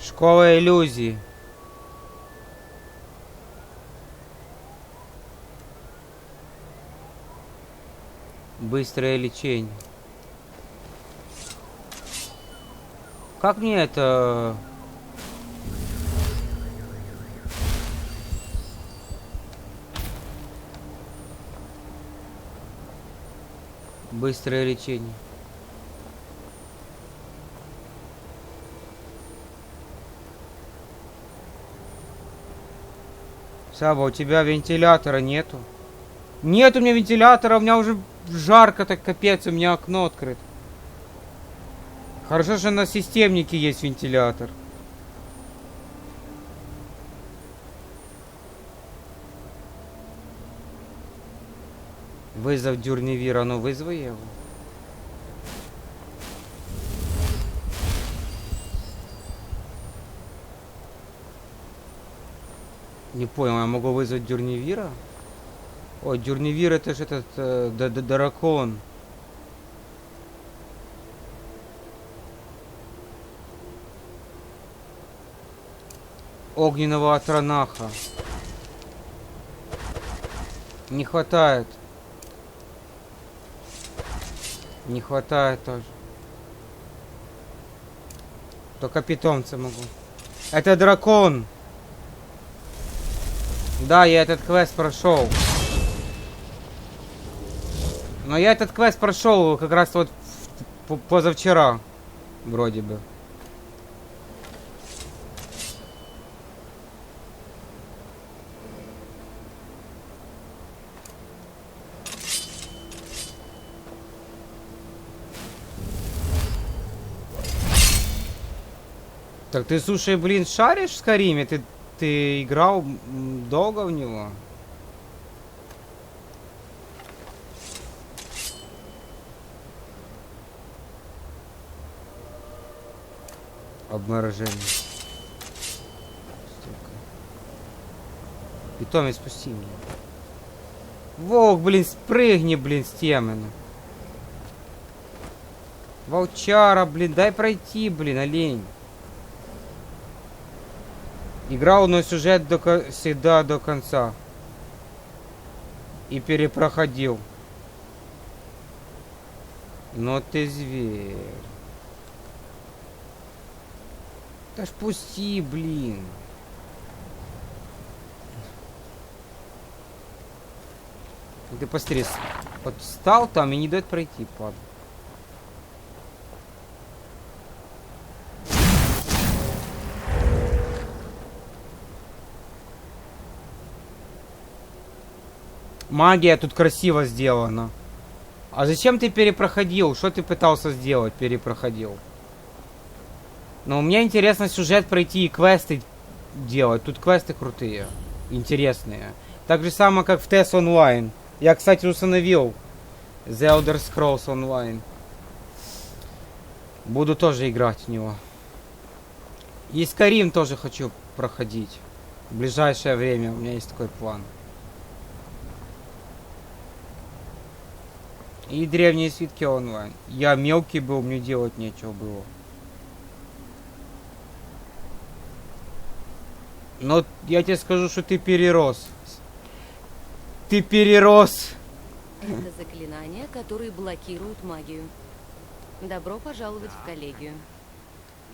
Школа иллюзий. Быстрое лечение. Как мне это... Быстрое лечение. Саба, у тебя вентилятора нету? Нет у меня вентилятора, у меня уже жарко, так капец, у меня окно открыто. Хорошо, что на системнике есть вентилятор. Вызов дюрневира, ну вызови его. Не понял, я могу вызвать дюрневира? Ой, дюрневир это же этот дракон. Огненного атронаха. Не хватает. Не хватает тоже. Только питомца могу. Это дракон. Да, я этот квест прошел. Но я этот квест прошел как раз вот позавчера. Вроде бы. Так ты, слушай, блин, шаришь в Скайриме? Ты играл долго в него? Обморожение. Питомец, спусти меня. Волк, блин, спрыгни, блин, с темы. Волчара, блин, дай пройти, блин, олень. Играл, но сюжет всегда до конца. И перепроходил. Ну ты зверь. Да ж пусти, блин. Ты посмотри, вот встал там и не дает пройти, падла. Магия тут красиво сделана. А зачем ты перепроходил? Что ты пытался сделать, перепроходил? Ну, мне интересно сюжет пройти и квесты делать. Тут квесты крутые, интересные. Так же самое, как в TES Online. Я, кстати, установил The Elder Scrolls Online. Буду тоже играть в него. И Skyrim тоже хочу проходить. В ближайшее время у меня есть такой план. И древние свитки онлайн. Я мелкий был, мне делать нечего было. Но я тебе скажу, что ты перерос. Ты перерос.
Это заклинания, которые блокируют магию. Добро пожаловать в коллегию.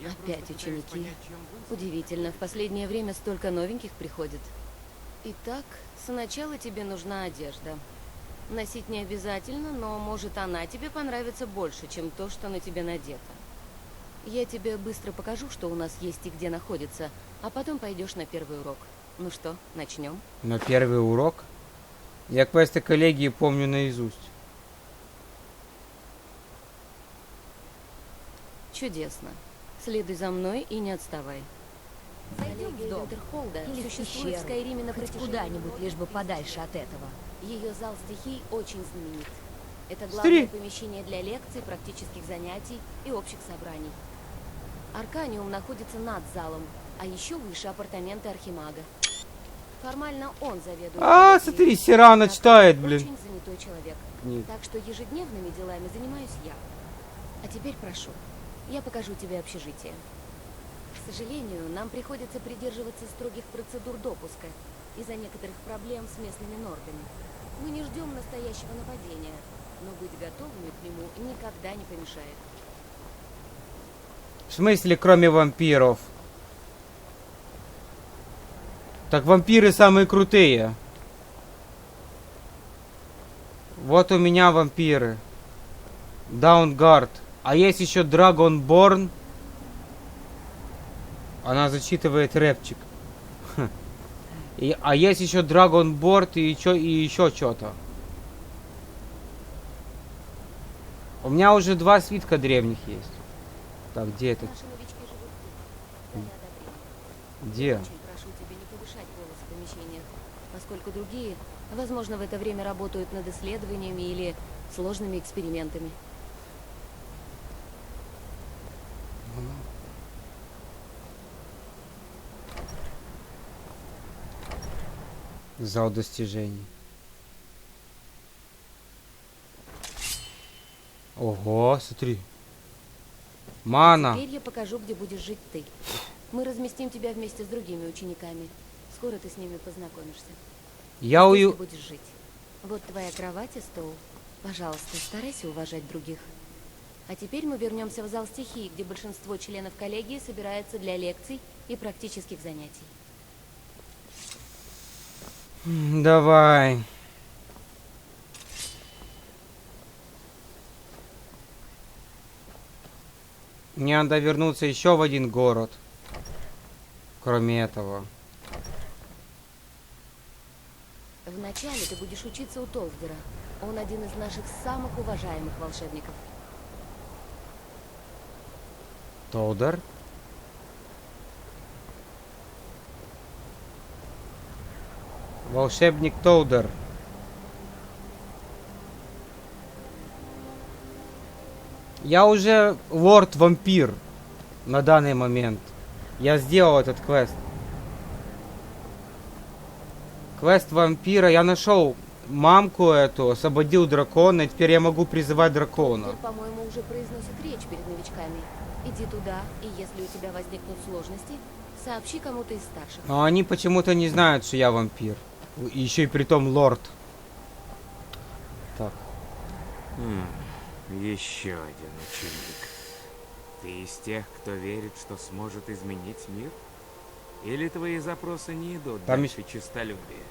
Опять ученики. Удивительно, в последнее время столько новеньких приходит. Итак, сначала тебе нужна одежда. Носить не обязательно, но может она тебе понравится больше, чем то, что на тебе надето. Я тебе быстро покажу, что у нас есть и где находится, а потом пойдешь на первый урок. Ну что, начнем?
На первый урок? Я квесты коллегии помню наизусть.
Чудесно. Следуй за мной и не отставай.
Зайдем в дом или существует в Скайриме на куда-нибудь, лишь бы подальше от этого.
Ее зал стихий очень знаменит. Это главное помещение для лекций, практических занятий и общих собраний. Арканиум находится над залом, а еще выше апартаменты Архимага. Формально он заведует.
Смотри, Сирана читает, блин.
Очень занятой человек.
Нет.
Так что ежедневными делами занимаюсь я. А теперь прошу, я покажу тебе общежитие. К сожалению, нам приходится придерживаться строгих процедур допуска из-за некоторых проблем с местными нордами. Мы не ждем настоящего нападения, но быть готовыми к нему никогда не помешает.
В смысле, кроме вампиров? Так вампиры самые крутые. Вот у меня вампиры. Даунгард. А есть еще Драгонборн. Она зачитывает рэпчик. А есть еще Драгонборд и еще что-то. У меня уже 2 свитка древних есть. Так, где это? Где?
Очень прошу тебя не повышать голос в помещениях, поскольку другие, возможно, в это время работают над исследованиями или сложными экспериментами.
Зал достижений. Ого, смотри. Мана.
Теперь я покажу, где будешь жить ты. Мы разместим тебя вместе с другими учениками. Скоро ты с ними познакомишься.
Я
Здесь ты будешь жить. Вот твоя кровать и стол. Пожалуйста, старайся уважать других. А теперь мы вернемся в зал стихии, где большинство членов коллегии собирается для лекций и практических занятий.
Давай. Мне надо вернуться еще в один город. Кроме этого.
Вначале ты будешь учиться у Толдера. Он один из наших самых уважаемых волшебников.
Толдер? Волшебник Толдер. Я уже лорд-вампир на данный момент. Я сделал этот квест. Квест вампира. Я нашел мамку эту, освободил дракона, и теперь я могу призывать дракона.
Толдер, по-моему, уже произносит речь перед новичками. Иди туда, и если у тебя возникнут сложности, сообщи кому-то из старших.
Но они почему-то не знают, что я вампир. Еще и притом лорд. Так.
Еще один ученик. Ты из тех, кто верит, что сможет изменить мир? Или твои запросы не идут дальше честолюбия?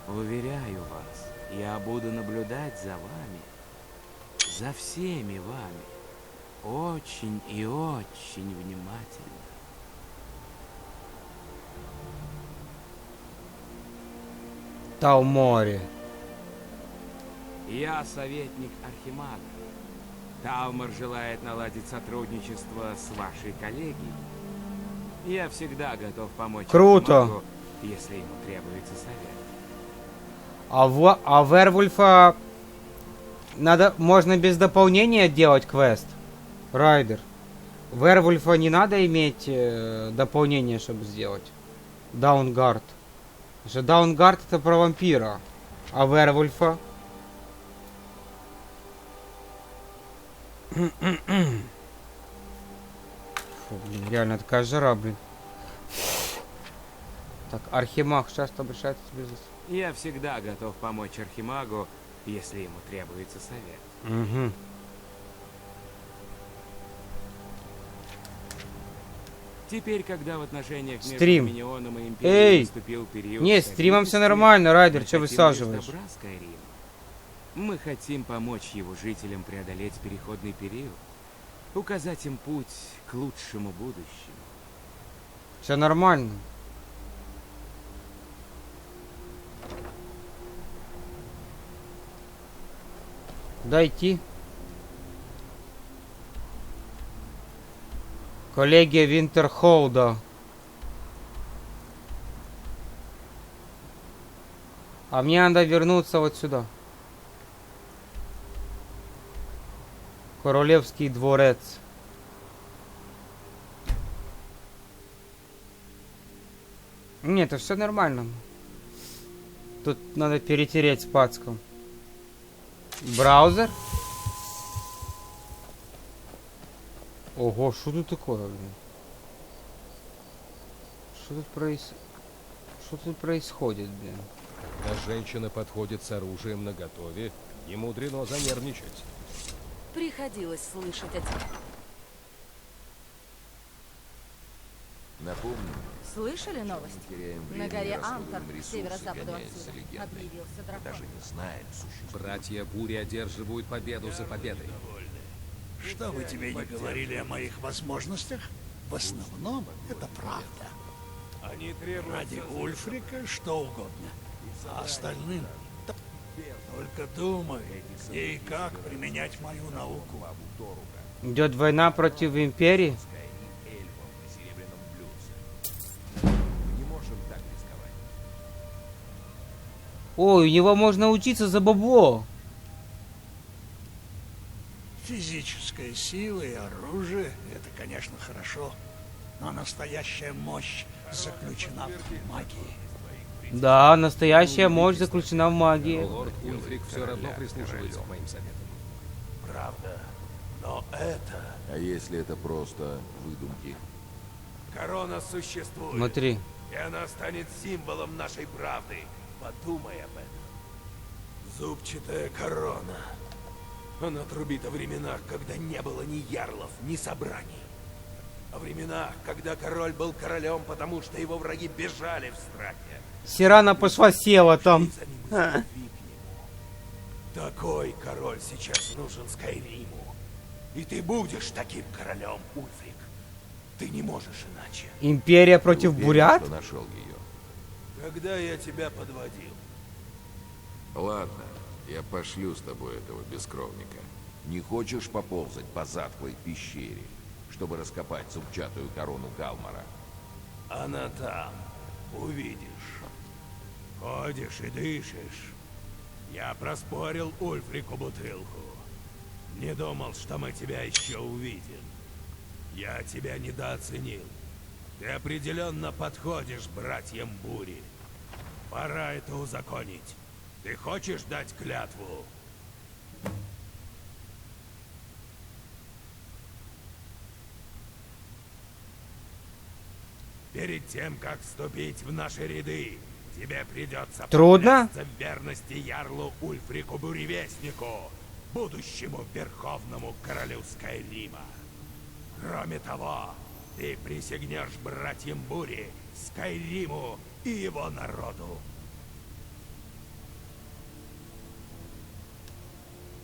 Уверяю вас, я буду наблюдать за вами, за всеми вами, очень и очень внимательно.
Талмори.
Я советник Архимага. Талмор желает наладить сотрудничество с вашей коллегией. Я всегда готов помочь
Круто.
Архимагу, если ему требуется совет.
А Вервульфа можно без дополнения делать квест? Райдер. Вервульфа не надо иметь дополнение, чтобы сделать. Даунгард. Даунгард это про вампира. А Вервульфа? Фу, блин, реально такая жара, блин. Так, Архимаг часто обращается к тебе здесь.
Я всегда готов помочь Архимагу, если ему требуется совет.
Угу.
Теперь, когда в отношениях между
Стрим.
Доминионом и Империей наступил период
Не, стримом все нормально, Райдер, что высаживаешь?
Мы хотим помочь его жителям преодолеть переходный период, указать им путь к лучшему будущему.
Все нормально. Куда идти? Коллегия Винтерхолда. А мне надо вернуться вот сюда. Королевский дворец. Нет, это все нормально. Тут надо перетереть с пацком. Браузер? Ого, что тут такое, блин? Что тут происходит, блин?
Когда женщина подходит с оружием наготове, не мудрено занервничать.
Приходилось слышать о тебе.
Напомню.
Слышали новость? На горе Антар, к северо-западу отсюда, объявился дракон.
Даже не знает,
Братья Бури одерживают победу за победой.
Что бы тебе ни говорили о моих возможностях, в основном это правда.
Они требуют
Ради Ульфрика что угодно. А остальным только думай, где и как применять мою науку.
Идет война против империи. Ой, у него можно учиться за бабло.
Физическая сила и оружие — это, конечно, хорошо, но настоящая мощь заключена в магии.
Да, настоящая мощь заключена в магии.
Лорд Ульфрик все равно прислушивается к моим советам.
Правда. Но это...
А если это просто выдумки?
Корона существует.
Смотри.
И она станет символом нашей правды. Подумай об этом. Зубчатая корона. Она трубит о временах, когда не было ни ярлов, ни собраний. О временах, когда король был королем, потому что его враги бежали в страхе.
Сирана пошла села там.
Такой король сейчас нужен Скайриму. И ты будешь таким королем, Ульфрик. Ты не можешь иначе.
Империя против бурят?
Нашел ее.
Когда я тебя подводил?
Ладно, я пошлю с тобой этого бескровника. Не хочешь поползать по затхлой пещере, чтобы раскопать зубчатую корону Галмара?
Она там. Увидишь. Ходишь и дышишь. Я проспорил Ульфрику бутылку. Не думал, что мы тебя еще увидим. Я тебя недооценил. Ты определенно подходишь братьям Бури. Пора это узаконить. Ты хочешь дать клятву? Перед тем, как вступить в наши ряды, тебе придется
трудно
поклясться в верности ярлу Ульфрику Буревестнику. будущему верховному королю Скайрима. Кроме того, ты присягнешь братьям Бури, Скайриму и его народу.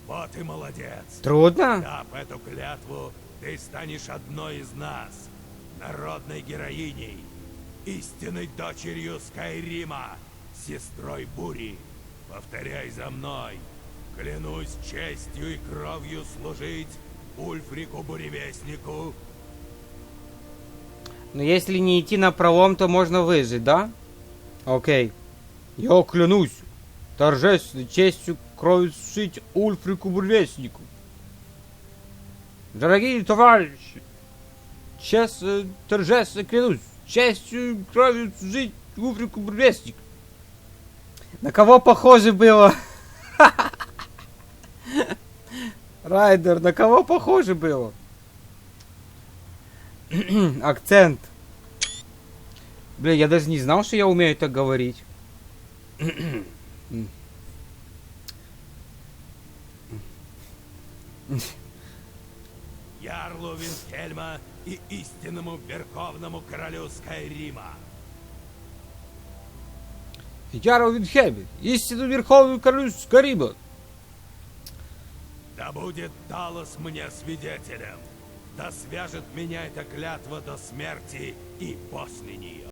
Вот и молодец.
Трудно?
Дав эту клятву, ты станешь одной из нас, народной героиней, истинной дочерью Скайрима, сестрой Бури. Повторяй за мной. Клянусь честью и кровью служить Ульфрику Буревестнику.
Но если не идти на пролом, то можно выжить, да? Окей. Я клянусь торжественной честью кровью служить Ульфрику Буревестнику. Дорогие товарищи, торжественно клянусь честью и кровью служить Ульфрику Буревестнику. На кого похоже было? Райдер, на кого похоже было? Акцент. Бля, я даже не знал, что я умею так говорить.
Ярлу Винхельма и истинному верховному королю Скайрима.
Ярлу Винхельма, истинному верховному королю Скайрима.
Да будет Талос мне свидетелем. Да свяжет меня эта клятва до смерти и после нее.